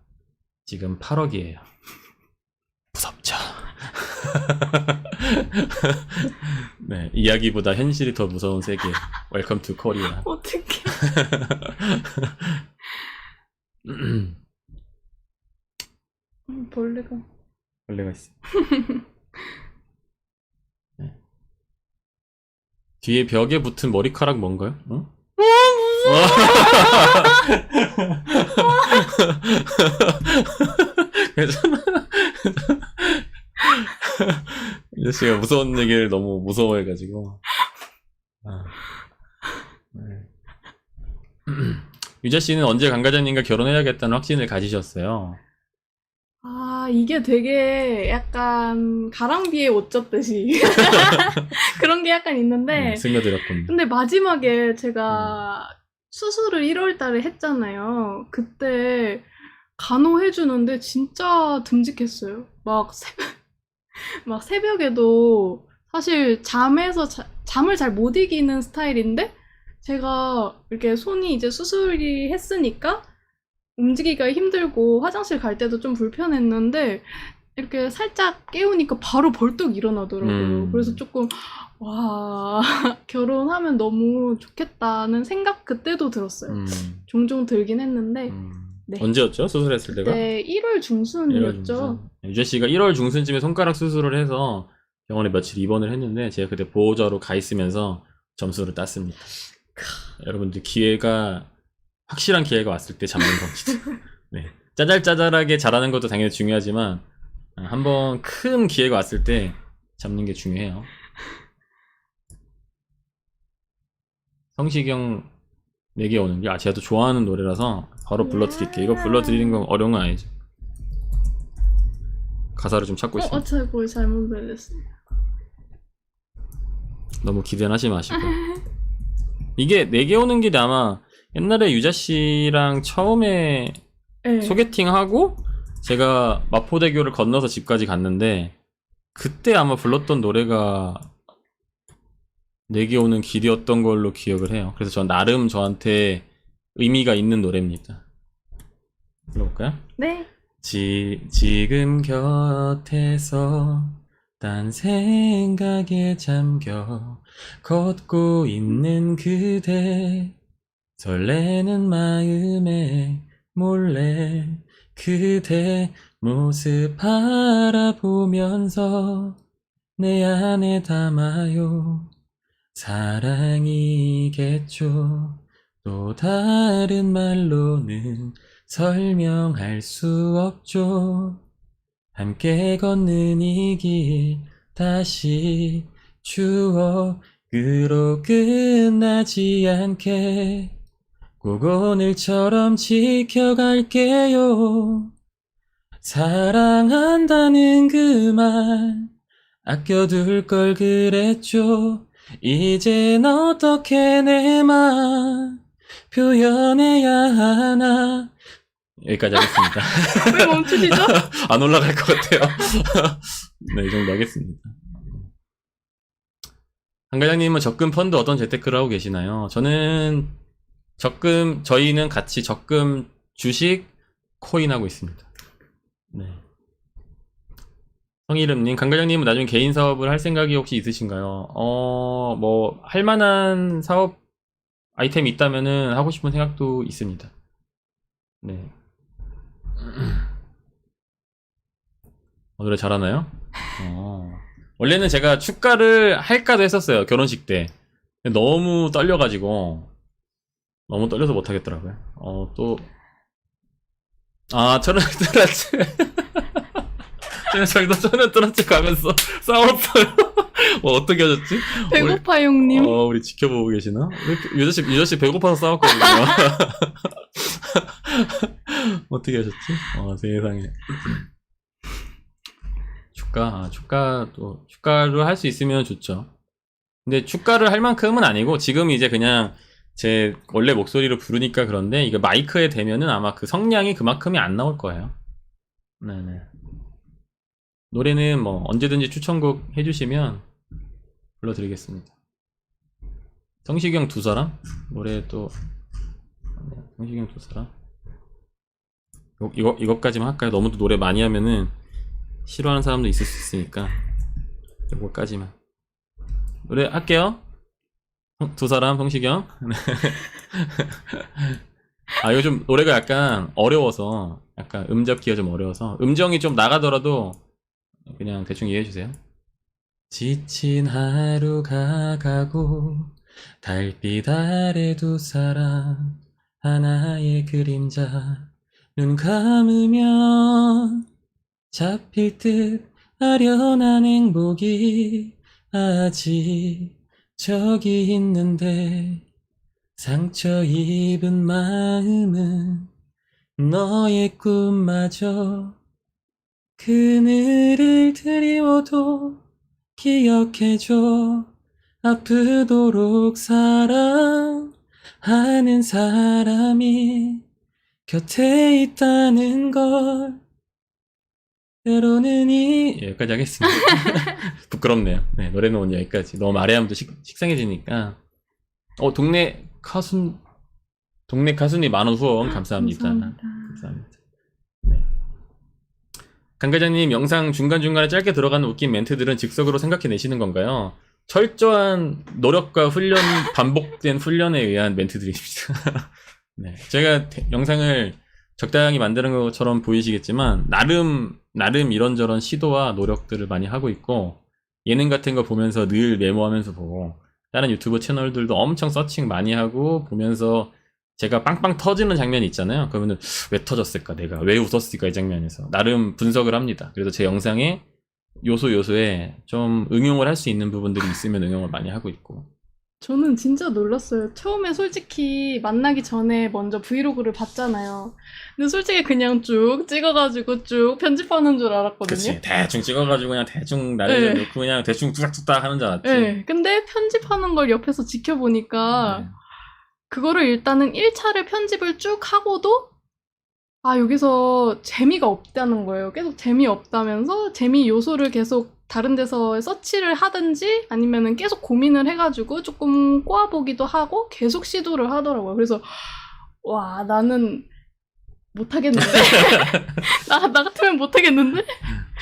지금 8억이에요. 무섭죠? 네, 이야기보다 현실이 더 무서운 세계. 웰컴 투 코리아. 어떡해. 벌레가. 벌레가 있어. 네. 뒤에 벽에 붙은 머리카락 뭔가요? 어? 괜찮아. 유자 씨가 무서운 얘기를 너무 무서워해가지고. 아, 네. 유자 씨는 언제 강 과장님과 결혼해야겠다는 확신을 가지셨어요. 아, 이게 되게 약간 가랑비에 옷 젖듯이 그런 게 약간 있는데, 스며들었군요. 근데 마지막에 제가 수술을 1월 달에 했잖아요. 그때 간호해주는데 진짜 듬직했어요. 막 새벽에도 사실 잠을 잘 못 이기는 스타일인데, 제가 이렇게 손이 이제 수술이 했으니까 움직이기가 힘들고 화장실 갈 때도 좀 불편했는데, 이렇게 살짝 깨우니까 바로 벌떡 일어나더라고요. 그래서 조금, 와, 결혼하면 너무 좋겠다는 생각 그때도 들었어요. 종종 들긴 했는데, 네. 언제였죠? 수술했을 때가? 네, 1월 중순이었죠. 유자 씨가 1월 중순쯤에 손가락 수술을 해서 병원에 며칠 입원을 했는데 제가 그때 보호자로 가 있으면서 점수를 땄습니다. 여러분들 기회가 확실한 기회가 왔을 때 잡는 겁니다. 네. 짜잘짜잘하게 잘하는 것도 당연히 중요하지만 한번 큰 기회가 왔을 때 잡는 게 중요해요. 성시경 내게 오는 게 제가 또 좋아하는 노래라서 바로 불러드릴게요. 이거 불러드리는 건 어려운 건 아니죠. 가사를 좀 찾고 있습니다. 제가 잘못 들렸어요. 너무 기대는 하지 마시고. 이게 내게 오는 길이 아마 옛날에 유자 씨랑 처음에 네. 소개팅하고 제가 마포대교를 건너서 집까지 갔는데 그때 아마 불렀던 노래가 내게 오는 길이었던 걸로 기억을 해요. 그래서 전 나름 저한테 의미가 있는 노래입니다. 불러볼까요? 네. 지금 곁에서 딴 생각에 잠겨 걷고 있는 그대 설레는 마음에 몰래 그대 모습 바라보면서 내 안에 담아요 사랑이겠죠 또 다른 말로는 설명할 수 없죠 함께 걷는 이 길 다시 추억으로 끝나지 않게 꼭 오늘처럼 지켜갈게요 사랑한다는 그 말 아껴둘 걸 그랬죠 이젠 어떻게 내 맘 표현해야 하나 여기까지 하겠습니다. 왜 멈추시죠? 안 올라갈 것 같아요. 네, 이 정도 하겠습니다. 강 과장님은 적금 펀드 어떤 재테크를 하고 계시나요? 저희는 같이 적금, 주식, 코인 하고 있습니다. 네. 성이름님, 강 과장님은 나중에 개인 사업을 할 생각이 혹시 있으신가요? 할 만한 사업 아이템이 있다면은 하고 싶은 생각도 있습니다. 네. 노래 잘하나요? 원래는 제가 축가를 할까도 했었어요. 결혼식 때. 근데 너무 떨려가지고 너무 떨려서 못하겠더라고요. 천연 뚜라치 천연 뚜라치 가면서 싸웠어요. 어떻게 하셨지? 배고파용님. 우리 지켜보고 계시나? 유저씨 배고파서 싸웠거든요. 어떻게 하셨지? 세상에. 축가를 할 수 있으면 좋죠. 근데 축가를 할 만큼은 아니고, 지금 이제 그냥 제 원래 목소리로 부르니까 그런데, 이거 마이크에 대면은 아마 그 성량이 그만큼이 안 나올 거예요. 네네. 노래는 언제든지 추천곡 해주시면 불러드리겠습니다. 성시경 두 사람? 노래 또, 성시경 두 사람? 이것까지만 할까요? 너무 또 노래 많이 하면은 싫어하는 사람도 있을 수 있으니까 이거까지만 노래 할게요. 두 사람 성시경. 아, 요즘 노래가 약간 어려워서, 약간 음잡기가 좀 어려워서, 음정이 좀 나가더라도 그냥 대충 이해해주세요. 지친 하루가 가고, 달빛 아래 두 사람, 하나의 그림자, 눈 감으면 잡힐 듯 아련한 행복이 아직 저기 있는데, 상처 입은 마음은 너의 꿈마저 그늘을 드리워도 기억해줘. 아프도록 사랑하는 사람이 곁에 있다는 걸. 때로는 여기까지 하겠습니다. 부끄럽네요. 네, 노래는 오늘 여기까지. 너무 말해하면 또 식상해지니까. 동네 가수님 만원 후원 감사합니다. 감사합니다. 네. 강 과장님, 영상 중간중간에 짧게 들어가는 웃긴 멘트들은 즉석으로 생각해내시는 건가요? 철저한 노력과 훈련, 반복된 훈련에 의한 멘트들입니다. 네. 제가 영상을 적당히 만드는 것처럼 보이시겠지만, 나름 이런저런 시도와 노력들을 많이 하고 있고, 예능 같은 거 보면서 늘 메모하면서 보고, 다른 유튜브 채널들도 엄청 서칭 많이 하고, 보면서 제가 빵빵 터지는 장면이 있잖아요. 그러면은 왜 터졌을까? 내가 왜 웃었을까? 이 장면에서 나름 분석을 합니다. 그래서 제 영상에 요소에 좀 응용을 할 수 있는 부분들이 있으면 응용을 많이 하고 있고. 저는 진짜 놀랐어요. 처음에 솔직히 만나기 전에 먼저 브이로그를 봤잖아요. 근데 솔직히 그냥 쭉 찍어가지고 쭉 편집하는 줄 알았거든요. 그치. 대충 찍어가지고 그냥 대충 나레이션 넣고 그냥 대충 뚝딱뚝딱 하는 줄 알았지. 네. 근데 편집하는 걸 옆에서 지켜보니까 네. 그거를 일단은 1차를 편집을 쭉 하고도 여기서 재미가 없다는 거예요. 계속 재미없다면서 재미 요소를 계속 다른 데서 서치를 하든지 아니면은 계속 고민을 해가지고 조금 꼬아보기도 하고 계속 시도를 하더라고요. 그래서 와, 나는 못하겠는데? 나 같으면 못하겠는데?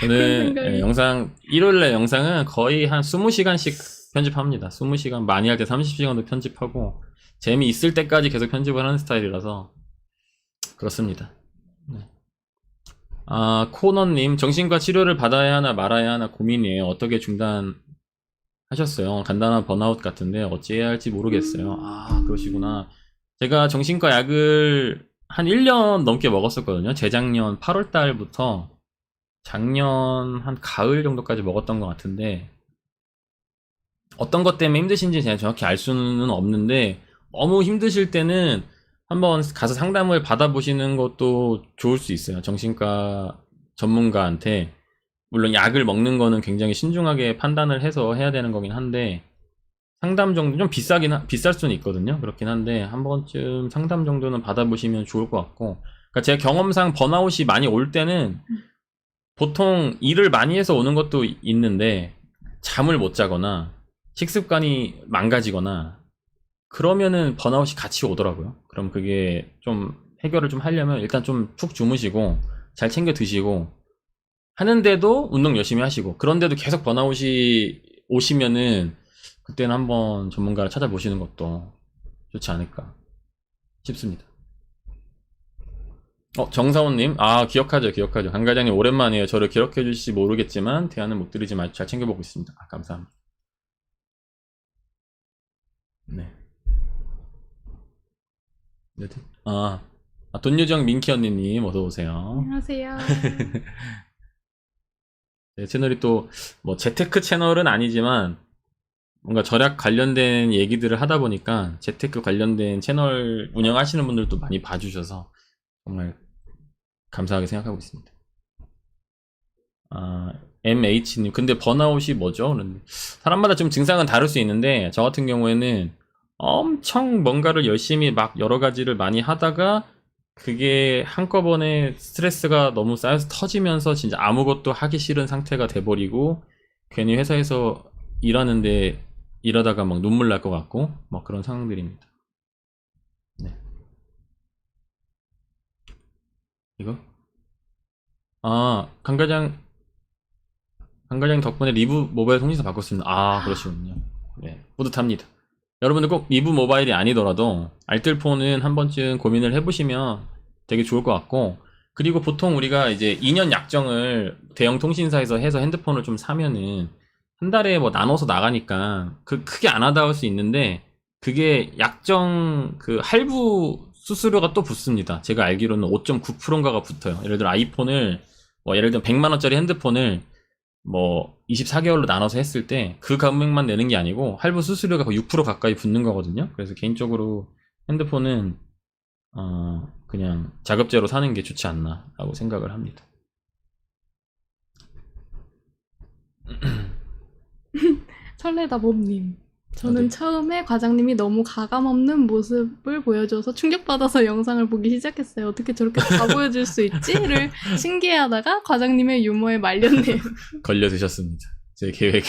저는 영상 1월날 영상은 거의 한 20시간씩 편집합니다. 20시간, 많이 할 때 30시간도 편집하고 재미있을 때까지 계속 편집을 하는 스타일이라서 그렇습니다. 네. 코너님, 정신과 치료를 받아야 하나 말아야 하나 고민이에요. 어떻게 중단하셨어요? 간단한 번아웃 같은데 어찌해야 할지 모르겠어요. 그러시구나. 제가 정신과 약을 한 1년 넘게 먹었었거든요. 재작년 8월 달부터 작년 한 가을 정도까지 먹었던 것 같은데, 어떤 것 때문에 힘드신지 제가 정확히 알 수는 없는데, 너무 힘드실 때는 한번 가서 상담을 받아보시는 것도 좋을 수 있어요. 정신과 전문가한테. 물론 약을 먹는 거는 굉장히 신중하게 판단을 해서 해야 되는 거긴 한데, 상담 정도, 좀 비쌀 수는 있거든요. 그렇긴 한데, 한 번쯤 상담 정도는 받아보시면 좋을 것 같고, 그러니까 제 경험상 번아웃이 많이 올 때는 보통 일을 많이 해서 오는 것도 있는데, 잠을 못 자거나, 식습관이 망가지거나, 그러면은 번아웃이 같이 오더라고요. 그럼 그게 좀 해결을 좀 하려면 일단 좀 푹 주무시고 잘 챙겨 드시고 하는데도 운동 열심히 하시고, 그런데도 계속 번아웃이 오시면은 그때는 한번 전문가를 찾아보시는 것도 좋지 않을까 싶습니다. 정사원님, 기억하죠. 강 과장님 오랜만이에요. 저를 기억해 주실지 모르겠지만 대안은 못 드리지만 잘 챙겨보고 있습니다. 감사합니다. 네. 돈유정 민키 언니님 어서오세요. 안녕하세요. 제 채널이 또 뭐 재테크 채널은 아니지만 뭔가 절약 관련된 얘기들을 하다 보니까 재테크 관련된 채널 운영하시는 분들도 많이 봐주셔서 정말 감사하게 생각하고 있습니다. MH님, 근데 번아웃이 뭐죠? 사람마다 좀 증상은 다를 수 있는데, 저 같은 경우에는 엄청 뭔가를 열심히 막 여러 가지를 많이 하다가 그게 한꺼번에 스트레스가 너무 쌓여서 터지면서 진짜 아무것도 하기 싫은 상태가 돼버리고, 괜히 회사에서 일하다가 막 눈물 날 것 같고 막 그런 상황들입니다. 네. 이거? 강 과장 덕분에 리브 모바일 통신사 바꿨습니다. 그러시군요. 네, 뿌듯합니다. 여러분들 꼭 리브 모바일이 아니더라도 알뜰폰은 한 번쯤 고민을 해보시면 되게 좋을 것 같고, 그리고 보통 우리가 이제 2년 약정을 대형 통신사에서 해서 핸드폰을 좀 사면은 한 달에 뭐 나눠서 나가니까 그 크게 안 하다할 수 있는데, 그게 약정 그 할부 수수료가 또 붙습니다. 제가 알기로는 5.9%인가가 붙어요. 예를 들어 아이폰을 뭐 예를 들어 100만 원짜리 핸드폰을 뭐 24개월로 나눠서 했을 때 그 금액만 내는 게 아니고 할부 수수료가 거의 6% 가까이 붙는 거거든요. 그래서 개인적으로 핸드폰은 그냥 자급제로 사는 게 좋지 않나라고 생각을 합니다. 설레다 봄님. 저는 네. 처음에 과장님이 너무 가감 없는 모습을 보여줘서 충격받아서 영상을 보기 시작했어요. 어떻게 저렇게 다 보여줄 수 있지?를 신기해하다가 과장님의 유머에 말렸네요. 걸려 드셨습니다. 제 계획에.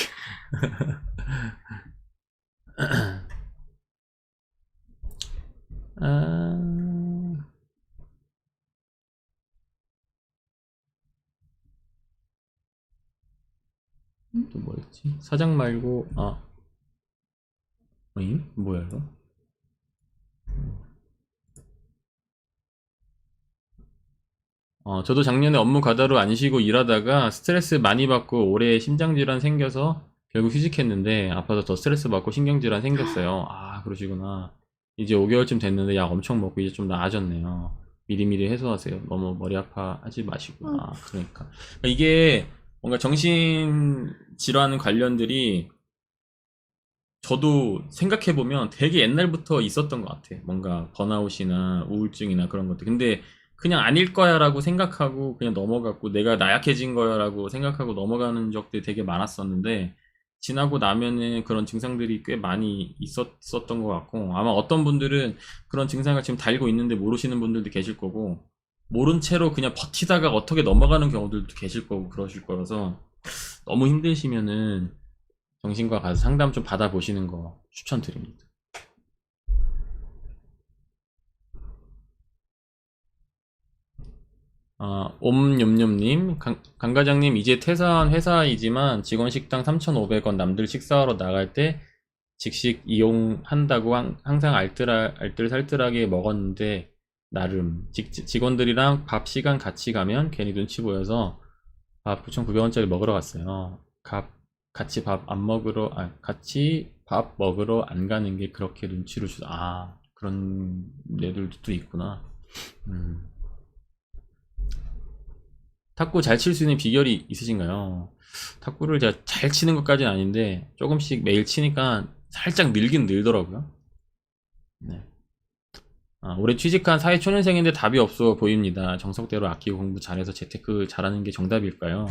또 뭐였지? 사장 말고 뭐야 이거? 저도 작년에 업무 과다로 안 쉬고 일하다가 스트레스 많이 받고 올해 심장질환 생겨서 결국 휴직했는데 아파서 더 스트레스 받고 신경질환 생겼어요. 아, 그러시구나. 이제 5개월쯤 됐는데 약 엄청 먹고 이제 좀 나아졌네요. 미리미리 해소하세요. 너무 머리 아파하지 마시고. 그러니까 이게 뭔가 정신질환 관련들이 저도 생각해보면 되게 옛날부터 있었던 것 같아. 뭔가 번아웃이나 우울증이나 그런 것들. 근데 그냥 아닐 거야 라고 생각하고 그냥 넘어갔고, 내가 나약해진 거야 라고 생각하고 넘어가는 적들이 되게 많았었는데, 지나고 나면은 그런 증상들이 꽤 많이 있었던 것 같고, 아마 어떤 분들은 그런 증상을 지금 달고 있는데 모르시는 분들도 계실 거고, 모른 채로 그냥 버티다가 어떻게 넘어가는 경우들도 계실 거고 그러실 거라서, 너무 힘드시면은 정신과 가서 상담 좀 받아보시는 거 추천드립니다. 옴뇸뇸님, 강 과장님, 이제 퇴사한 회사이지만 직원 식당 3,500원, 남들 식사하러 나갈 때 직식 이용한다고 항상 알뜰살뜰하게 먹었는데, 나름 직원들이랑 밥 시간 같이 가면 괜히 눈치 보여서 밥 9,900원짜리 먹으러 갔어요. 같이 같이 밥 먹으러 안 가는 게 그렇게 눈치를 그런 애들도 또 있구나. 탁구 잘 칠 수 있는 비결이 있으신가요? 탁구를 제가 잘 치는 것까지는 아닌데 조금씩 매일 치니까 살짝 늘긴 늘더라고요. 네. 올해 취직한 사회초년생인데 답이 없어 보입니다. 정석대로 아끼고 공부 잘해서 재테크 잘하는 게 정답일까요?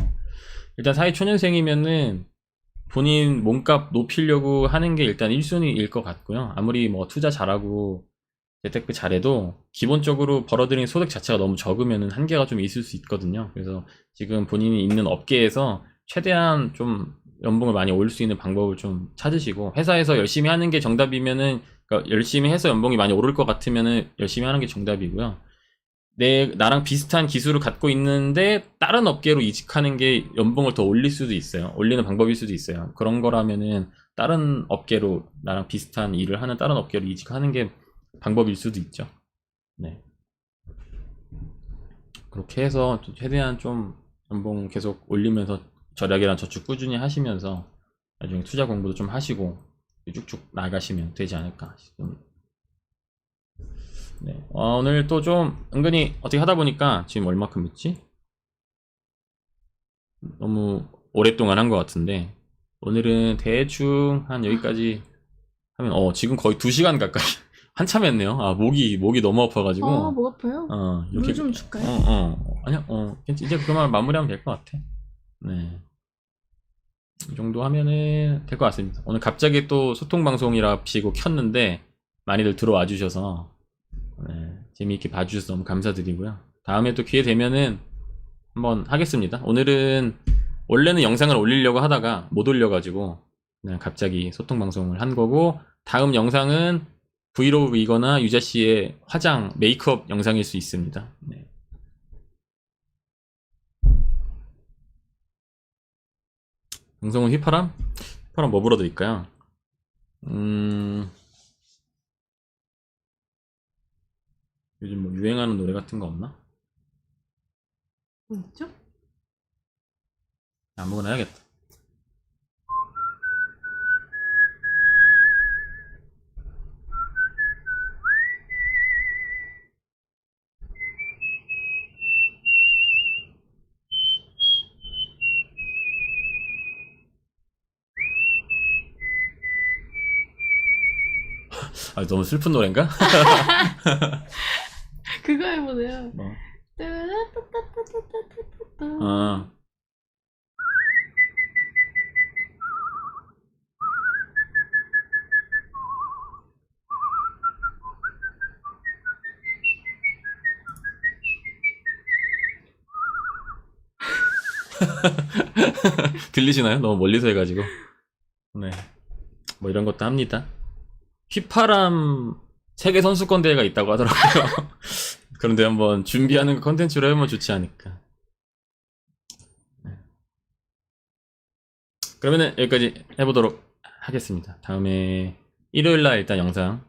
일단 사회초년생이면은 본인 몸값 높이려고 하는 게 일단 1순위일 것 같고요. 아무리 뭐 투자 잘하고 재테크 잘해도 기본적으로 벌어들이는 소득 자체가 너무 적으면 한계가 좀 있을 수 있거든요. 그래서 지금 본인이 있는 업계에서 최대한 좀 연봉을 많이 올릴 수 있는 방법을 좀 찾으시고, 회사에서 열심히 하는 게 정답이면은, 그러니까 열심히 해서 연봉이 많이 오를 것 같으면은 열심히 하는 게 정답이고요. 나랑 비슷한 기술을 갖고 있는데 다른 업계로 이직하는 게 연봉을 더 올릴 수도 있어요. 올리는 방법일 수도 있어요. 그런 거라면은 다른 업계로, 나랑 비슷한 일을 하는 다른 업계로 이직하는 게 방법일 수도 있죠. 네. 그렇게 해서 최대한 좀 연봉 계속 올리면서 절약이랑 저축 꾸준히 하시면서 나중에 투자 공부도 좀 하시고 쭉쭉 나가시면 되지 않을까 싶습니다. 네. 오늘 또 좀 은근히 어떻게 하다 보니까 지금 얼마큼 했지? 너무 오랫동안 한 것 같은데, 오늘은 대충 한 여기까지 하면 지금 거의 2시간 가까이 한참 했네요. 목이 너무 아파가지고. 목 아파요? 이렇게 물 좀 줄까요? 아니야, 이제 그만 마무리하면 될 것 같아. 네. 이 정도 하면은 될 것 같습니다. 오늘 갑자기 또 소통방송이랍시고 켰는데 많이들 들어와 주셔서 재미있게 봐주셔서 너무 감사드리고요. 다음에 또 기회 되면은 한번 하겠습니다. 오늘은 원래는 영상을 올리려고 하다가 못 올려가지고 그냥 갑자기 소통방송을 한 거고, 다음 영상은 브이로그이거나 유자씨의 화장, 메이크업 영상일 수 있습니다. 네. 방송은 휘파람? 휘파람 뭐 불러드릴까요? 요즘 뭐 유행하는 노래 같은 거 없나? 뭐 있죠? 아무거나 해야겠다. 아, 너무 슬픈 노래인가? 그거 해보세요. 뭐. 따따따따따따따따. 아. 들리시나요? 너무 멀리서 해가지고. 네. 뭐 이런 것도 합니다. 휘파람 세계 선수권 대회가 있다고 하더라고요. 그런데 한번 준비하는 컨텐츠로 해보면 좋지 않을까. 네. 그러면은 여기까지 해보도록 하겠습니다. 다음에 일요일날 일단 영상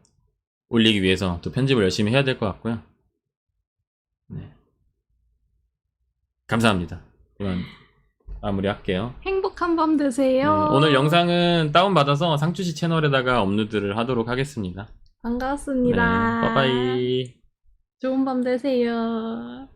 올리기 위해서 또 편집을 열심히 해야 될 것 같고요. 네. 감사합니다. 이만 마무리할게요. 행복한 밤 되세요. 네, 오늘 영상은 다운받아서 상추씨 채널에다가 업로드를 하도록 하겠습니다. 반갑습니다. 네, 빠빠이. 좋은 밤 되세요.